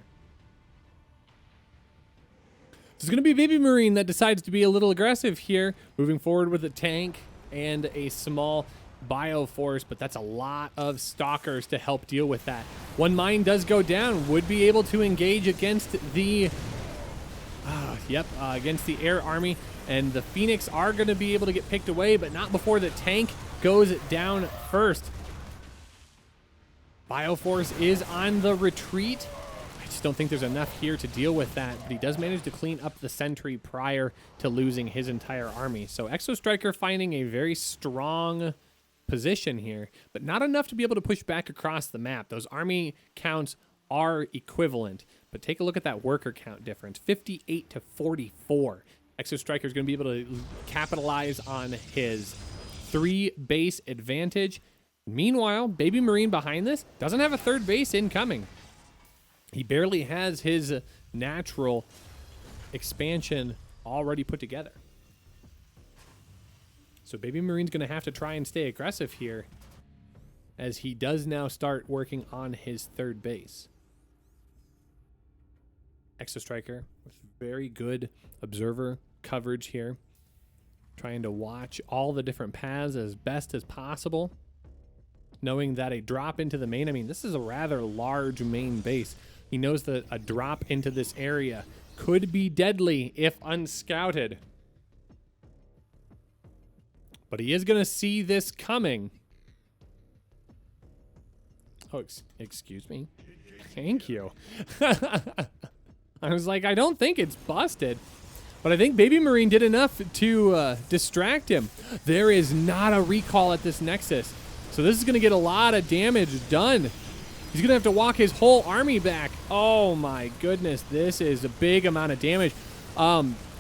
It's going to be Baby Marine that decides to be a little aggressive here, moving forward with a tank and a small bio force, but that's a lot of stalkers to help deal with that. One mine does go down, would be able to engage against the against the air army, and the Phoenix are going to be able to get picked away, but not before the tank goes down first. Bioforce is on the retreat. I just don't think there's enough here to deal with that, but he does manage to clean up the sentry prior to losing his entire army. So Exo Striker finding a very strong position here, but not enough to be able to push back across the map. Those army counts are equivalent, but take a look at that worker count difference, 58 to 44. Exo Striker is going to be able to capitalize on his 3 base advantage. Meanwhile, Baby Marine behind this doesn't have a 3rd base incoming. He barely has his natural expansion already put together. So Baby Marine's going to have to try and stay aggressive here, as he does now start working on his 3rd base. Exo Striker with very good observer coverage here, trying to watch all the different paths as best as possible, knowing that a drop into the main, I mean, this is a rather large main base. He knows that a drop into this area could be deadly if unscouted. But he is going to see this coming. Oh, excuse me. Thank you. I was like, I don't think it's busted. But I think Baby Marine did enough to distract him. There is not a recall at this Nexus. So this is going to get a lot of damage done. He's going to have to walk his whole army back. Oh my goodness. This is a big amount of damage.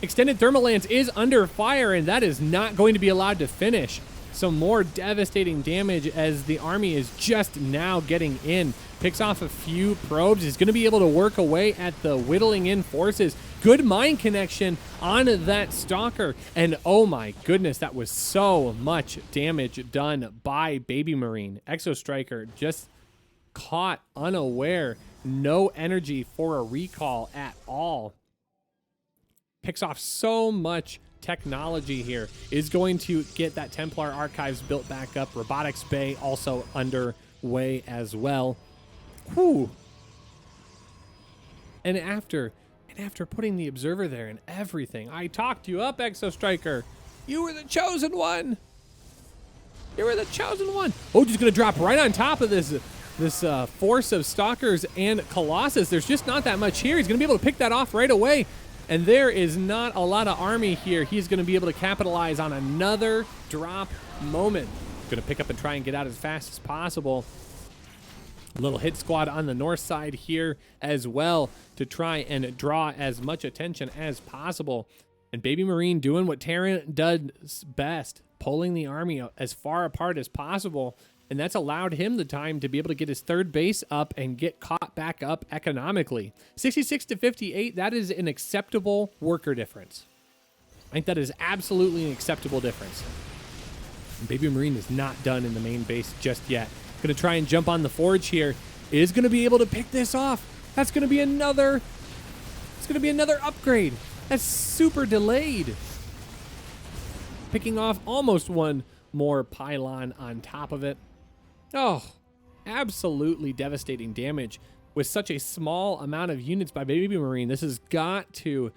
Extended Thermal Lance is under fire, and that is not going to be allowed to finish. Some more devastating damage as the army is just now getting in. Picks off a few probes. Is going to be able to work away at the whittling in forces. Good mine connection on that Stalker. And oh my goodness, that was so much damage done by Baby Marine. Exo Striker just caught unaware. No energy for a recall at all. Picks off so much technology here. Is going to get that Templar Archives built back up. Robotics Bay also underway as well. Whew. And after putting the Observer there and everything, I talked you up, Exo Striker. You were the chosen one. You were the chosen one. Oh, just gonna drop right on top of this force of Stalkers and Colossus. There's just not that much here. He's gonna be able to pick that off right away. And there is not a lot of army here. He's going to be able to capitalize on another drop moment. Going to pick up and try and get out as fast as possible. A little hit squad on the north side here as well to try and draw as much attention as possible. And Baby Marine doing what Terran does best, pulling the army as far apart as possible. And that's allowed him the time to be able to get his third base up and get caught back up economically. 66 to 58, that is an acceptable worker difference. I think that is absolutely an acceptable difference. And Baby Marine is not done in the main base just yet. Going to try and jump on the forge here. Is going to be able to pick this off. That's going to be another. It's going to be another upgrade. That's super delayed. Picking off almost one more pylon on top of it. Oh, absolutely devastating damage with such a small amount of units by Baby Marine. This has got to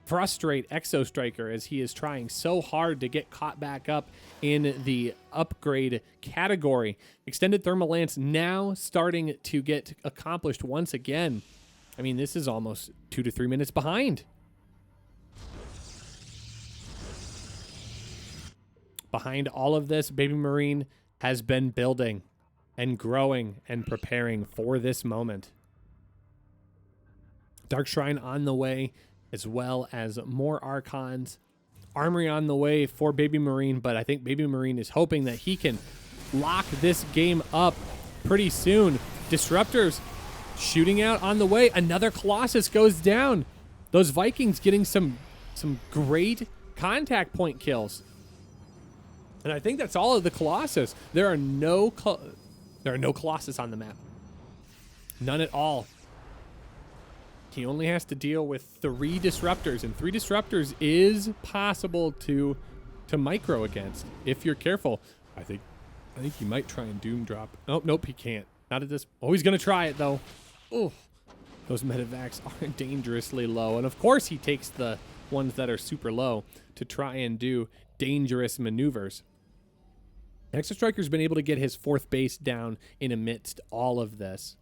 frustrate Exo Striker as he is trying so hard to get caught back up in the upgrade category. Extended Thermal Lance now starting to get accomplished once again. I mean, this is almost 2 to 3 minutes behind. Behind all of this, Baby Marine has been building and growing and preparing for this moment. Dark Shrine on the way, as well as more Archons. Armory on the way for Baby Marine, but I think Baby Marine is hoping that he can lock this game up pretty soon. Disruptors shooting out on the way. Another Colossus goes down. Those Vikings getting some great contact point kills. And I think that's all of the Colossus. There are no Colossus on the map. None at all. He only has to deal with 3 disruptors, and 3 disruptors is possible to micro against if you're careful. I think he might try and doom drop. Nope, he can't. Not at this. Oh, he's gonna try it though. Oh, those medevacs are dangerously low, and of course he takes the ones that are super low to try and do dangerous maneuvers. Exo Striker's been able to get his 4th base down in amidst all of this.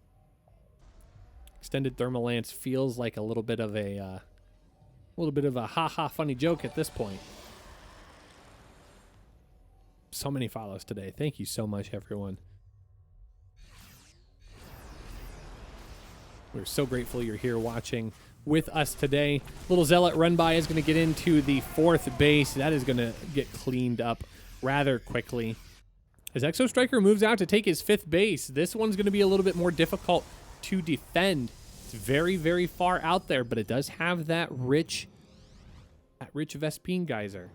Extended Thermal Lance feels like a little bit of a ha-ha funny joke at this point. So many follows today. Thank you so much, everyone. We're so grateful you're here watching with us today. Little Zealot run by is going to get into the 4th base. That is going to get cleaned up rather quickly. As Exo Striker moves out to take his 5th base, this one's going to be a little bit more difficult to defend. It's very, very far out there, but it does have that rich Vespene geyser.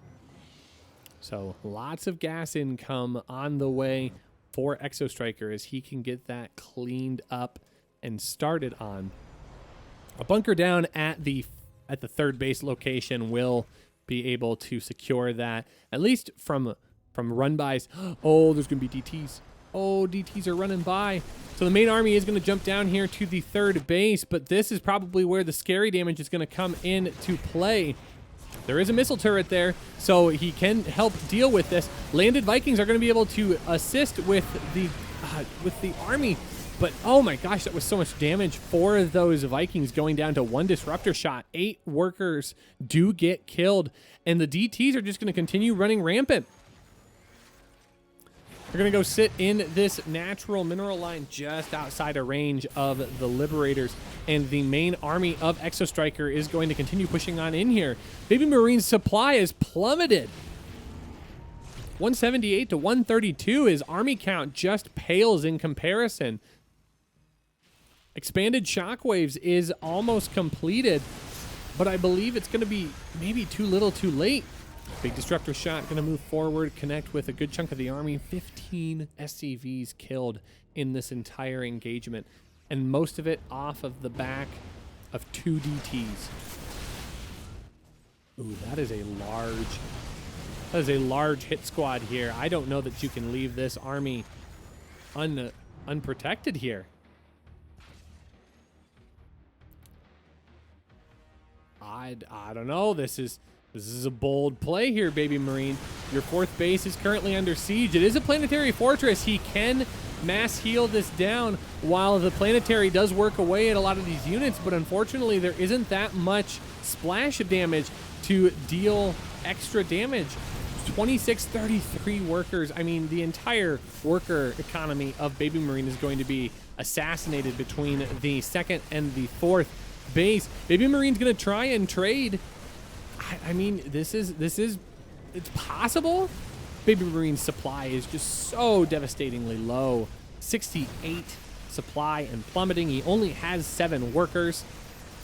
So lots of gas income on the way for Exo Striker as he can get that cleaned up and started on. A bunker down at the 3rd base location will be able to secure that, at least from run-bys. Oh, there's going to be DTs. Oh, DTs are running by. So the main army is going to jump down here to the third base, but this is probably where the scary damage is going to come into play. There is a missile turret there, so he can help deal with this. Landed Vikings are going to be able to assist with the army, but oh my gosh, that was so much damage for those Vikings, going down to 1 disruptor shot. 8 workers do get killed, and the DTs are just going to continue running rampant. They're going to go sit in this natural mineral line just outside of range of the Liberators. And the main army of Exostriker is going to continue pushing on in here. Baby Marine's supply is plummeted. 178 to 132. His army count just pales in comparison. Expanded Shockwaves is almost completed, but I believe it's going to be maybe too little too late. Big Disruptor Shot going to move forward, connect with a good chunk of the army. 15 SCVs killed in this entire engagement, and most of it off of the back of 2 DTs. Ooh, that is a large hit squad here. I don't know that you can leave this army unprotected here. I don't know. This is a bold play here, Baby Marine. Your 4th base is currently under siege. It is a planetary fortress. He can mass heal this down while the planetary does work away at a lot of these units, but unfortunately there isn't that much splash of damage to deal extra damage. 2633 workers. I mean, the entire worker economy of Baby Marine is going to be assassinated between the 2nd and the 4th base. Baby Marine's going to try and trade. I mean, it's possible. Baby Marine's supply is just so devastatingly low. 68 supply and plummeting. He only has 7 workers.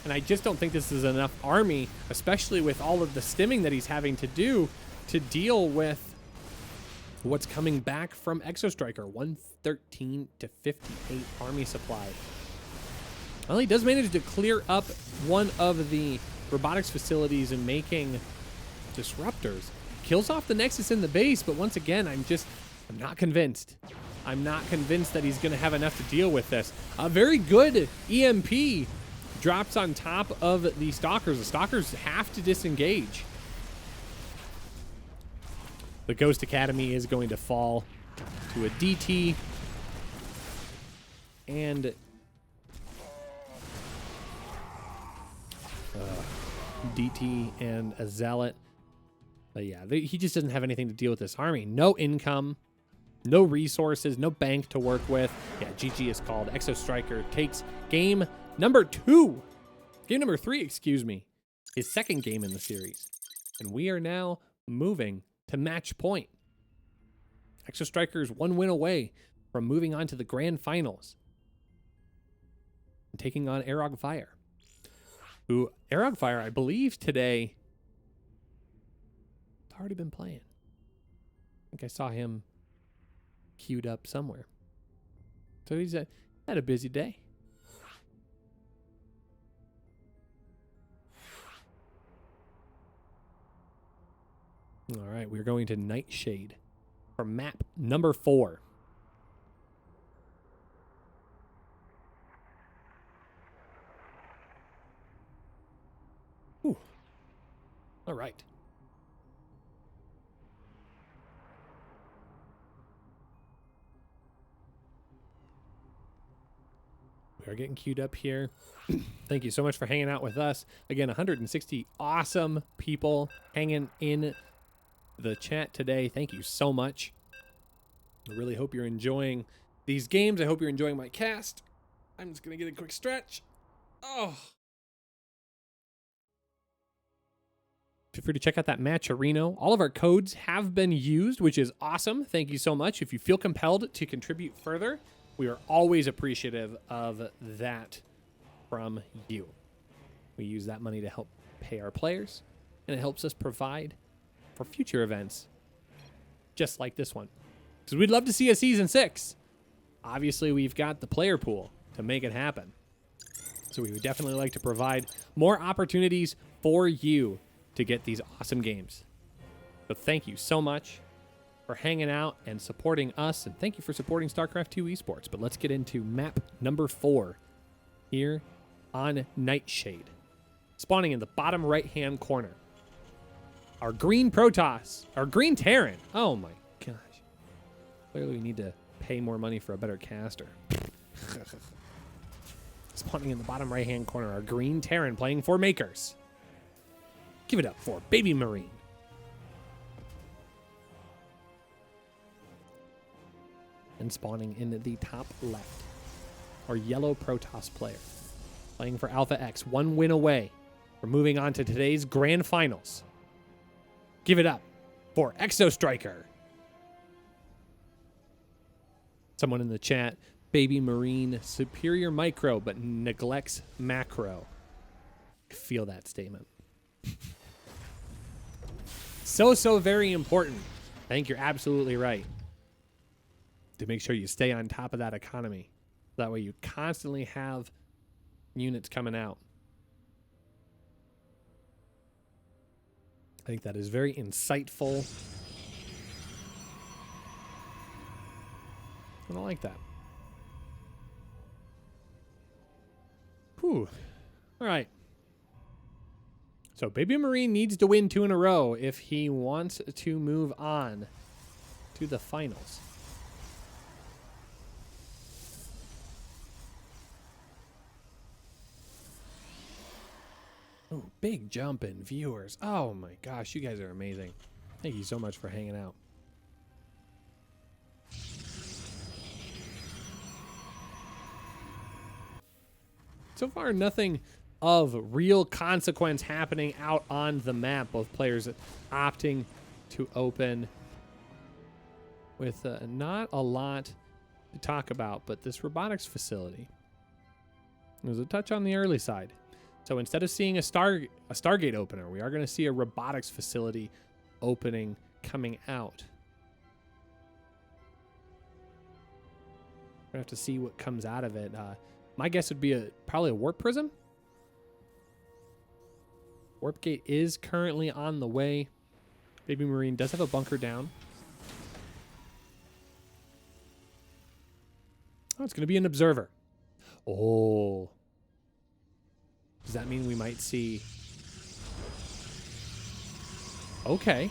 And I just don't think this is enough army, especially with all of the stimming that he's having to do to deal with what's coming back from Exostriker. 113 to 58 army supply. Well, he does manage to clear up one of the robotics facilities and making disruptors. Kills off the Nexus in the base, but once again, I'm not convinced. I'm not convinced that he's going to have enough to deal with this. A very good EMP drops on top of the Stalkers. The Stalkers have to disengage. The Ghost Academy is going to fall to a DT. And DT and a Zealot. But yeah, he just doesn't have anything to deal with this army. No income, no resources, no bank to work with. Yeah, GG is called. Exostriker takes game number 2. Game number 3, excuse me. His 2nd game in the series. And we are now moving to match point. Exostriker is 1 win away from moving on to the grand finals and taking on Arog Fire. Who, Arog Fire, I believe today, has already been playing. I think I saw him queued up somewhere. So he's had a busy day. All right, we're going to Nightshade for map number 4. Ooh. All right. We are getting queued up here. Thank you so much for hanging out with us. Again, 160 awesome people hanging in the chat today. Thank you so much. I really hope you're enjoying these games. I hope you're enjoying my cast. I'm just going to get a quick stretch. Oh. Feel free to check out that Matcherino. All of our codes have been used, which is awesome. Thank you so much. If you feel compelled to contribute further, we are always appreciative of that from you. We use that money to help pay our players, and it helps us provide for future events just like this one. Because we'd love to see a Season 6. Obviously, we've got the player pool to make it happen. So we would definitely like to provide more opportunities for you to get these awesome games. So thank you so much. for hanging out and supporting us. And thank you for supporting StarCraft 2 Esports. But let's get into map number 4 here on Nightshade. Spawning in the bottom right-hand corner. Our green Protoss. Our green Terran. Oh my gosh. Clearly we need to pay more money for a better caster. Spawning in the bottom right-hand corner. Our green Terran playing for Makers. Give it up for Baby Marine. And spawning in the top left. Our yellow Protoss player. Playing for Alpha X. 1 win away from moving on to today's grand finals. Give it up for Exo Striker. Someone in the chat, Baby Marine, superior micro, but neglects macro. I feel that statement. So very important. I think you're absolutely right. To make sure you stay on top of that economy. That way you constantly have units coming out. I think that is very insightful. And I like that. Whew. All right. So Baby Marine needs to win 2 in a row if he wants to move on to the finals. Oh, big jump in viewers. Oh my gosh, you guys are amazing. Thank you so much for hanging out. So far, nothing of real consequence happening out on the map. Both players opting to open with not a lot to talk about, but this robotics facility. There's a touch on the early side. So instead of seeing a Stargate opener, we are going to see a robotics facility opening coming out. We're going to have to see what comes out of it. My guess would be probably a warp prism. Warp gate is currently on the way. Baby Marine does have a bunker down. Oh, it's going to be an observer. Oh. Does that mean we might see... Okay.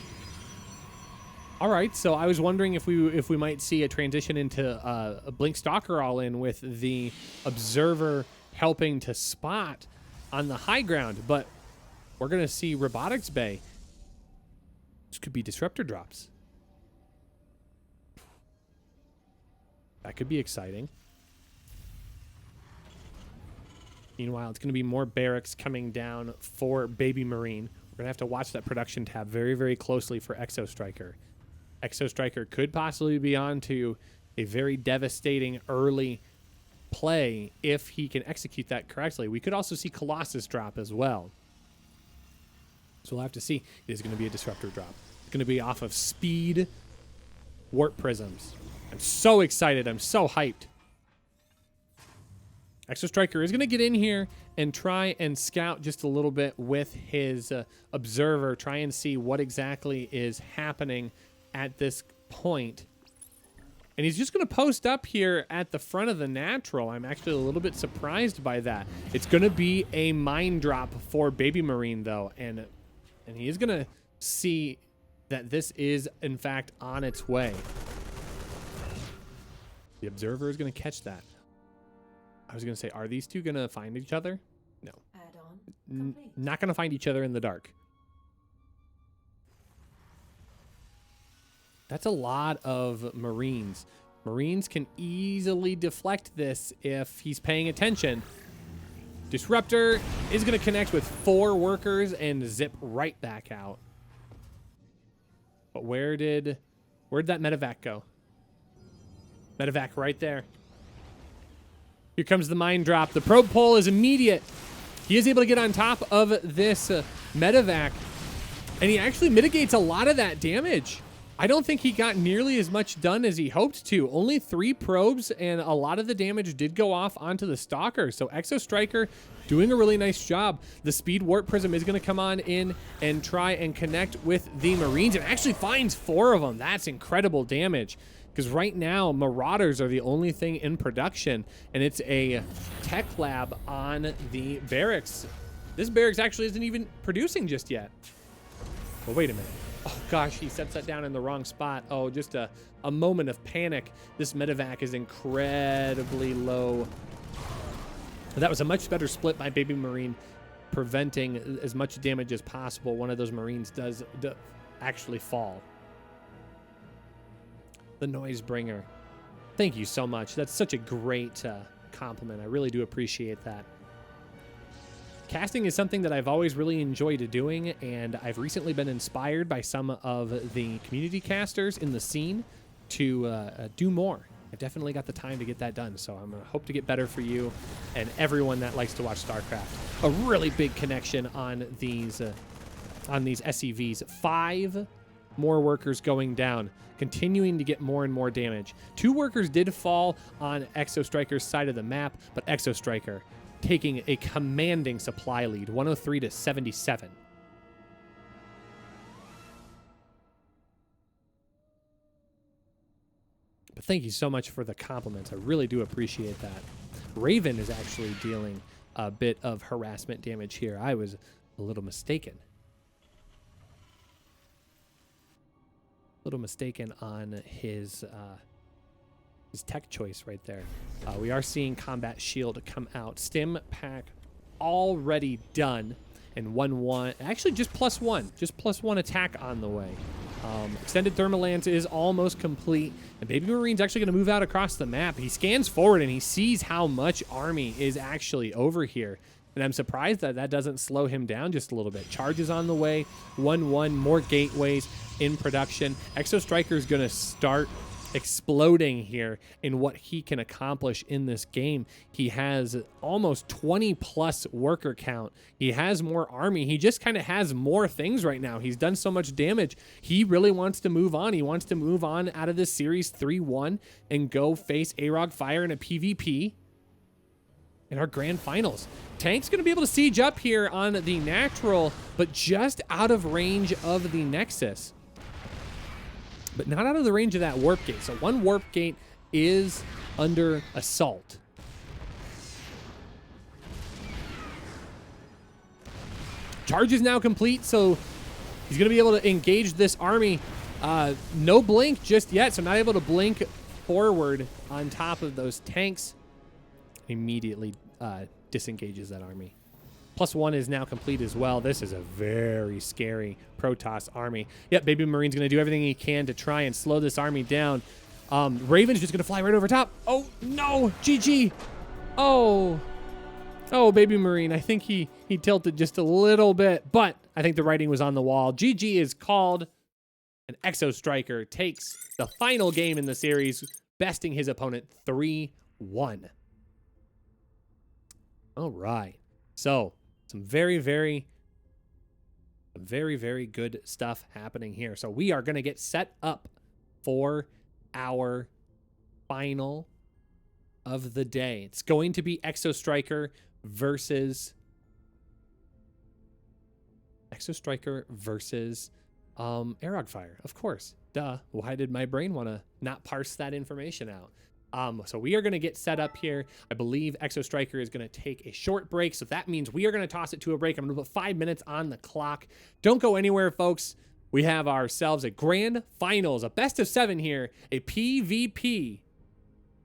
All right, so I was wondering if we might see a transition into a Blink Stalker all-in with the observer helping to spot on the high ground, but we're going to see Robotics Bay. This could be disruptor drops. That could be exciting. Meanwhile, it's going to be more barracks coming down for Baby Marine. We're going to have to watch that production tab very, very closely for Exo Striker. Exo Striker could possibly be on to a very devastating early play if he can execute that correctly. We could also see Colossus drop as well. So we'll have to see. It is going to be a disruptor drop. It's going to be off of speed warp prisms. I'm so excited. I'm so hyped. Exo Striker is going to get in here and try and scout just a little bit with his observer, try and see what exactly is happening at this point. And he's just going to post up here at the front of the natural. I'm actually a little bit surprised by that. It's going to be a mine drop for Baby Marine, though, and he is going to see that this is, in fact, on its way. The observer is going to catch that. I was going to say, are these two going to find each other? No.
Add-on complete.
Not going to find each other in the dark. That's a lot of Marines. Marines can easily deflect this if he's paying attention. Disruptor is going to connect with 4 workers and zip right back out. But where'd that medevac go? Medevac right there. Here comes the mine drop. The probe pull is immediate. He is able to get on top of this medevac, and he actually mitigates a lot of that damage. I don't think he got nearly as much done as he hoped to. Only 3 probes, and a lot of the damage did go off onto the Stalker. So Exo Striker doing a really nice job. The Speed Warp Prism is going to come on in and try and connect with the Marines. It actually finds 4 of them. That's incredible damage. Because right now, Marauders are the only thing in production, and it's a tech lab on the barracks. This barracks actually isn't even producing just yet. Well, wait a minute. Oh gosh, he sets that down in the wrong spot. Oh, just a moment of panic. This medevac is incredibly low. That was a much better split by Baby Marine, preventing as much damage as possible. One of those Marines does actually fall. The Noise Bringer. Thank you so much. That's such a great compliment. I really do appreciate that. Casting is something that I've always really enjoyed doing, and I've recently been inspired by some of the community casters in the scene to do more. I definitely got the time to get that done, so I'm gonna hope to get better for you and everyone that likes to watch StarCraft. A really big connection on these SCVs. 5 more workers going down, continuing to get more and more damage. 2 workers did fall on Exo Striker's side of the map, but Exo Striker taking a commanding supply lead, 103 to 77. But thank you so much for the compliments. I really do appreciate that. Raven is actually dealing a bit of harassment damage here. I was a little mistaken. On his tech choice right there. We are seeing Combat Shield come out. Stim pack already done. And 1/1, actually just +1 attack on the way. Extended Thermal Lance is almost complete. And Baby Marine's actually going to move out across the map. He scans forward and he sees how much army is actually over here. And I'm surprised that that doesn't slow him down just a little bit. Charges on the way. 1/1, more gateways in production. Exo Striker is going to start exploding here in what he can accomplish in this game. He has almost 20 plus worker count. He has more army. He just kind of has more things right now. He's done so much damage. He really wants to move on. He wants to move on out of this series 3-1 and go face AROG Fire in a PvP in our grand finals. Tank's going to be able to siege up here on the natural, but just out of range of the Nexus. But not out of the range of that warp gate. So 1 warp gate is under assault. Charge is now complete, so he's going to be able to engage this army. No blink just yet, so not able to blink forward on top of those tanks. Immediately disengages that army. +1 is now complete as well. This is a very scary Protoss army. Yep, Baby Marine's going to do everything he can to try and slow this army down. Raven's just going to fly right over top. Oh, no. GG. Oh, Baby Marine. I think he tilted just a little bit, but I think the writing was on the wall. GG is called, and Exo Striker takes the final game in the series, besting his opponent 3-1. All right. So, some very, very good stuff happening here. So we are going to get set up for our final of the day. It's going to be Exo Striker versus AROG Fire, of course. Duh. Why did my brain want to not parse that information out? So we are going to get set up here. I believe Exo Striker is going to take a short break. So that means we are going to toss it to a break. I'm going to put 5 minutes on the clock. Don't go anywhere, folks. We have ourselves a grand finals, a best of 7 here, a PvP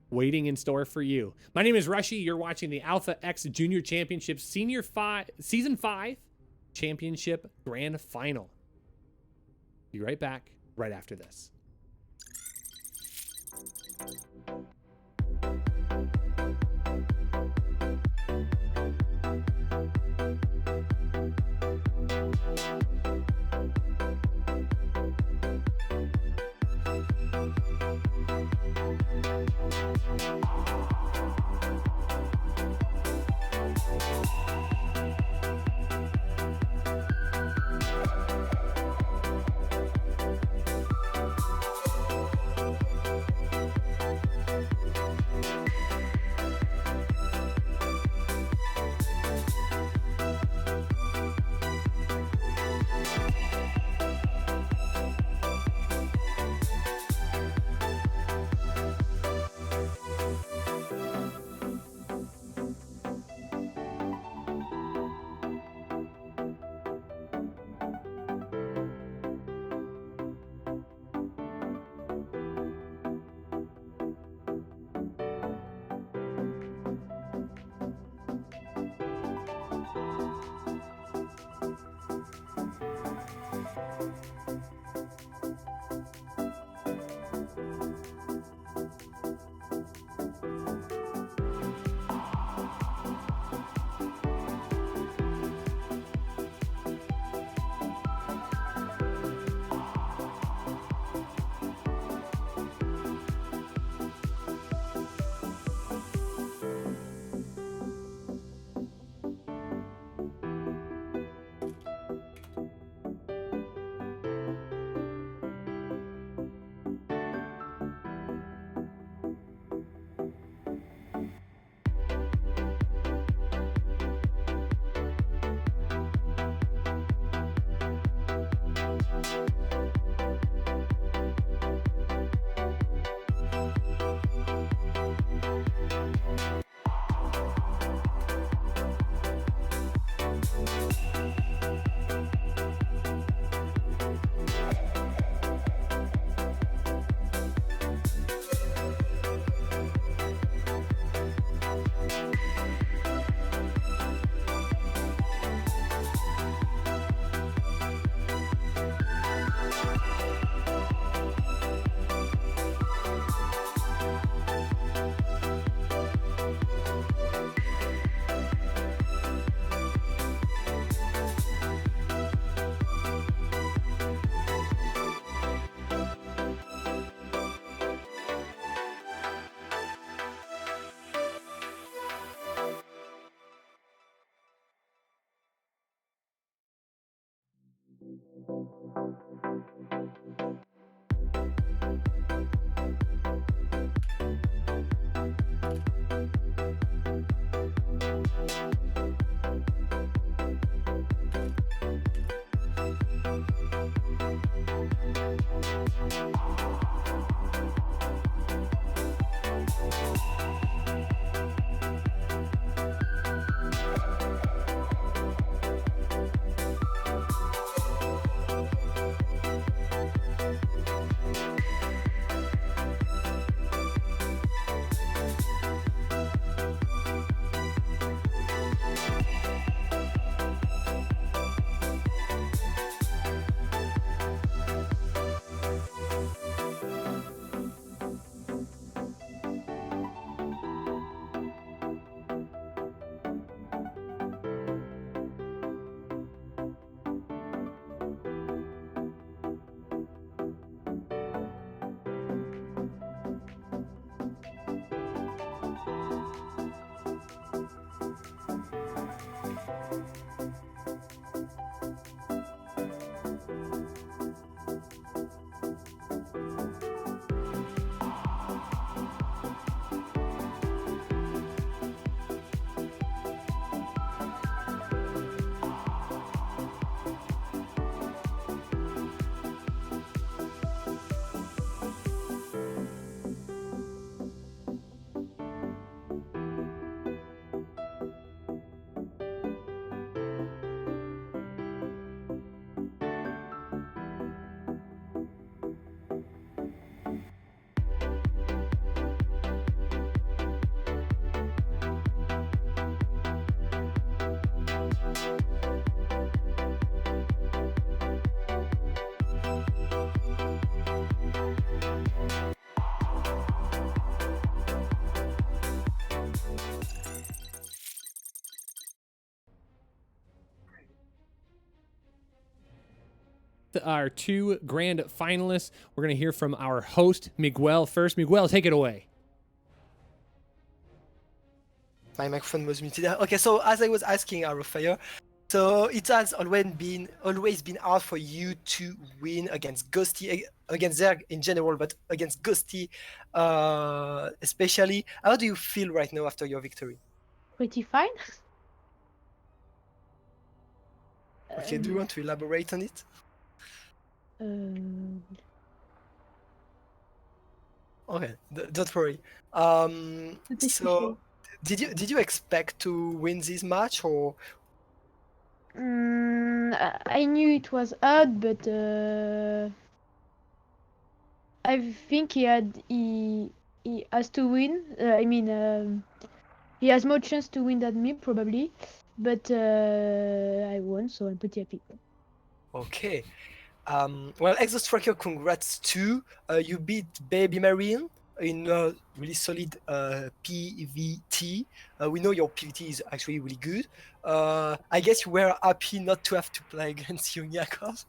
waiting in store for you. My name is Rushy. You're watching the Alpha X Junior Championship Season 5 Championship Grand Final. Be right back right after this. Our two grand finalists. We're going to hear from our host, Miguel, first. Miguel, take it away.
My microphone was muted. Okay, so as I was asking Arofire, so it has always been hard for you to win against Ghosty, against Zerg in general, but against Ghosty especially. How do you feel right now after your victory?
Pretty fine.
Okay, do you want to elaborate on it? Okay, don't worry. So did you expect to win this match, or?
I knew it was hard, but I think he has to win. He has more chance to win than me probably, but I won, so I'm pretty happy.
Okay. Well, Exo Striker, congrats too. You beat Baby Marine in a really solid PVT. We know your PVT is actually really good. I guess you were happy not to have to play against Young Yakov.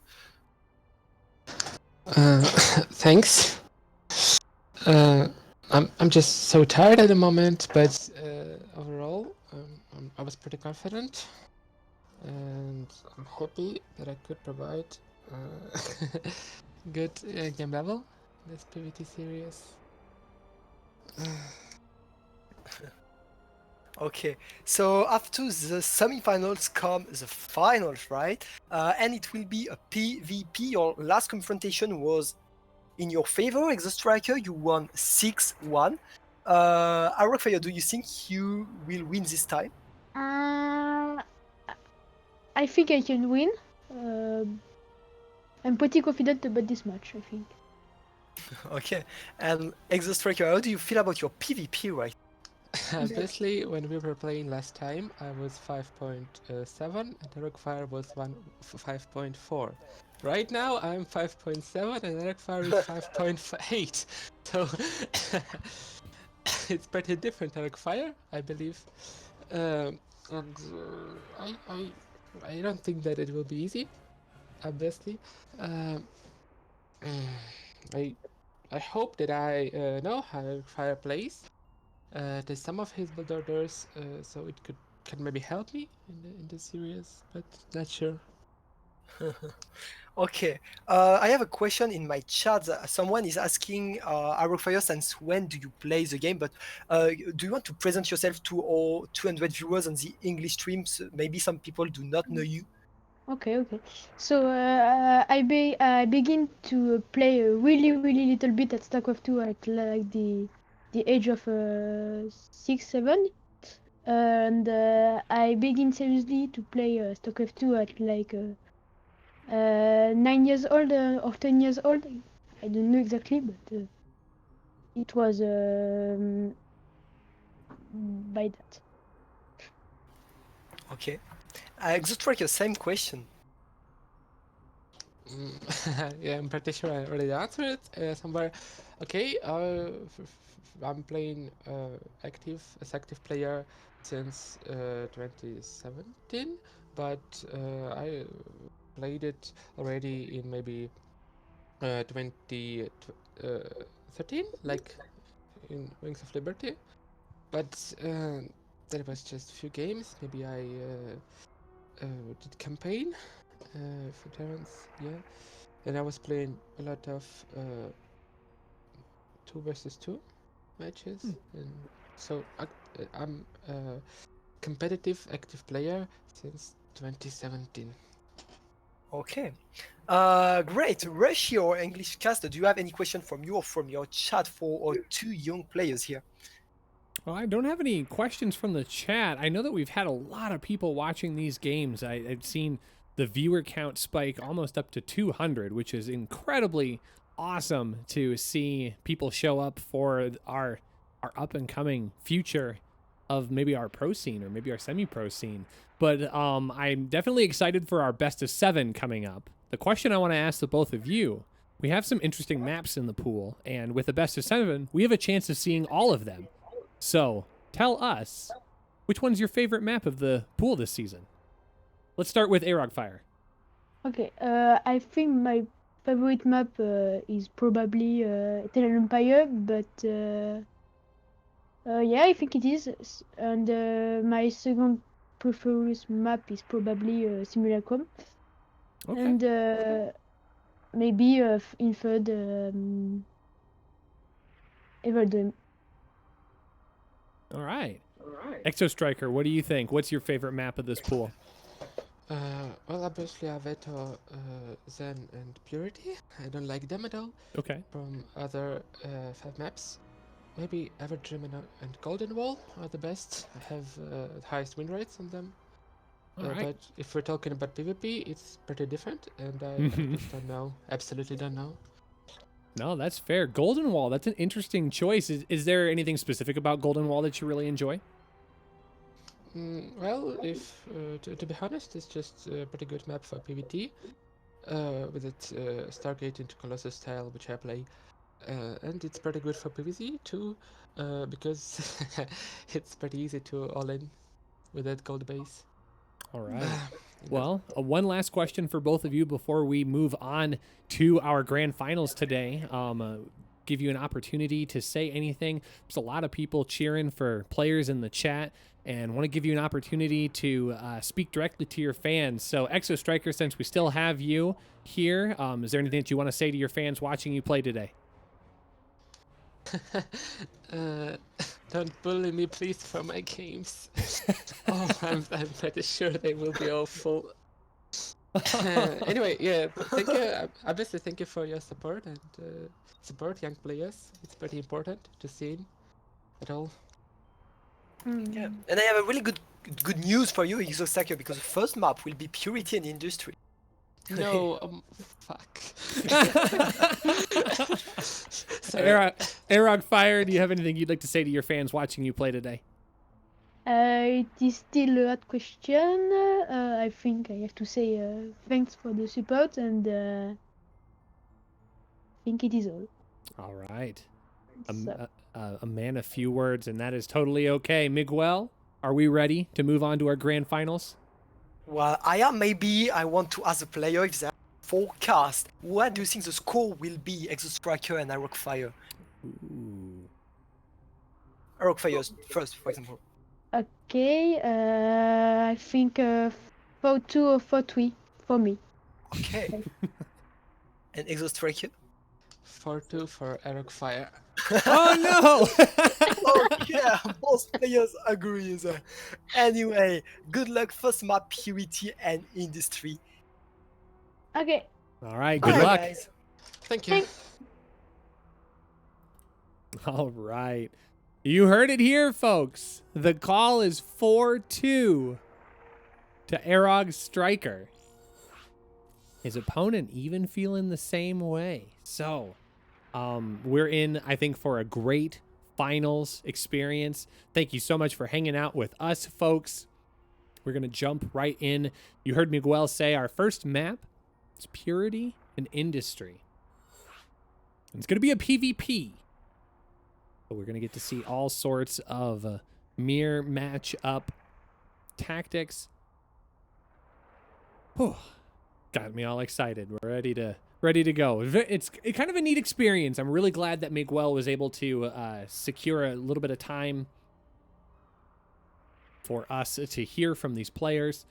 Thanks. I'm just so tired at the moment, but overall, I was pretty confident, and I'm happy that I could provide good game level in this PvT series.
Okay, so after the semifinals come the finals, right? And it will be a PvP. Your last confrontation was in your favor, Exo Striker. You won 6-1. Arrockfire, do you think you will win this time?
I think I can win. I'm pretty confident about this match, I think.
Okay, and Exo Striker, how do you feel about your PvP right?
Obviously, when we were playing last time, I was 5.7 and Arrockfire was 5.4. Right now, I'm 5.7 and Arrockfire is 5.8. So it's pretty different, Arrockfire, I believe. And I don't think that it will be easy. Obviously, I hope that I know how Arrockfire plays. There's some of his build orders, so it can maybe help me in this series, but not sure.
Okay, I have a question in my chat. Someone is asking, Arrockfire, since when do you play the game? But do you want to present yourself to all 200 viewers on the English streams? Maybe some people do not know you.
Okay. So I begin to play a really little bit at StarCraft 2 at like the age of 6-7, and I begin seriously to play StarCraft 2 at like 9 years old or 10 years old. I don't know exactly, but it was by that.
Okay, Exo Striker, same question.
Yeah, I'm pretty sure I already answered it somewhere. Okay, I'm playing as active player since 2017, but I played it already in maybe 2013, like in Wings of Liberty. But that was just a few games. Maybe I did campaign for Terrence, yeah. And I was playing a lot of 2 versus 2 matches, and so I'm a competitive active player since 2017.
Okay, great. Rushi or English caster, do you have any question from you or from your chat for our 2 young players here?
Well, I don't have any questions from the chat. I know that we've had a lot of people watching these games. I've seen the viewer count spike almost up to 200, which is incredibly awesome to see people show up for our up and coming future of maybe our pro scene or maybe our semi-pro scene. But I'm definitely excited for our best of 7 coming up. The question I want to ask the both of you, we have some interesting maps in the pool, and with the best of 7, we have a chance of seeing all of them. So, tell us, which one's your favorite map of the pool this season? Let's start with Arrockfire.
Okay, I think my favorite map is probably Terran Empire, but yeah, I think it is. And my second preferred map is probably Simulacrum.
Okay.
And maybe in third, Everdome.
All right. Exo Striker, what do you think? What's your favorite map of this pool?
Well, obviously I veto Zen and Purity. I don't like them at all.
Okay.
From other 5 maps, maybe Everdream and Golden Wall are the best. I have the highest win rates on them.
All right.
But if we're talking about PvP, it's pretty different, and I just don't know. Absolutely don't know.
No, that's fair. Golden Wall, that's an interesting choice. Is there anything specific about Golden Wall that you really enjoy?
Well, if to be honest, it's just a pretty good map for PvT. with its Stargate into Colossus style, which I play. And it's pretty good for PvZ too, because it's pretty easy to all in with that gold base.
All right. Well, one last question for both of you before we move on to our grand finals today. Give you an opportunity to say anything. There's a lot of people cheering for players in the chat and want to give you an opportunity to speak directly to your fans. So, Exo Striker, since we still have you here, is there anything that you want to say to your fans watching you play today?
Don't bully me, please, for my games. Oh, I'm pretty sure they will be awful. Anyway, yeah, thank you. Obviously, thank you for your support and support young players. It's pretty important to see at all.
Yeah, and I have a really good news for you, Exostakio, because the first map will be Purity and Industry.
No, fuck. Sorry.
Arog Fire, do you have anything you'd like to say to your fans watching you play today?
It is still a hard question. I think I have to say thanks for the support, and I think it is all.
All right.
So,
A man of few words, and that is totally okay. Miguel, are we ready to move on to our grand finals?
Well, I am. Maybe I want to ask the player if they have forecast. What do you think the score will be, Exostriker and Arog Fire?
Ooh.
Arog Fire first, for example.
okay, I think 4-2 or 4-3 for me.
Okay. And Exostriker?
4-2 for Arog Fire.
Oh no!
Oh yeah, both players agree. Anyway, good luck first map Purity and Industry.
Okay.
All right, good
Bye,
luck.
guys.
Thank you.
All right. You heard it here, folks. The call is 4-2 to Arog Striker. His opponent even feeling the same way. So, we're in, I think, for a great finals experience. Thank you so much for hanging out with us, folks. We're going to jump right in. You heard Miguel say our first map is Purity and Industry. It's going to be a PvP. But we're going to get to see all sorts of mirror match-up tactics. Whew. Got me all excited. We're ready to go. It's kind of a neat experience. I'm really glad that Miguel was able to secure a little bit of time for us to hear from these players.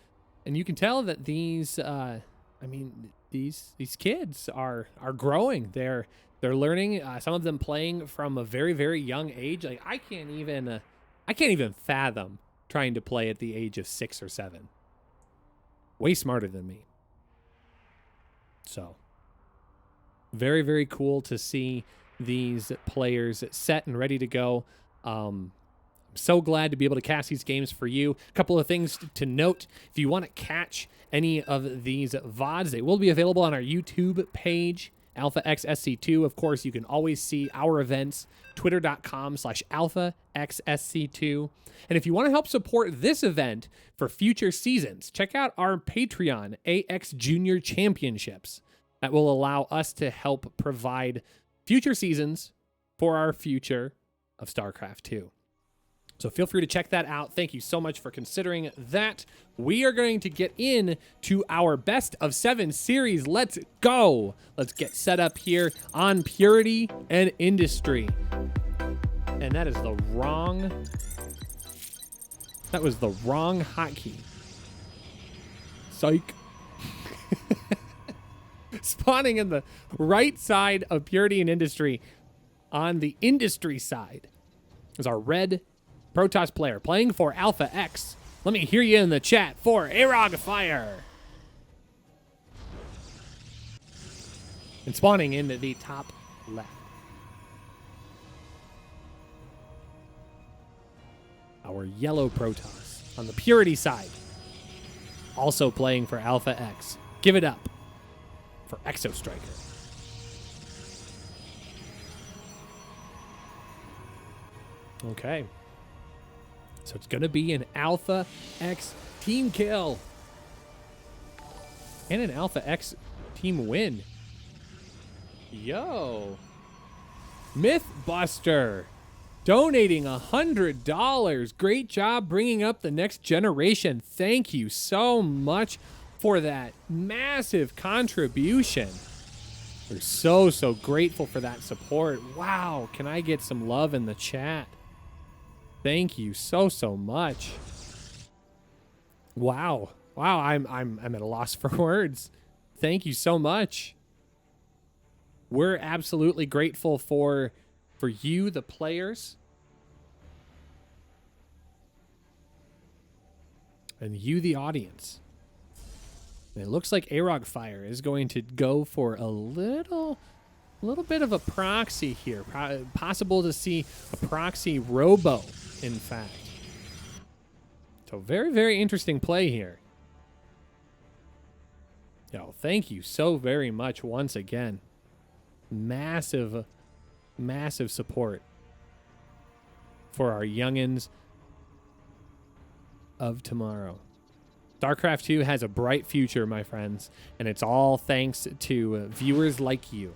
And you can tell that these kids are growing. They're learning. Some of them playing from a very, very young age. Like I can't even fathom trying to play at the age of 6 or 7. Way smarter than me. So, very, very cool to see these players set and ready to go. I'm so glad to be able to cast these games for you. A couple of things to note. If you want to catch any of these VODs, they will be available on our YouTube page, AlphaXSC2. Of course, you can always see our events, twitter.com/AlphaXSC2. And if you want to help support this event for future seasons, check out our Patreon AX Junior Championships. That will allow us to help provide future seasons for our future of StarCraft 2. So feel free to check that out. Thank you so much for considering that. We are going to get into our best of 7 series. Let's go. Let's get set up here on Purity and Industry. And that was the wrong hotkey. Psych. Spawning in the right side of Purity and Industry. On the Industry side is our red Protoss player playing for Alpha X. Let me hear you in the chat for Arog Fire. And spawning in the top left. Our yellow Protoss on the Purity side. Also playing for Alpha X. Give it up for Exo Striker. Okay. So it's going to be an Alpha X team kill. And an Alpha X team win. Yo. Mythbuster donating $100. Great job bringing up the next generation. Thank you so much for that massive contribution. We're so grateful for that support. Wow, can I get some love in the chat? Thank you so much. Wow. Wow, I'm at a loss for words. Thank you so much. We're absolutely grateful for you, the players, and you, the audience. And it looks like Arogfire is going to go for a little bit of a proxy here. Possible to see a proxy robo, in fact. So very interesting play here. Yo, thank you so very much once again. Massive support for our youngins of tomorrow. StarCraft 2 has a bright future, my friends, and it's all thanks to viewers like you.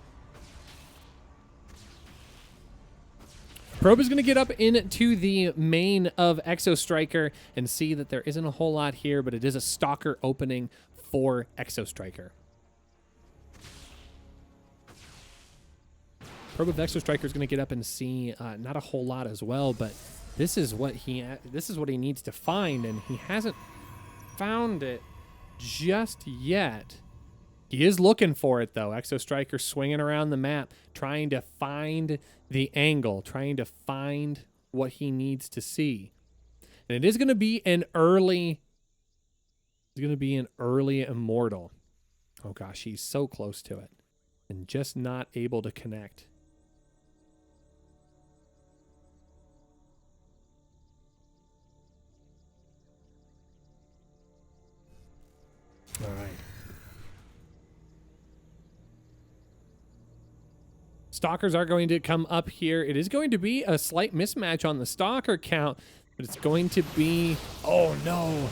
Probe is going to get up into the main of Exo Striker and see that there isn't a whole lot here, but it is a Stalker opening for Exo Striker. Probe of Exo Striker is going to get up and see not a whole lot as well, but this is what he needs to find, and he hasn't found it just yet. He is looking for it, though. Exo Striker swinging around the map, trying to find the angle, trying to find what he needs to see. And it is going to be an early... It's going to be an early Immortal. Oh, gosh, he's so close to it. And just not able to connect. All right. Stalkers are going to come up here. It is going to be a slight mismatch on the Stalker count, but it's going to be... Oh, no.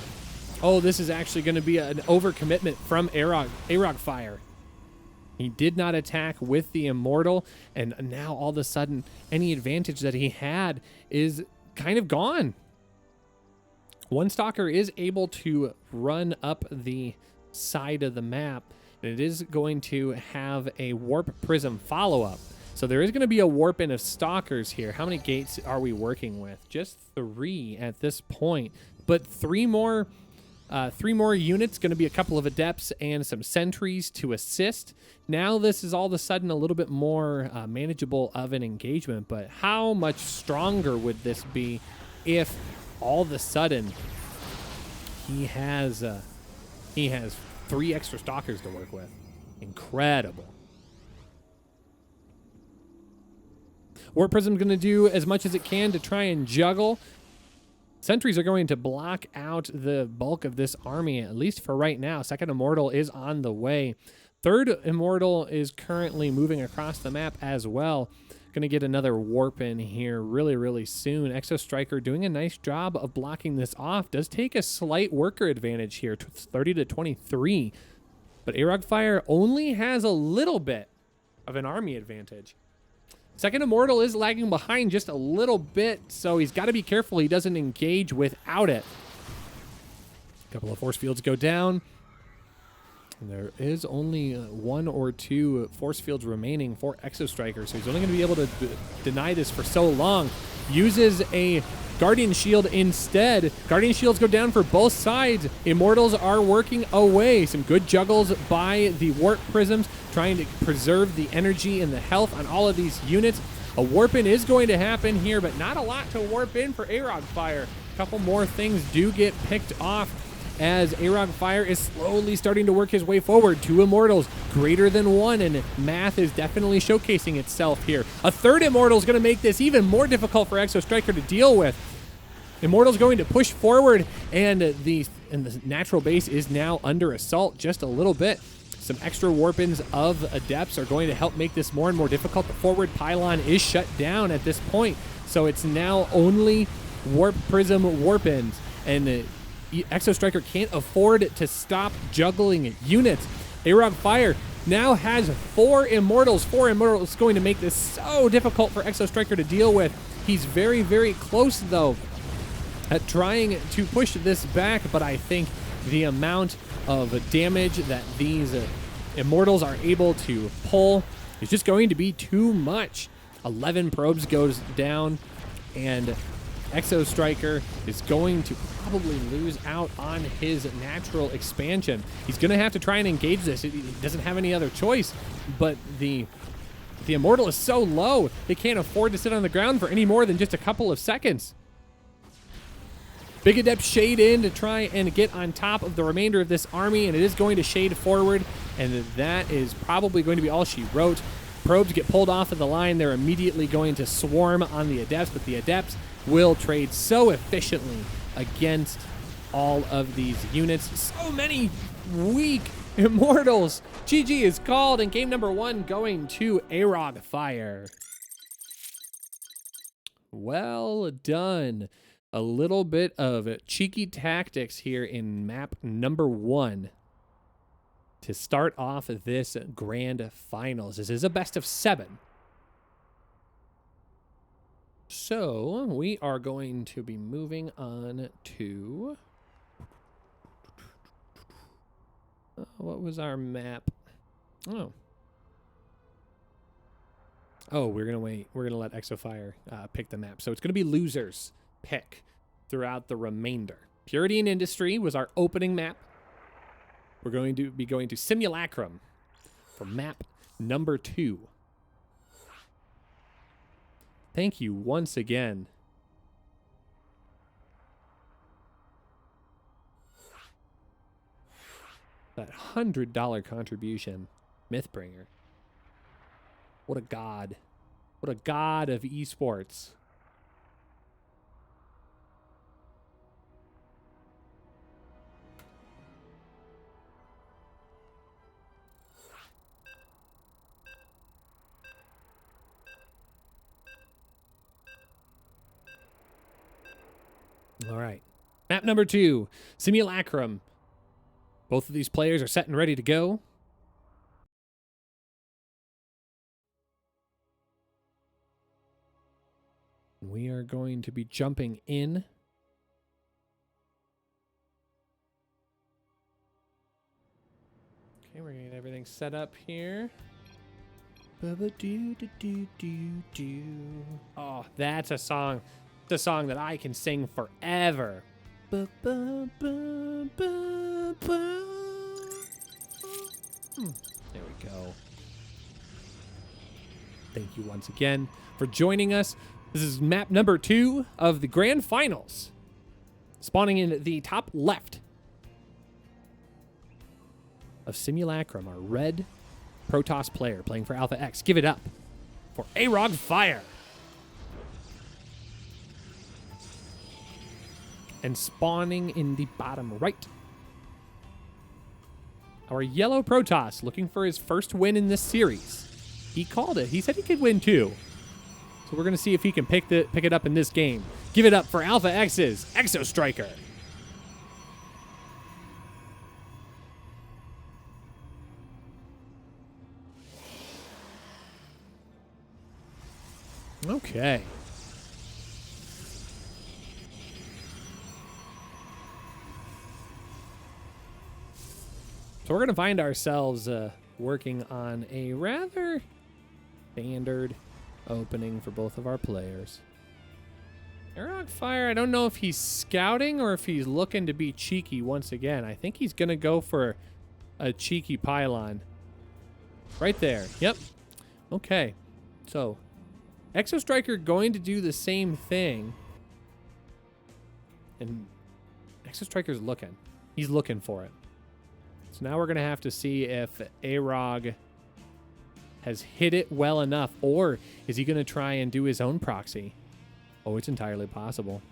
Oh, this is actually going to be an overcommitment from Arogfire. He did not attack with the Immortal, and now all of a sudden, any advantage that he had is kind of gone. One Stalker is able to run up the side of the map, and it is going to have a Warp Prism follow-up. So there is going to be a warp in of Stalkers here. How many gates are we working with? Just 3 at this point, but 3 more units, going to be a couple of Adepts and some Sentries to assist. Now this is all of a sudden a little bit more manageable of an engagement, but how much stronger would this be if all of a sudden he has 3 extra Stalkers to work with? Incredible. Warp Prism's going to do as much as it can to try and juggle. Sentries are going to block out the bulk of this army, at least for right now. Second Immortal is on the way. Third Immortal is currently moving across the map as well. Going to get another warp in here really soon. Exo Striker doing a nice job of blocking this off. Does take a slight worker advantage here, 30 to 23. But Arogfire only has a little bit of an army advantage. Second Immortal is lagging behind just a little bit, so he's got to be careful he doesn't engage without it. A couple of force fields go down. And there is only 1 or 2 force fields remaining for Exo Striker, so he's only going to be able to deny this for so long. Uses a Guardian Shield instead. Guardian Shields go down for both sides. Immortals are working away. Some good juggles by the Warp Prisms, trying to preserve the energy and the health on all of these units. A warp in is going to happen here, but not a lot to warp in for Arogfire. A couple more things do get picked off as Arogfire is slowly starting to work his way forward. 2 Immortals, greater than 1, and math is definitely showcasing itself here. A third Immortal is going to make this even more difficult for Exo Striker to deal with. Immortal's going to push forward, and the natural base is now under assault just a little bit. Some extra warp-ins of Adepts are going to help make this more and more difficult. The forward pylon is shut down at this point, so it's now only Warp Prism warp-ins, and Exo Striker can't afford to stop juggling units. Arogfire now has 4 Immortals. 4 Immortals is going to make this so difficult for Exo Striker to deal with. He's very, very close, though, at trying to push this back, but I think the amount of damage that these Immortals are able to pull is just going to be too much. 11 probes goes down, and Exo Striker is going to probably lose out on his natural expansion. He's going to have to try and engage this. He doesn't have any other choice, but the Immortal is so low, they can't afford to sit on the ground for any more than just a couple of seconds. Big Adept shade in to try and get on top of the remainder of this army, and it is going to shade forward, and that is probably going to be all she wrote. Probes get pulled off of the line. They're immediately going to swarm on the Adepts, but the Adepts will trade so efficiently against all of these units. So many weak Immortals. GG is called, and game number 1 going to Arog Fire. Well done. A little bit of cheeky tactics here in map number 1 to start off this grand finals. This is a best of 7. So we are going to be moving on to what was our map? Oh, we're gonna wait. We're gonna let Exofire pick the map. So it's gonna be losers pick throughout the remainder. Purity and Industry was our opening map. We're going to be going to Simulacrum for map number 2. Thank you once again. That $100 contribution, Mythbringer. What a god. What a god of esports. All right. Map number 2, Simulacrum. Both of these players are set and ready to go. We are going to be jumping in. Okay, we're going to get everything set up here. Oh, that's a song. It's a song that I can sing forever. There we go. Thank you once again for joining us. This is map number 2 of the grand finals. Spawning in the top left of Simulacrum, our red Protoss player playing for Alpha X. Give it up for Arog Fire. And spawning in the bottom right, our yellow Protoss looking for his first win in this series. He called it. He said he could win 2. So we're going to see if he can pick it up in this game. Give it up for Alpha X's Exo Striker. Okay. So we're going to find ourselves working on a rather standard opening for both of our players. Arog Fire, I don't know if he's scouting or if he's looking to be cheeky once again. I think he's going to go for a cheeky pylon. Right there. Yep. Okay. So, Exo Striker going to do the same thing. And Exo Striker's looking. He's looking for it. So now we're going to have to see if Arog has hit it well enough, or is he going to try and do his own proxy? Oh, it's entirely possible.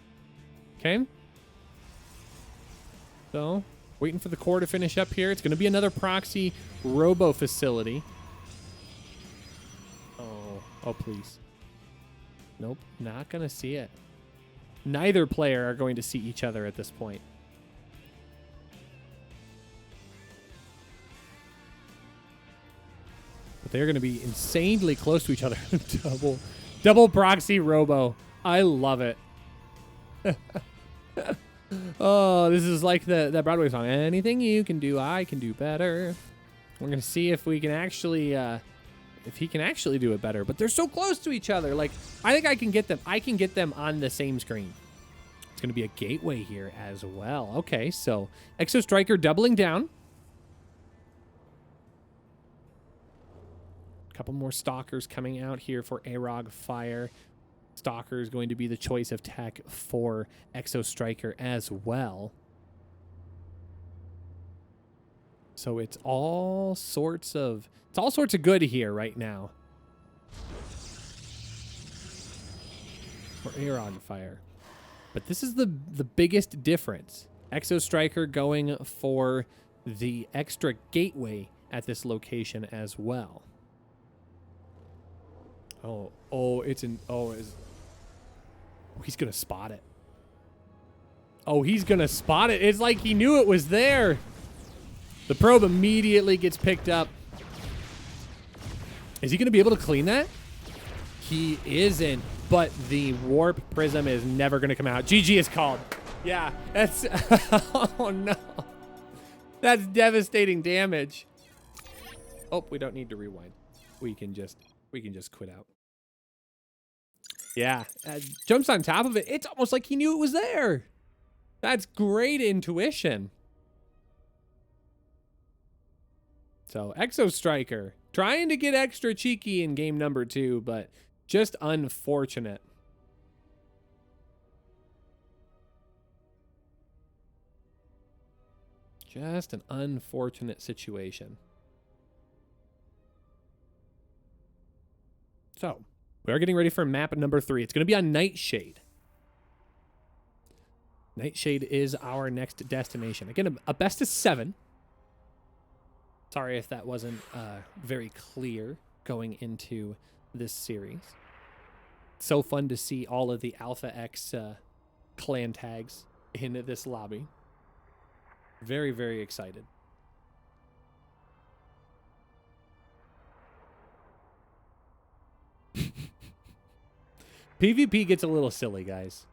Okay. So, waiting for the core to finish up here. It's going to be another proxy robo facility. Oh, please. Nope, not going to see it. Neither player are going to see each other at this point. But they're going to be insanely close to each other. double proxy robo. I love it. Oh, this is like that Broadway song. Anything you can do, I can do better. We're going to see if we can actually, if he can actually do it better. But they're so close to each other. Like, I think I can get them. I can get them on the same screen. It's going to be a gateway here as well. Okay, so Exo Striker doubling down. A couple more Stalkers coming out here for Arog Fire. Stalker is going to be the choice of tech for Exo Striker as well. So it's all sorts of good here right now for Arog Fire. But this is the biggest difference. Exo Striker going for the extra gateway at this location as well. He's gonna spot it. Oh, he's gonna spot it. It's like he knew it was there. The probe immediately gets picked up. Is he gonna be able to clean that? He isn't, but the warp prism is never gonna come out. GG is called. Yeah, that's, oh no. That's devastating damage. Oh, we don't need to rewind. We can just quit out. Yeah, jumps on top of it. It's almost like he knew it was there. That's great intuition. So Exo Striker trying to get extra cheeky in game number 2, but just unfortunate. Just an unfortunate situation. So we are getting ready for map number 3. It's going to be on Nightshade. Nightshade is our next destination. Again, a best of 7. Sorry if that wasn't very clear going into this series. So fun to see all of the Alpha X clan tags in this lobby. Very, very excited. PvP gets a little silly, guys.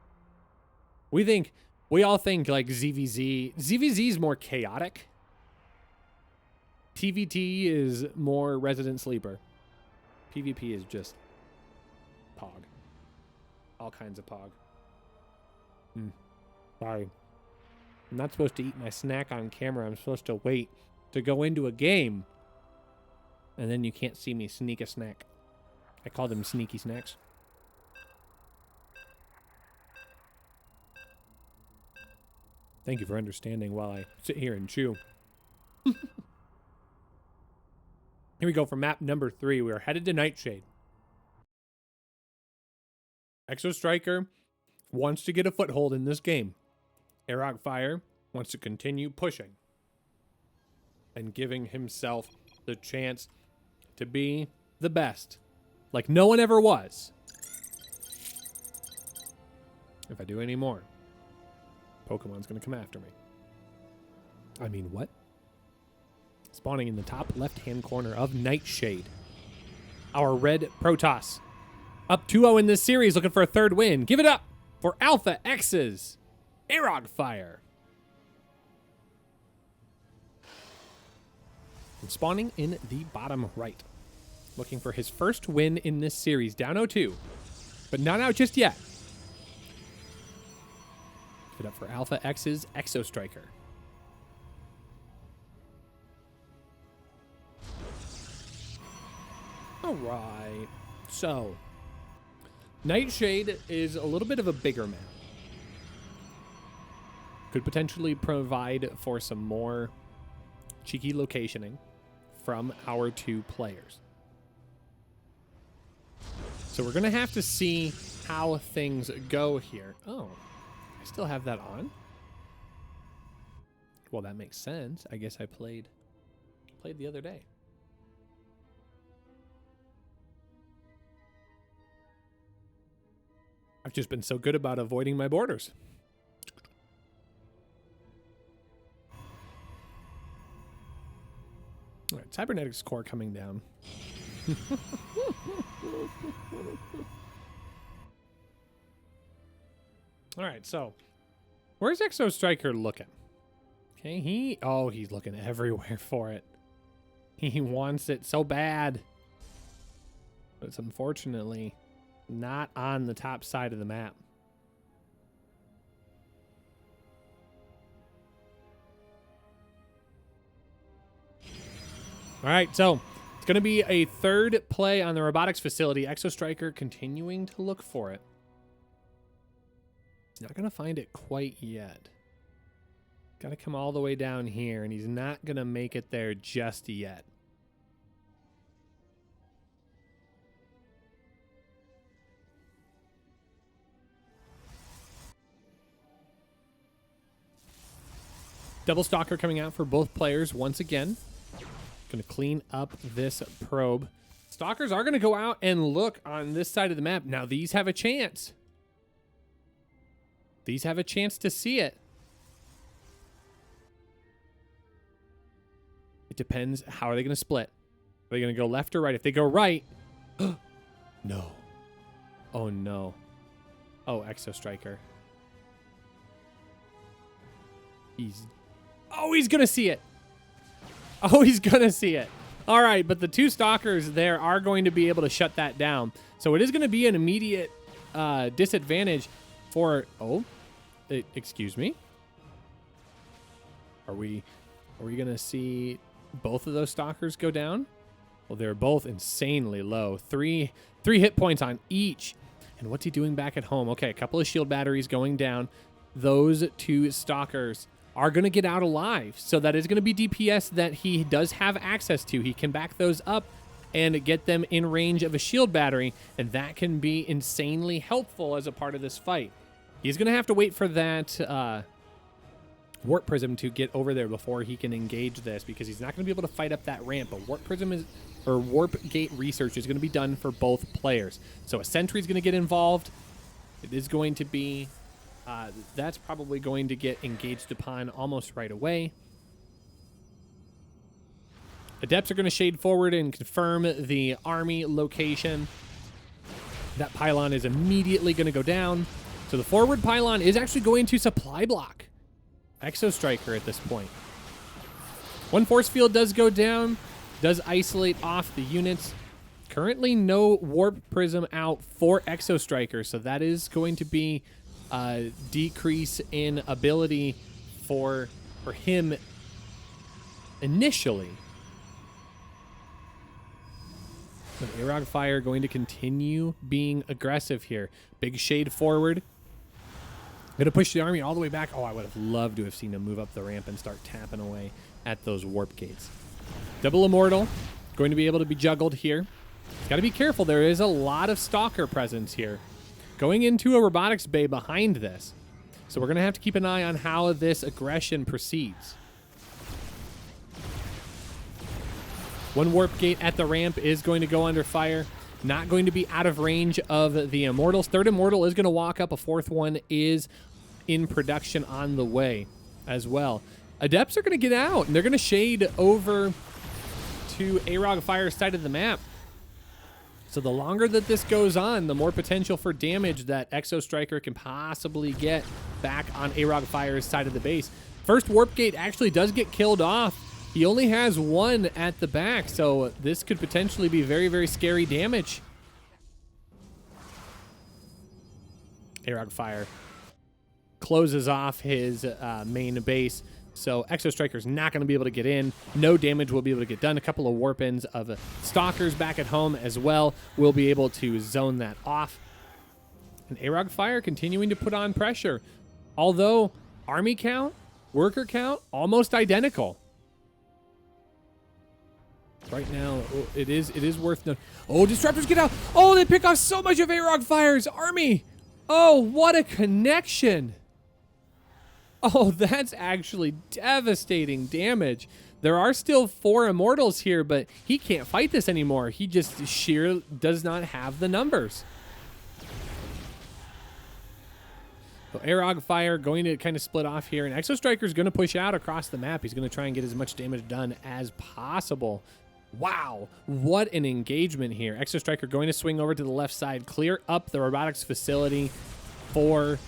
We all think like ZVZ. ZVZ is more chaotic. TVT is more Resident Sleeper. PvP is just Pog. All kinds of Pog. Sorry. I'm not supposed to eat my snack on camera. I'm supposed to wait to go into a game. And then you can't see me sneak a snack. I call them sneaky snacks. Thank you for understanding while I sit here and chew. Here we go for map number 3. We are headed to Nightshade. Exo Striker wants to get a foothold in this game. Arog Fire wants to continue pushing and giving himself the chance to be the best, like no one ever was. If I do any more, Pokemon's gonna come after me. I mean, what? Spawning in the top left-hand corner of Nightshade. Our red Protoss. Up 2-0 in this series, looking for a 3rd win. Give it up for Alpha X's Arog Fire. And spawning in the bottom right. Looking for his first win in this series. Down 0-2. But not out just yet. Give it up for Alpha X's Exo Striker. Alright. So, Nightshade is a little bit of a bigger map. Could potentially provide for some more cheeky locationing from our 2 players. So we're going to have to see how things go here. Oh, I still have that on? Well, that makes sense. I guess I played the other day. I've just been so good about avoiding my borders. All right, Cybernetics core coming down. All right, so where's Exo Striker looking? Okay, he's looking everywhere for it. He wants it so bad. But it's unfortunately not on the top side of the map. All right, so it's going to be a third play on the robotics facility. Exo Striker continuing to look for it. He's not going to find it quite yet. Got to come all the way down here, and he's not going to make it there just yet. Double Stalker coming out for both players once again. Going to clean up this probe. Stalkers are going to go out and look on this side of the map. Now, these have a chance. These have a chance to see it. It depends. How are they going to split? Are they going to go left or right? If they go right... no. Oh, no. Oh, Exo Striker. He's going to see it. Oh, he's going to see it. All right, but the two Stalkers there are going to be able to shut that down. So it is going to be an immediate disadvantage for... Oh, excuse me. Are we going to see both of those Stalkers go down? Well, they're both insanely low. Three hit points on each. And what's he doing back at home? Okay, a couple of shield batteries going down. Those two Stalkers are going to get out alive. So that is going to be DPS that he does have access to. He can back those up and get them in range of a shield battery, and that can be insanely helpful as a part of this fight. He's going to have to wait for that Warp Prism to get over there before he can engage this, because he's not going to be able to fight up that ramp. But Warp Gate research is going to be done for both players. So a Sentry is going to get involved. It is going to be... that's probably going to get engaged upon almost right away. Adepts are going to shade forward and confirm the army location. That pylon is immediately going to go down. So the forward pylon is actually going to supply block Exo Striker at this point. One force field does go down, does isolate off the units. Currently no Warp Prism out for Exo Striker, so that is going to be decrease in ability for him initially. But Arog Fire going to continue being aggressive here. Big shade forward. Going to push the army all the way back. Oh, I would have loved to have seen him move up the ramp and start tapping away at those warp gates. Double Immortal going to be able to be juggled here. Got to be careful. There is a lot of Stalker presence here. Going into a robotics bay behind this. So we're going to have to keep an eye on how this aggression proceeds. One warp gate at the ramp is going to go under fire. Not going to be out of range of the Immortals. Third Immortal is going to walk up. A fourth one is in production on the way as well. Adepts are going to get out, and they're going to shade over to Arog Fire's side of the map. So the longer that this goes on, the more potential for damage that Exo Striker can possibly get back on Arog Fire's side of the base. First warp gate actually does get killed off. He only has one at the back, so this could potentially be very, very scary damage. Arog Fire closes off his main base. So Exo Striker's not going to be able to get in. No damage will be able to get done. A couple of warp ins of Stalkers back at home as well will be able to zone that off. And Arog Fire continuing to put on pressure. Although army count, worker count, almost identical. Right now, it is worth noting. Oh, Disruptors get out. Oh, they pick off so much of Arog Fire's army. Oh, what a connection. Oh, that's actually devastating damage. There are still 4 Immortals here, but he can't fight this anymore. He just sheer does not have the numbers. So Arog Fire going to kind of split off here, and Exo Striker's going to push out across the map. He's going to try and get as much damage done as possible. Wow, what an engagement here. Exo Striker going to swing over to the left side, clear up the robotics facility for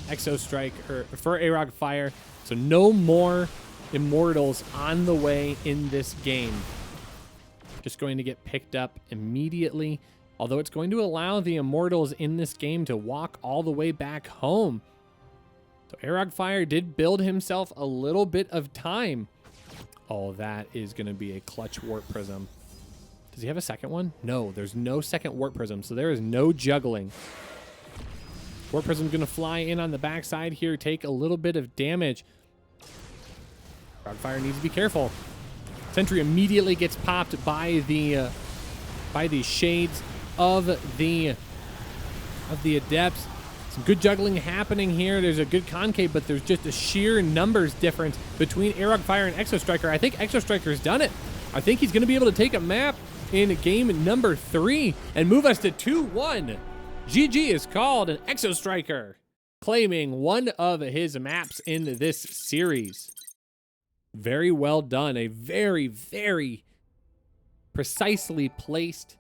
Exo Striker, for AROG Fire. So no more Immortals on the way in this game. Just going to get picked up immediately, although it's going to allow the Immortals in this game to walk all the way back home. So AROG Fire did build himself a little bit of time. Oh, that is going to be a clutch Warp Prism. Does he have a second one? No, there's no second Warp Prism, so there is no juggling. Warp Prism's going to fly in on the backside here, take a little bit of damage. AROG Fire needs to be careful. Sentry immediately gets popped by the shades of the Adepts. Some good juggling happening here. There's a good concave, but there's just a sheer numbers difference between AROG Fire and Exo Striker. I think Exo Striker's done it. I think he's going to be able to take a map in game number 3 and move us to 2-1. GG is called, and Exo Striker claiming one of his maps in this series. Very well done. A very, very precisely placed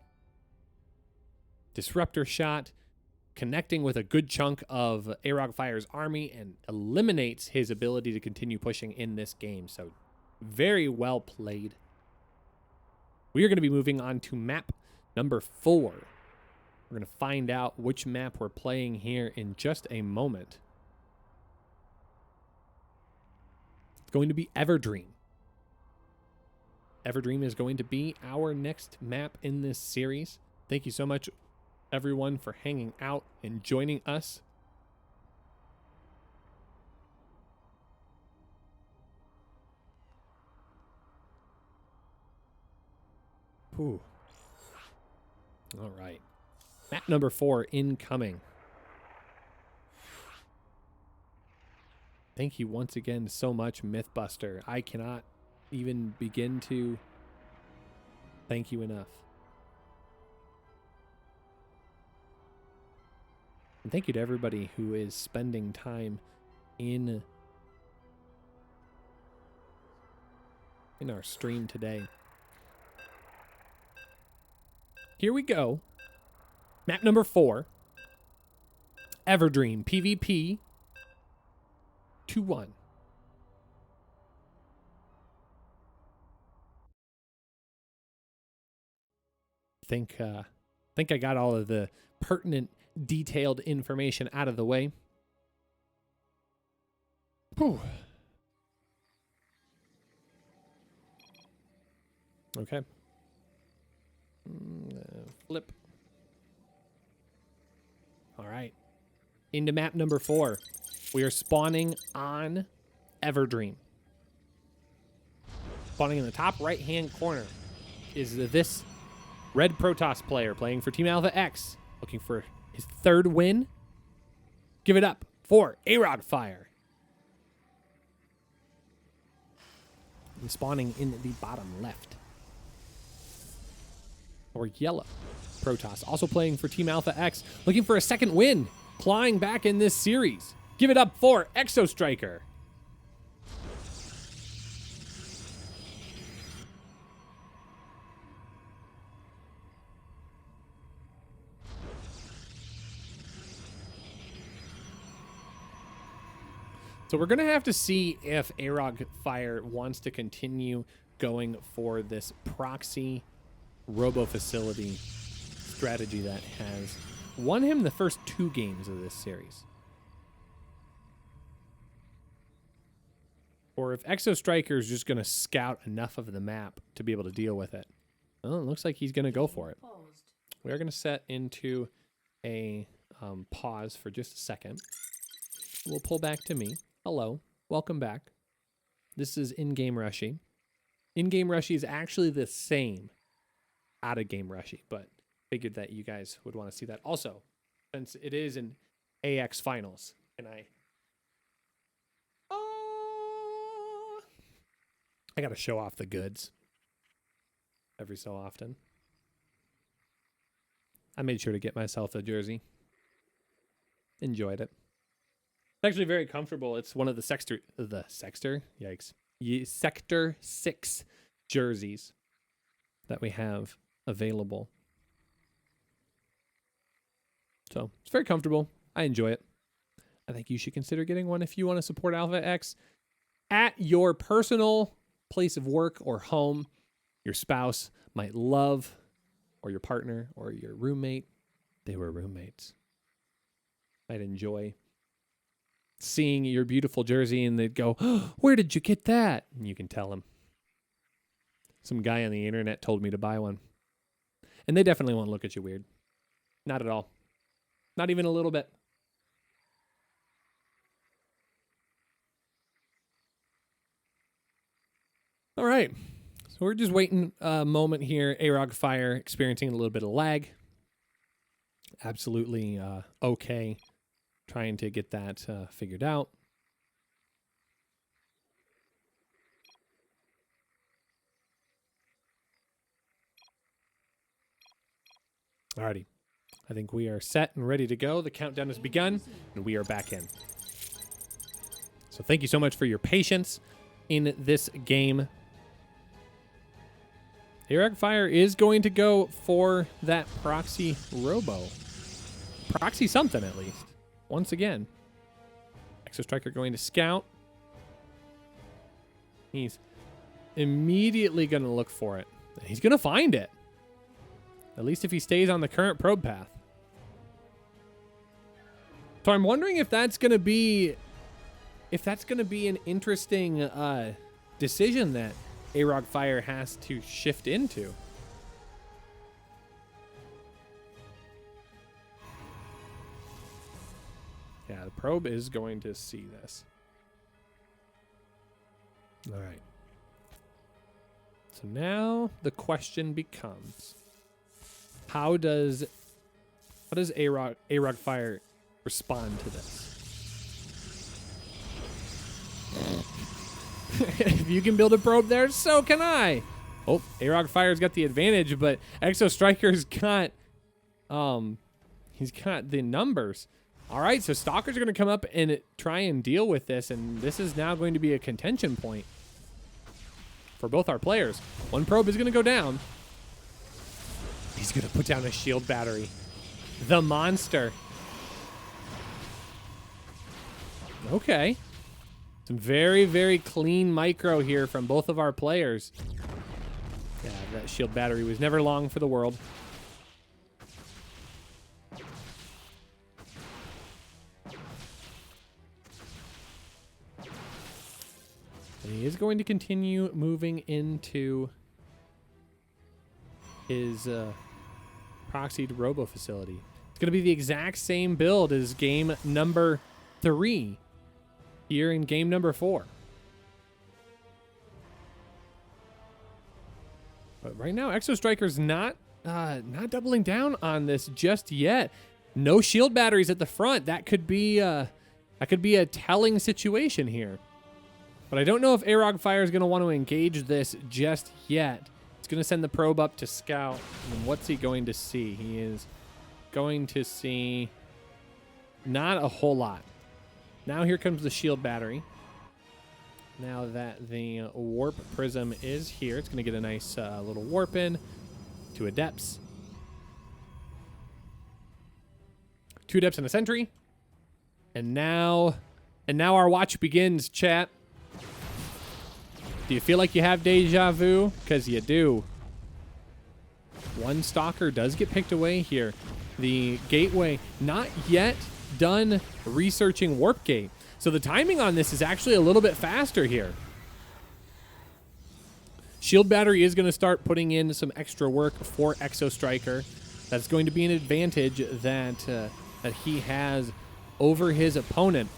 disruptor shot, connecting with a good chunk of AROG Fire's army and eliminates his ability to continue pushing in this game. So very well played. We are going to be moving on to map number 4. We're going to find out which map we're playing here in just a moment. It's going to be Everdream. Everdream is going to be our next map in this series. Thank you so much, everyone, for hanging out and joining us. Ooh. All right. Map number 4 incoming. Thank you once again so much, Mythbuster. I cannot even begin to thank you enough. And thank you to everybody who is spending time in our stream today. Here we go. Map number 4. Everdream PvP 2-1. Think I got all of the pertinent, detailed information out of the way. Whew. Okay. Flip. All right. Into map number 4. We are spawning on Everdream. Spawning in the top right-hand corner is this red Protoss player playing for Team Alpha X, looking for his 3rd win. Give it up for AROG Fire. And spawning in the bottom left. Or yellow Protoss, also playing for Team Alpha X, looking for a 2nd win, clawing back in this series. Give it up for Exo Striker. So we're going to have to see if AROG Fire wants to continue going for this proxy robo facility strategy that has won him the first 2 games of this series. Or if Exo Striker is just going to scout enough of the map to be able to deal with it. Well, it looks like he's going to go for it. We are going to set into a pause for just a second. We'll pull back to me. Hello, welcome back. This is In-Game Rushy. In-Game Rushy is actually the same out-of-game Rushy, but figured that you guys would want to see that. Also, since it is an AX Finals, and I got to show off the goods every so often. I made sure to get myself a jersey. Enjoyed it. It's actually very comfortable. It's one of the Sector 6 jerseys. that we have available. So it's very comfortable. I enjoy it. I think you should consider getting one if you want to support Alpha X at your personal place of work or home. Your spouse might love, or your partner, or your roommate. They were roommates. Might enjoy seeing your beautiful jersey and they'd go, oh, where did you get that? And you can tell them. Some guy on the internet told me to buy one. And they definitely won't look at you weird. Not at all. Not even a little bit. All right. So we're just waiting a moment here. AROG Fire experiencing a little bit of lag. Absolutely okay. Trying to get that figured out. Alrighty. I think we are set and ready to go. The countdown has begun, and we are back in. So thank you so much for your patience in this game. AROG Fire is going to go for that proxy robo. Proxy something, at least. Once again. Exo Striker going to scout. He's immediately going to look for it. He's going to find it. At least if he stays on the current probe path. So I'm wondering if that's going to be an interesting decision that AROG Fire has to shift into. Yeah, the probe is going to see this. All right. So now the question becomes, how does AROG Fire respond to this? If you can build a probe there, so can I. Oh, AROG Fire's got the advantage, but Exo Striker's got he's got the numbers. All right, so Stalkers are going to come up and try and deal with this, and this is now going to be a contention point for both our players. One probe is going to go down. He's going to put down a shield battery. The monster. Okay. Some very, very clean micro here from both of our players. Yeah, that shield battery was never long for the world. And he is going to continue moving into his proxied robo facility. It's going to be the exact same build as game number 3 here in game number 4. But right now, Exo Striker's not doubling down on this just yet. No shield batteries at the front. That could be a telling situation here. But I don't know if AROG Fire is going to want to engage this just yet. It's going to send the probe up to scout. And what's he going to see? He is going to see not a whole lot. Now here comes the shield battery. Now that the warp prism is here, it's going to get a nice little warp in to Adepts. 2 Adepts and a sentry. And now our watch begins, chat. Do you feel like you have deja vu? Because you do. One Stalker does get picked away here. The Gateway not yet done researching Warp Gate. So the timing on this is actually a little bit faster here. Shield Battery is going to start putting in some extra work for Exo Striker. That's going to be an advantage that he has over his opponent.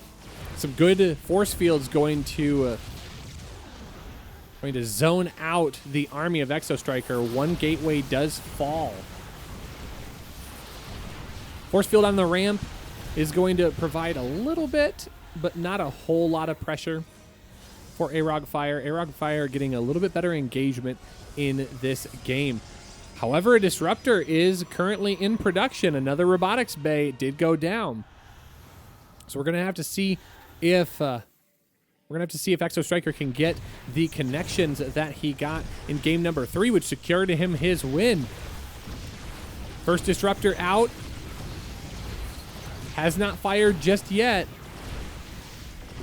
Some good force fields going to zone out the army of Exo Striker. One Gateway does fall. Force field on the ramp is going to provide a little bit, but not a whole lot of pressure for AROG Fire. AROG Fire getting a little bit better engagement in this game. However, a Disruptor is currently in production. Another robotics bay did go down. So we're going to have to see if We're going to have to see if Exo Striker can get the connections that he got in game number 3, which secured him his win. First Disruptor out. Has not fired just yet.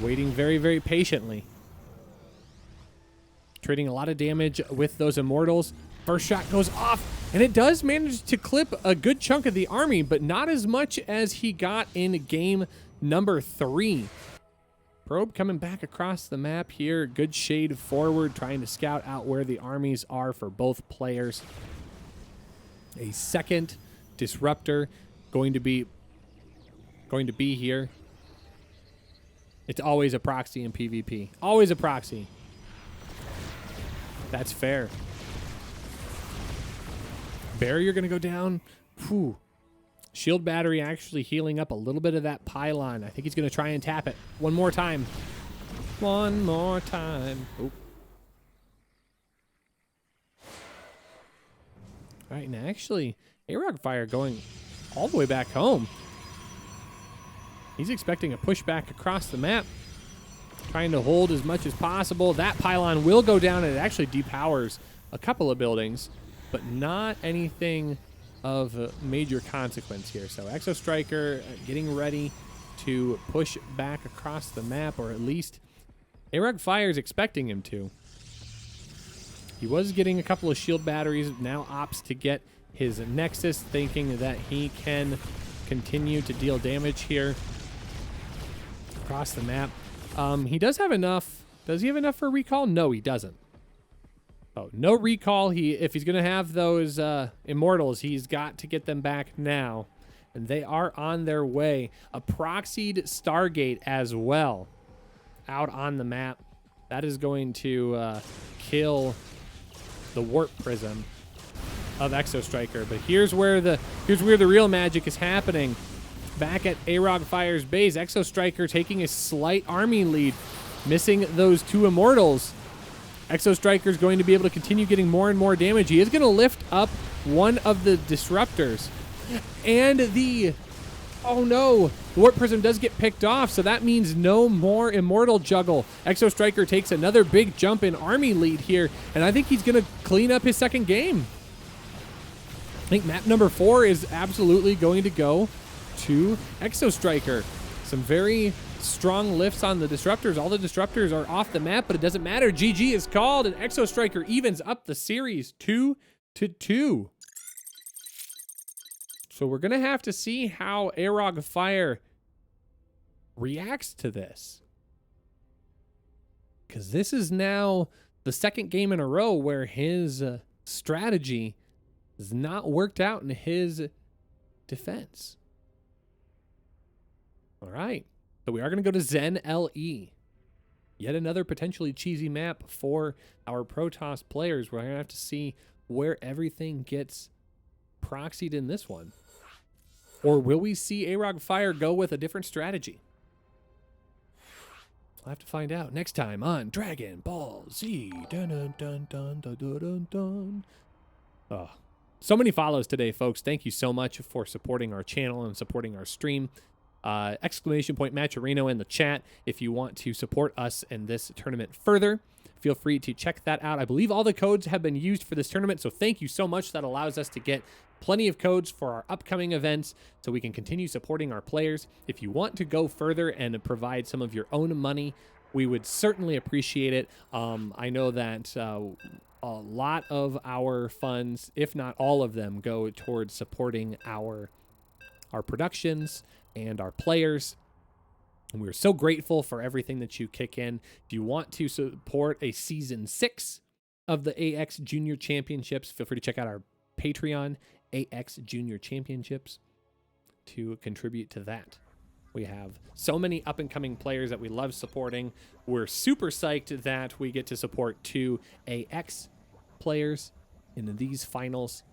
Waiting very, very patiently. Trading a lot of damage with those Immortals. First shot goes off, and it does manage to clip a good chunk of the army, but not as much as he got in game number 3. Probe coming back across the map here. Good shade forward, trying to scout out where the armies are for both players. A second Disruptor going to be here. It's always a proxy in PvP. Always a proxy. That's fair. Barrier going to go down. Whew. Shield battery actually healing up a little bit of that pylon. I think he's going to try and tap it one more time. One more time. Oh. All right, now actually, AROG Fire going all the way back home. He's expecting a pushback across the map. Trying to hold as much as possible. That pylon will go down, and it actually depowers a couple of buildings, but not anything of major consequence here. So Exo Striker getting ready to push back across the map, or at least AROG Fire is expecting him to. He was getting a couple of shield batteries, now opts to get his Nexus, thinking that he can continue to deal damage here across the map. He does have enough. Does he have enough for recall? No, he doesn't. Oh, no recall. If he's going to have those Immortals, he's got to get them back now. And they are on their way. A proxied Stargate as well out on the map. That is going to kill the Warp Prism of Exo Striker. But here's where the real magic is happening. Back at AROG Fire's base, Exo Striker taking a slight army lead, missing those 2 Immortals. Exo Striker is going to be able to continue getting more and more damage. He is going to lift up one of the Disruptors. And oh no, the Warp Prism does get picked off, so that means no more Immortal Juggle. Exo Striker takes another big jump in army lead here, and I think he's going to clean up his second game. I think map number 4 is absolutely going to go to Exo Striker. Some very strong lifts on the Disruptors. All the Disruptors are off the map, but it doesn't matter. GG is called, and Exo Striker evens up the series 2-2. So we're going to have to see how AROG Fire reacts to this. Because this is now the second game in a row where his strategy has not worked out in his defense. All right. So we are going to go to Zen LE. Yet another potentially cheesy map for our Protoss players. We're going to have to see where everything gets proxied in this one. Or will we see AROG Fire go with a different strategy? We'll have to find out next time on Dragon Ball Z. Dun, dun, dun, dun, dun, dun, dun, dun. Oh, so many follows today, folks. Thank you so much for supporting our channel and supporting our stream. Exclamation point Matcherino in the chat if you want to support us in this tournament further. Feel free to check that out. I believe all the codes have been used for this tournament, so thank you so much. That allows us to get plenty of codes for our upcoming events so we can continue supporting our players. If you want to go further and provide some of your own money, we would certainly appreciate it. I know that a lot of our funds, if not all of them, go towards supporting our productions and our players. And we're so grateful for everything that you kick in. If you want to support a season 6 of the AX Junior Championships, feel free to check out our Patreon, AX Junior Championships, to contribute to that. We have so many up and coming players that we love supporting. We're super psyched that we get to support 2 AX players in these finals.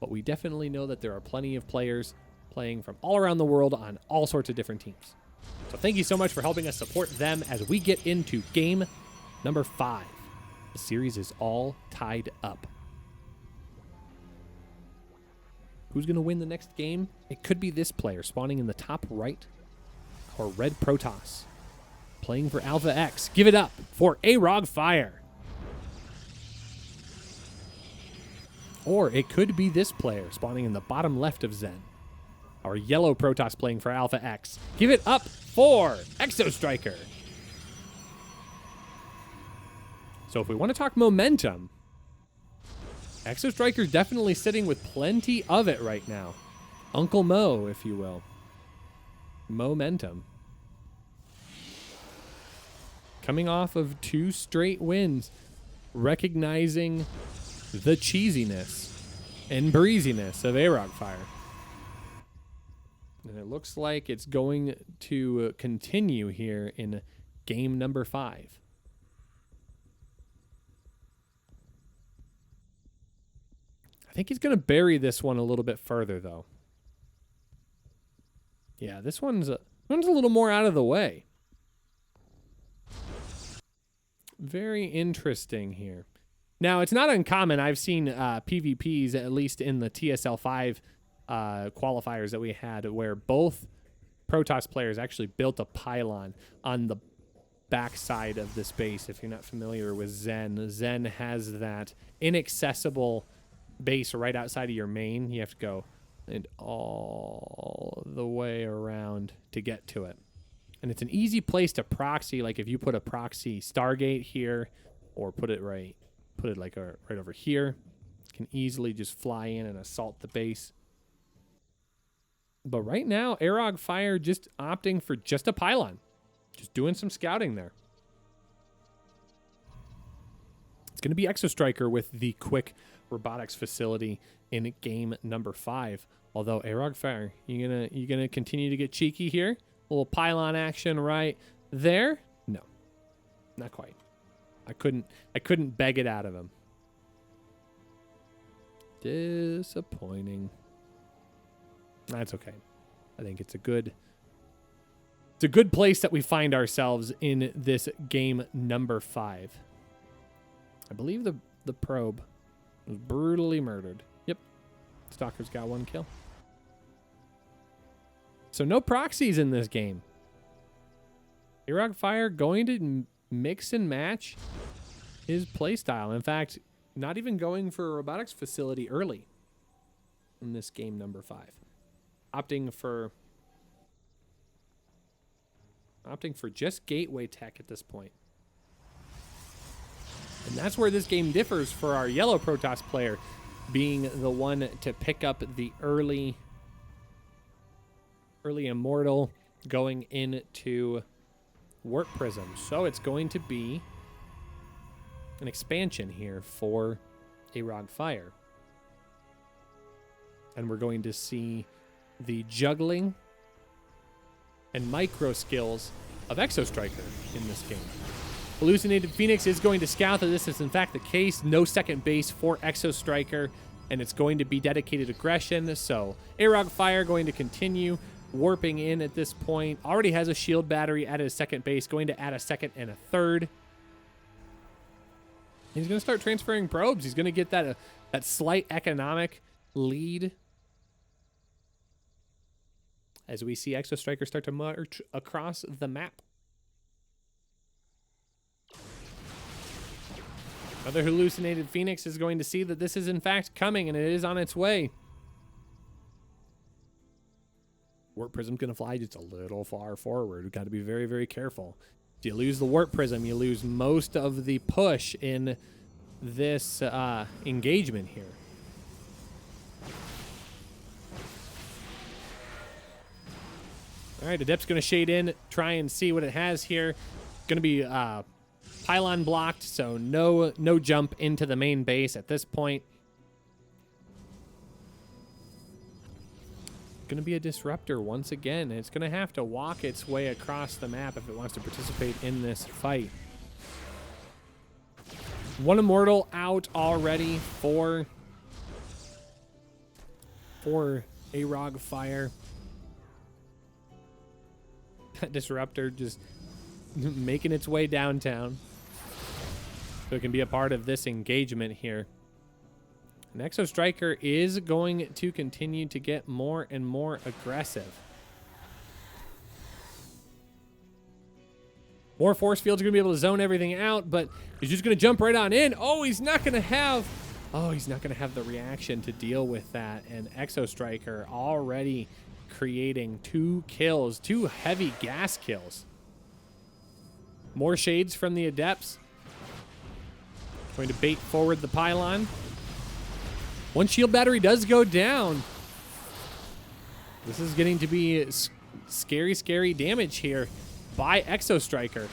But we definitely know that there are plenty of players playing from all around the world on all sorts of different teams. So thank you so much for helping us support them as we get into game number 5. The series is all tied up. Who's going to win the next game? It could be this player spawning in the top right, or Red Protoss. playing for Alpha X. Give it up for Arog Fire. Or it could be this player spawning in the bottom left of Zen. Our yellow Protoss playing for Alpha X. Give it up for Exo Striker. So if we want to talk momentum, Exo Striker definitely sitting with plenty of it right now. Uncle Mo, if you will. Momentum. Coming off of 2 straight wins, recognizing the cheesiness and breeziness of Arog Fire. And it looks like it's going to continue here in game number 5. I think he's going to bury this one a little bit further, though. Yeah, this one's a little more out of the way. Very interesting here. Now, it's not uncommon. I've seen PvPs, at least in the TSL 5 qualifiers that we had, where both Protoss players actually built a pylon on the backside of this base. If you're not familiar with Zen, Zen has that inaccessible base right outside of your main. You have to go and all the way around to get to it. And it's an easy place to proxy. Like if you put a proxy Stargate here, or put it right over here, can easily just fly in and assault the base. But right now, Arog Fire just opting for just a pylon, just doing some scouting there. It's going to be Exo Striker with the quick robotics facility in game number 5. Although Arog Fire, you gonna continue to get cheeky here? A little pylon action right there? No, not quite. I couldn't beg it out of him. Disappointing. That's okay. I think it's a good place that we find ourselves in this game number 5. I believe the probe was brutally murdered. Yep. Stalker's got 1 kill. So no proxies in this game. Arog Fire going to mix and match his playstyle. In fact, not even going for a robotics facility early in this game number 5. Opting for just gateway tech at this point. And that's where this game differs for our yellow Protoss player, being the one to pick up the early Immortal going into Warp Prism. So it's going to be an expansion here for Arog Fire. And we're going to see the juggling and micro skills of Exo Striker in this game. Hallucinated Phoenix is going to scout that this is in fact the case. No second base for Exo Striker, and it's going to be dedicated aggression. So Arog Fire going to continue warping in at this point. Already has a shield battery at his second base, going to add a second and a third. He's going to start transferring probes. He's going to get that slight economic lead as we see Exo Striker start to march across the map. Another Hallucinated Phoenix is going to see that this is in fact coming, and it is on its way. Warp Prism's going to fly just a little far forward. We've got to be very, very careful. If you lose the Warp Prism, you lose most of the push in this engagement here. All right, Adept's going to shade in, try and see what it has here. Going to be pylon blocked, so no jump into the main base at this point. Going to be a disruptor once again. It's going to have to walk its way across the map if it wants to participate in this fight. 1 Immortal out already for Arog Fire. That disruptor just making its way downtown, so it can be a part of this engagement here. And Exo Striker is going to continue to get more and more aggressive. More force fields are going to be able to zone everything out, but he's just going to jump right on in. Oh, he's not going to have the reaction to deal with that. And Exo Striker already creating 2 kills, 2 heavy gas kills. More shades from the Adepts. Going to bait forward the pylon. One shield battery does go down. This is getting to be scary, scary damage here by Exo Striker.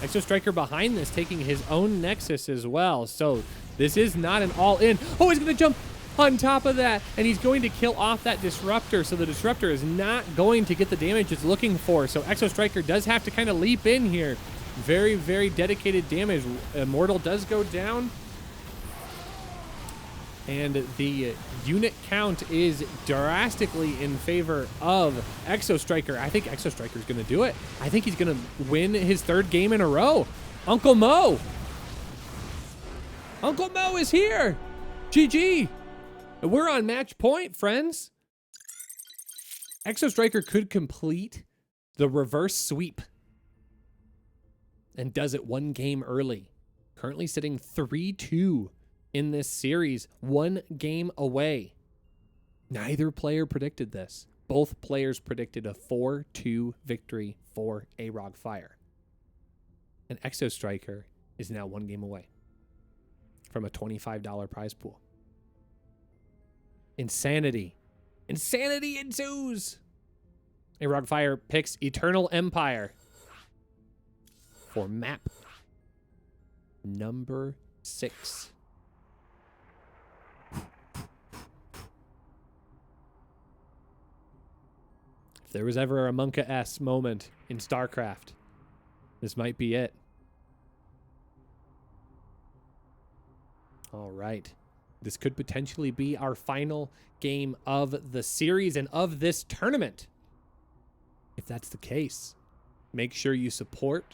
Exo Striker behind this, taking his own Nexus as well. So this is not an all-in. Oh, he's going to jump on top of that, and he's going to kill off that Disruptor. So the Disruptor is not going to get the damage it's looking for. So Exo Striker does have to kind of leap in here. Very, very dedicated damage. Immortal does go down. And the unit count is drastically in favor of Exo Striker. I think Exo Striker is going to do it. I think he's going to win his 3rd game in a row. Uncle Mo. Uncle Mo is here. GG. We're on match point, friends. Exo Striker could complete the reverse sweep and does it 1 game early. Currently sitting 3-2 in this series, 1 game away. Neither player predicted this. Both players predicted a 4-2 victory for AROG Fire. And Exo Striker is now 1 game away from a $25 prize pool. Insanity. Insanity ensues. AROG Fire picks Eternal Empire for map number 6. If there was ever a Monka-S moment in StarCraft, this might be it. All right. This could potentially be our final game of the series and of this tournament. If that's the case, make sure you support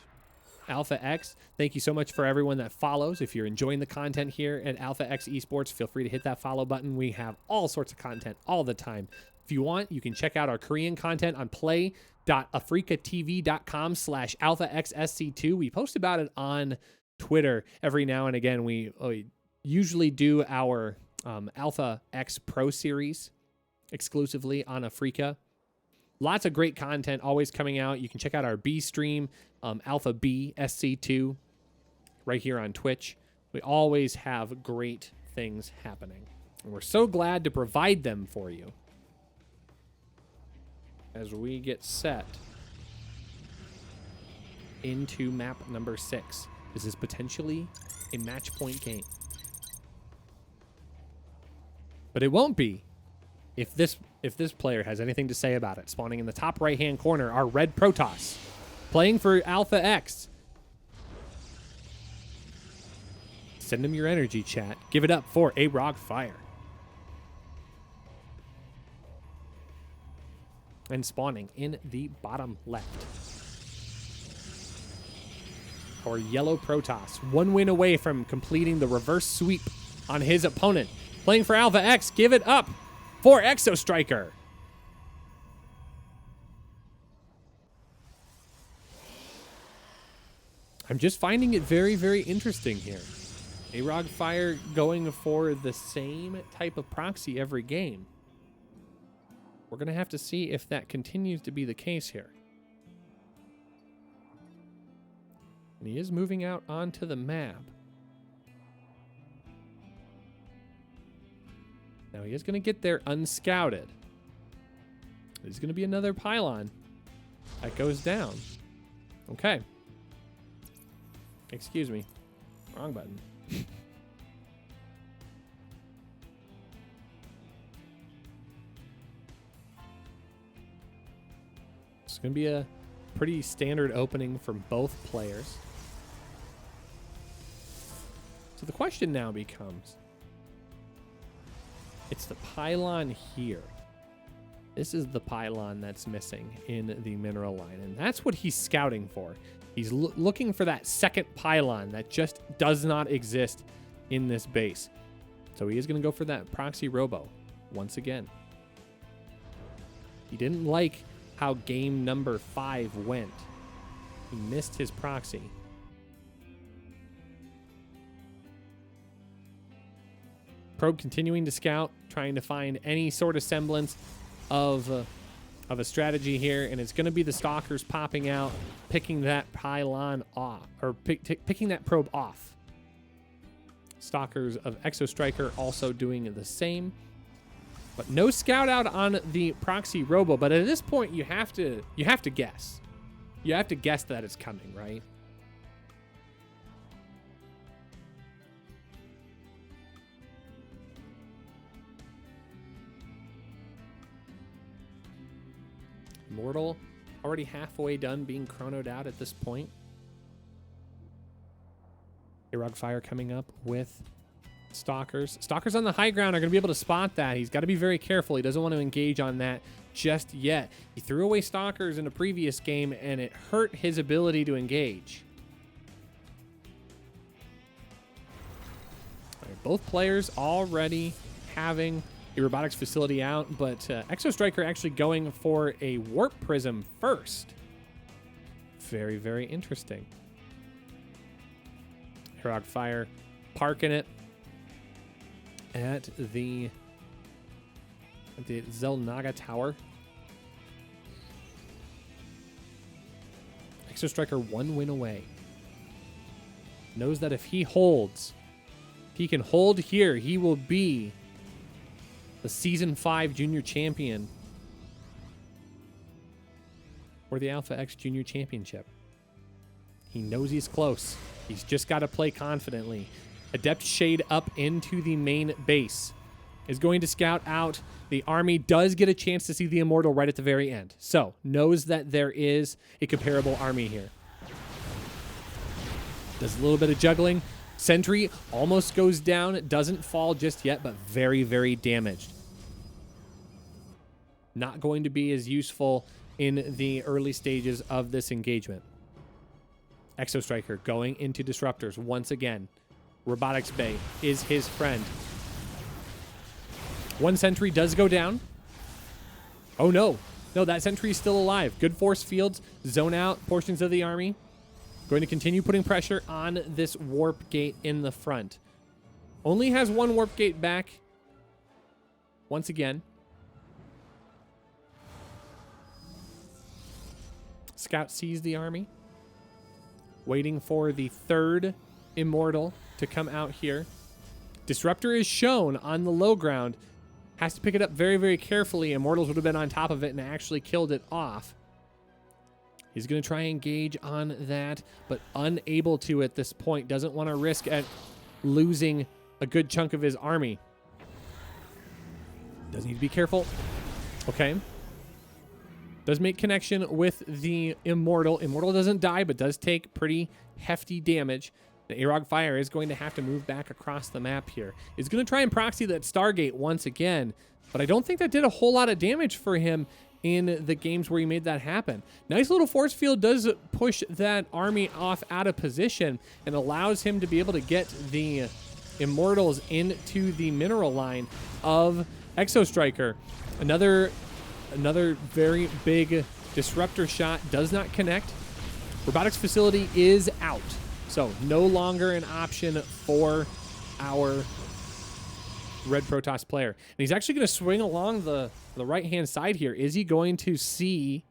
Alpha X. Thank you so much for everyone that follows. If you're enjoying the content here at Alpha X Esports, feel free to hit that follow button. We have all sorts of content all the time. If you want, you can check out our Korean content on play.africatv.com/alphaxsc2. We post about it on Twitter every now and again. We usually do our Alpha X Pro series exclusively on Africa. Lots of great content always coming out. You can check out our B stream, Alpha B SC2, right here on Twitch. We always have great things happening, and we're so glad to provide them for you as we get set into map number 6. This is potentially a match point game. But it won't be if this player has anything to say about it. Spawning in the top right-hand corner, our red Protoss, playing for Alpha X. Send him your energy, chat. Give it up for AROG Fire. And spawning in the bottom left, our yellow Protoss, 1 win away from completing the reverse sweep on his opponent. Playing for Alpha X, give it up for Exo Striker. I'm just finding it very, very interesting here. AROG Fire going for the same type of proxy every game. We're going to have to see if that continues to be the case here. And he is moving out onto the map. Now he is going to get there unscouted. There's going to be another pylon that goes down. Okay. Excuse me. Wrong button. It's going to be a pretty standard opening from both players. So the question now becomes, it's the pylon here. This is the pylon that's missing in the mineral line, and that's what he's scouting for. He's looking for that second pylon that just does not exist in this base. So he is going to go for that proxy robo once again. He didn't like how game number 5 went. He missed his proxy. Probe continuing to scout, trying to find any sort of semblance of a strategy here, and it's going to be the Stalkers popping out, picking that pylon off, or picking that probe off. Stalkers of Exo Striker also doing the same. But no scout out on the proxy robo. But at this point, you have to guess. You have to guess that it's coming, right? Immortal already halfway done being chronoed out at this point. Arog Fire coming up with Stalkers. Stalkers on the high ground are going to be able to spot that. He's got to be very careful. He doesn't want to engage on that just yet. He threw away Stalkers in a previous game, and it hurt his ability to engage. All right, both players already having a robotics facility out, but Exo Striker actually going for a warp prism first. Very, very interesting. Arog Fire parking it at the Xel'Naga Tower. Exo Striker 1 win away. Knows that if he holds, he can hold here, he will be the Season 5 Junior Champion or the Alpha X Junior Championship. He knows he's close. He's just got to play confidently. Adept Shade up into the main base. Is going to scout out. The army does get a chance to see the Immortal right at the very end. So, knows that there is a comparable army here. Does a little bit of juggling. Sentry almost goes down. Doesn't fall just yet, but very, very damaged. Not going to be as useful in the early stages of this engagement. Exo Striker going into Disruptors once again. Robotics Bay is his friend. One sentry does go down. Oh no. No, that sentry is still alive. Good force fields. Zone out portions of the army. Going to continue putting pressure on this warp gate in the front. Only has one warp gate back. Once again. Scout sees the army. Waiting for the third Immortal to come out here. Disruptor is shown on the low ground. Has to pick it up very, very carefully. Immortals would have been on top of it and actually killed it off. He's going to try and engage on that, but unable to at this point. Doesn't want to risk at losing a good chunk of his army. Does need to be careful. Okay. Does make connection with the Immortal. Immortal doesn't die, but does take pretty hefty damage. The Arog Fire is going to have to move back across the map here. He's going to try and proxy that Stargate once again, but I don't think that did a whole lot of damage for him in the games where he made that happen. Nice little force field does push that army off out of position and allows him to be able to get the Immortals into the mineral line of Exo Striker. Another very big disruptor shot does not connect. Robotics facility is out. So no longer an option for our Red Protoss player. And he's actually going to swing along the right-hand side here. Is he going to see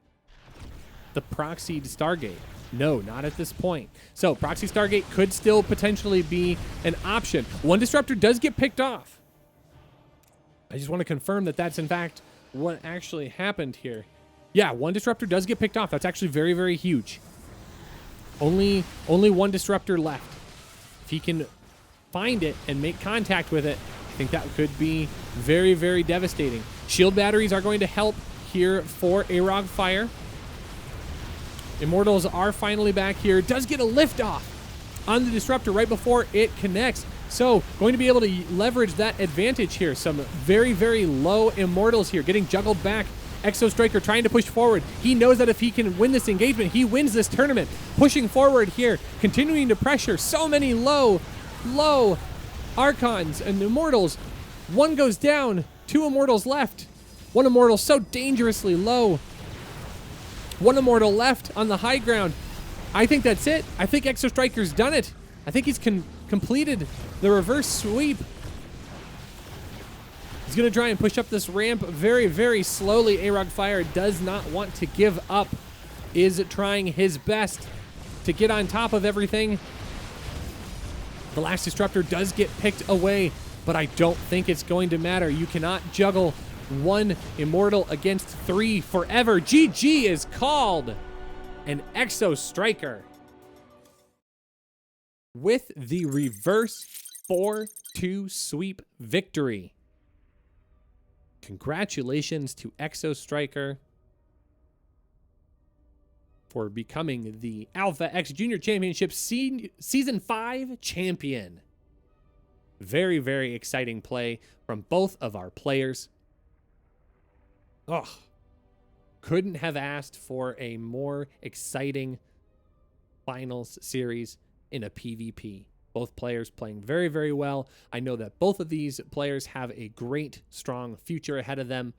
the proxied Stargate? No, not at this point. So proxy Stargate could still potentially be an option. One disruptor does get picked off. I just want to confirm that that's in fact what actually happened here. Yeah, one disruptor does get picked off. That's actually very, very huge. Only one disruptor left. If he can find it and make contact with it, I think that could be very, very devastating. Shield batteries are going to help here for Arog Fire. Immortals are finally back here. Does get a lift off on the disruptor right before it connects. So going to be able to leverage that advantage here. Some very, very low Immortals here getting juggled back. Exo Striker trying to push forward. He knows that if he can win this engagement, he wins this tournament. Pushing forward here, continuing to pressure. So many low Archons and Immortals. One goes down, two Immortals left. One Immortal so dangerously low. One Immortal left on the high ground. I think that's it. I think Exo Striker's done it. I think he's completed the reverse sweep. He's going to try and push up this ramp very, very slowly. A-Rog Fire does not want to give up. Is trying his best to get on top of everything. The last Disruptor does get picked away, but I don't think it's going to matter. You cannot juggle one Immortal against 3 forever. GG is called. An Exo Striker with the reverse 4-2 sweep victory. Congratulations to Exo Striker for becoming the Alpha X Junior Championship Season 5 champion. Very, very exciting play from both of our players. Couldn't have asked for a more exciting finals series in a PvP. Both players playing very, very well. I know that both of these players have a great, strong future ahead of them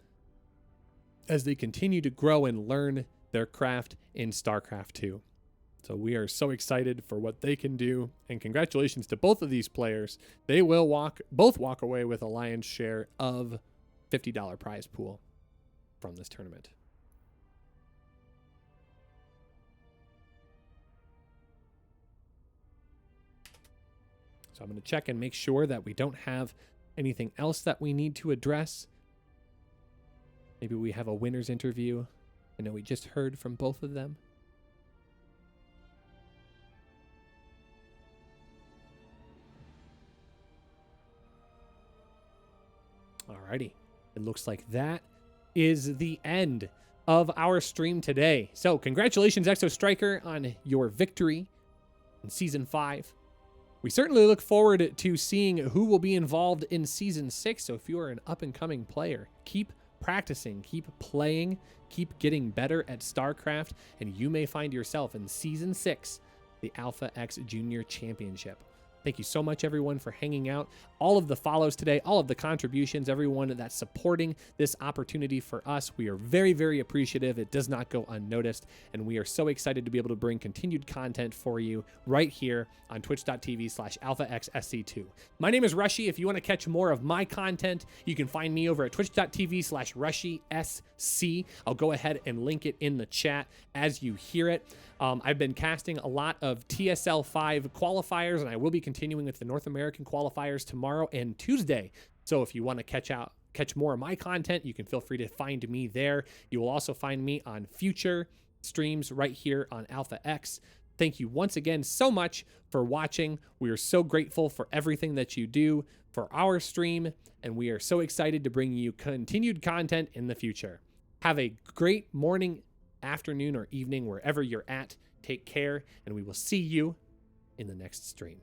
as they continue to grow and learn their craft in StarCraft 2. So we are so excited for what they can do, and congratulations to both of these players. They will both walk away with a lion's share of $50 prize pool from this tournament. So I'm going to check and make sure that we don't have anything else that we need to address. Maybe we have a winner's interview. I know we just heard from both of them. Alrighty. It looks like that is the end of our stream today. So congratulations, Exo Striker, on your victory in Season 5. We certainly look forward to seeing who will be involved in Season 6. So if you are an up-and-coming player, keep practicing, keep playing, keep getting better at StarCraft, and you may find yourself in Season 6, the Alpha X Junior Championship. Thank you so much, everyone, for hanging out. All of the follows today, all of the contributions, everyone that's supporting this opportunity for us. We are very, very appreciative. It does not go unnoticed, and we are so excited to be able to bring continued content for you right here on twitch.tv/alphaxsc2. My name is Rushy. If you want to catch more of my content, you can find me over at twitch.tv/rushysc. I'll go ahead and link it in the chat as you hear it. I've been casting a lot of TSL 5 qualifiers, and I will be continuing with the North American qualifiers tomorrow and Tuesday. So if you want to catch more of my content, you can feel free to find me there. You will also find me on future streams right here on Alpha X. Thank you once again so much for watching. We are so grateful for everything that you do for our stream, and we are so excited to bring you continued content in the future. Have a great morning, afternoon, or evening wherever you're at. Take care, and we will see you in the next stream.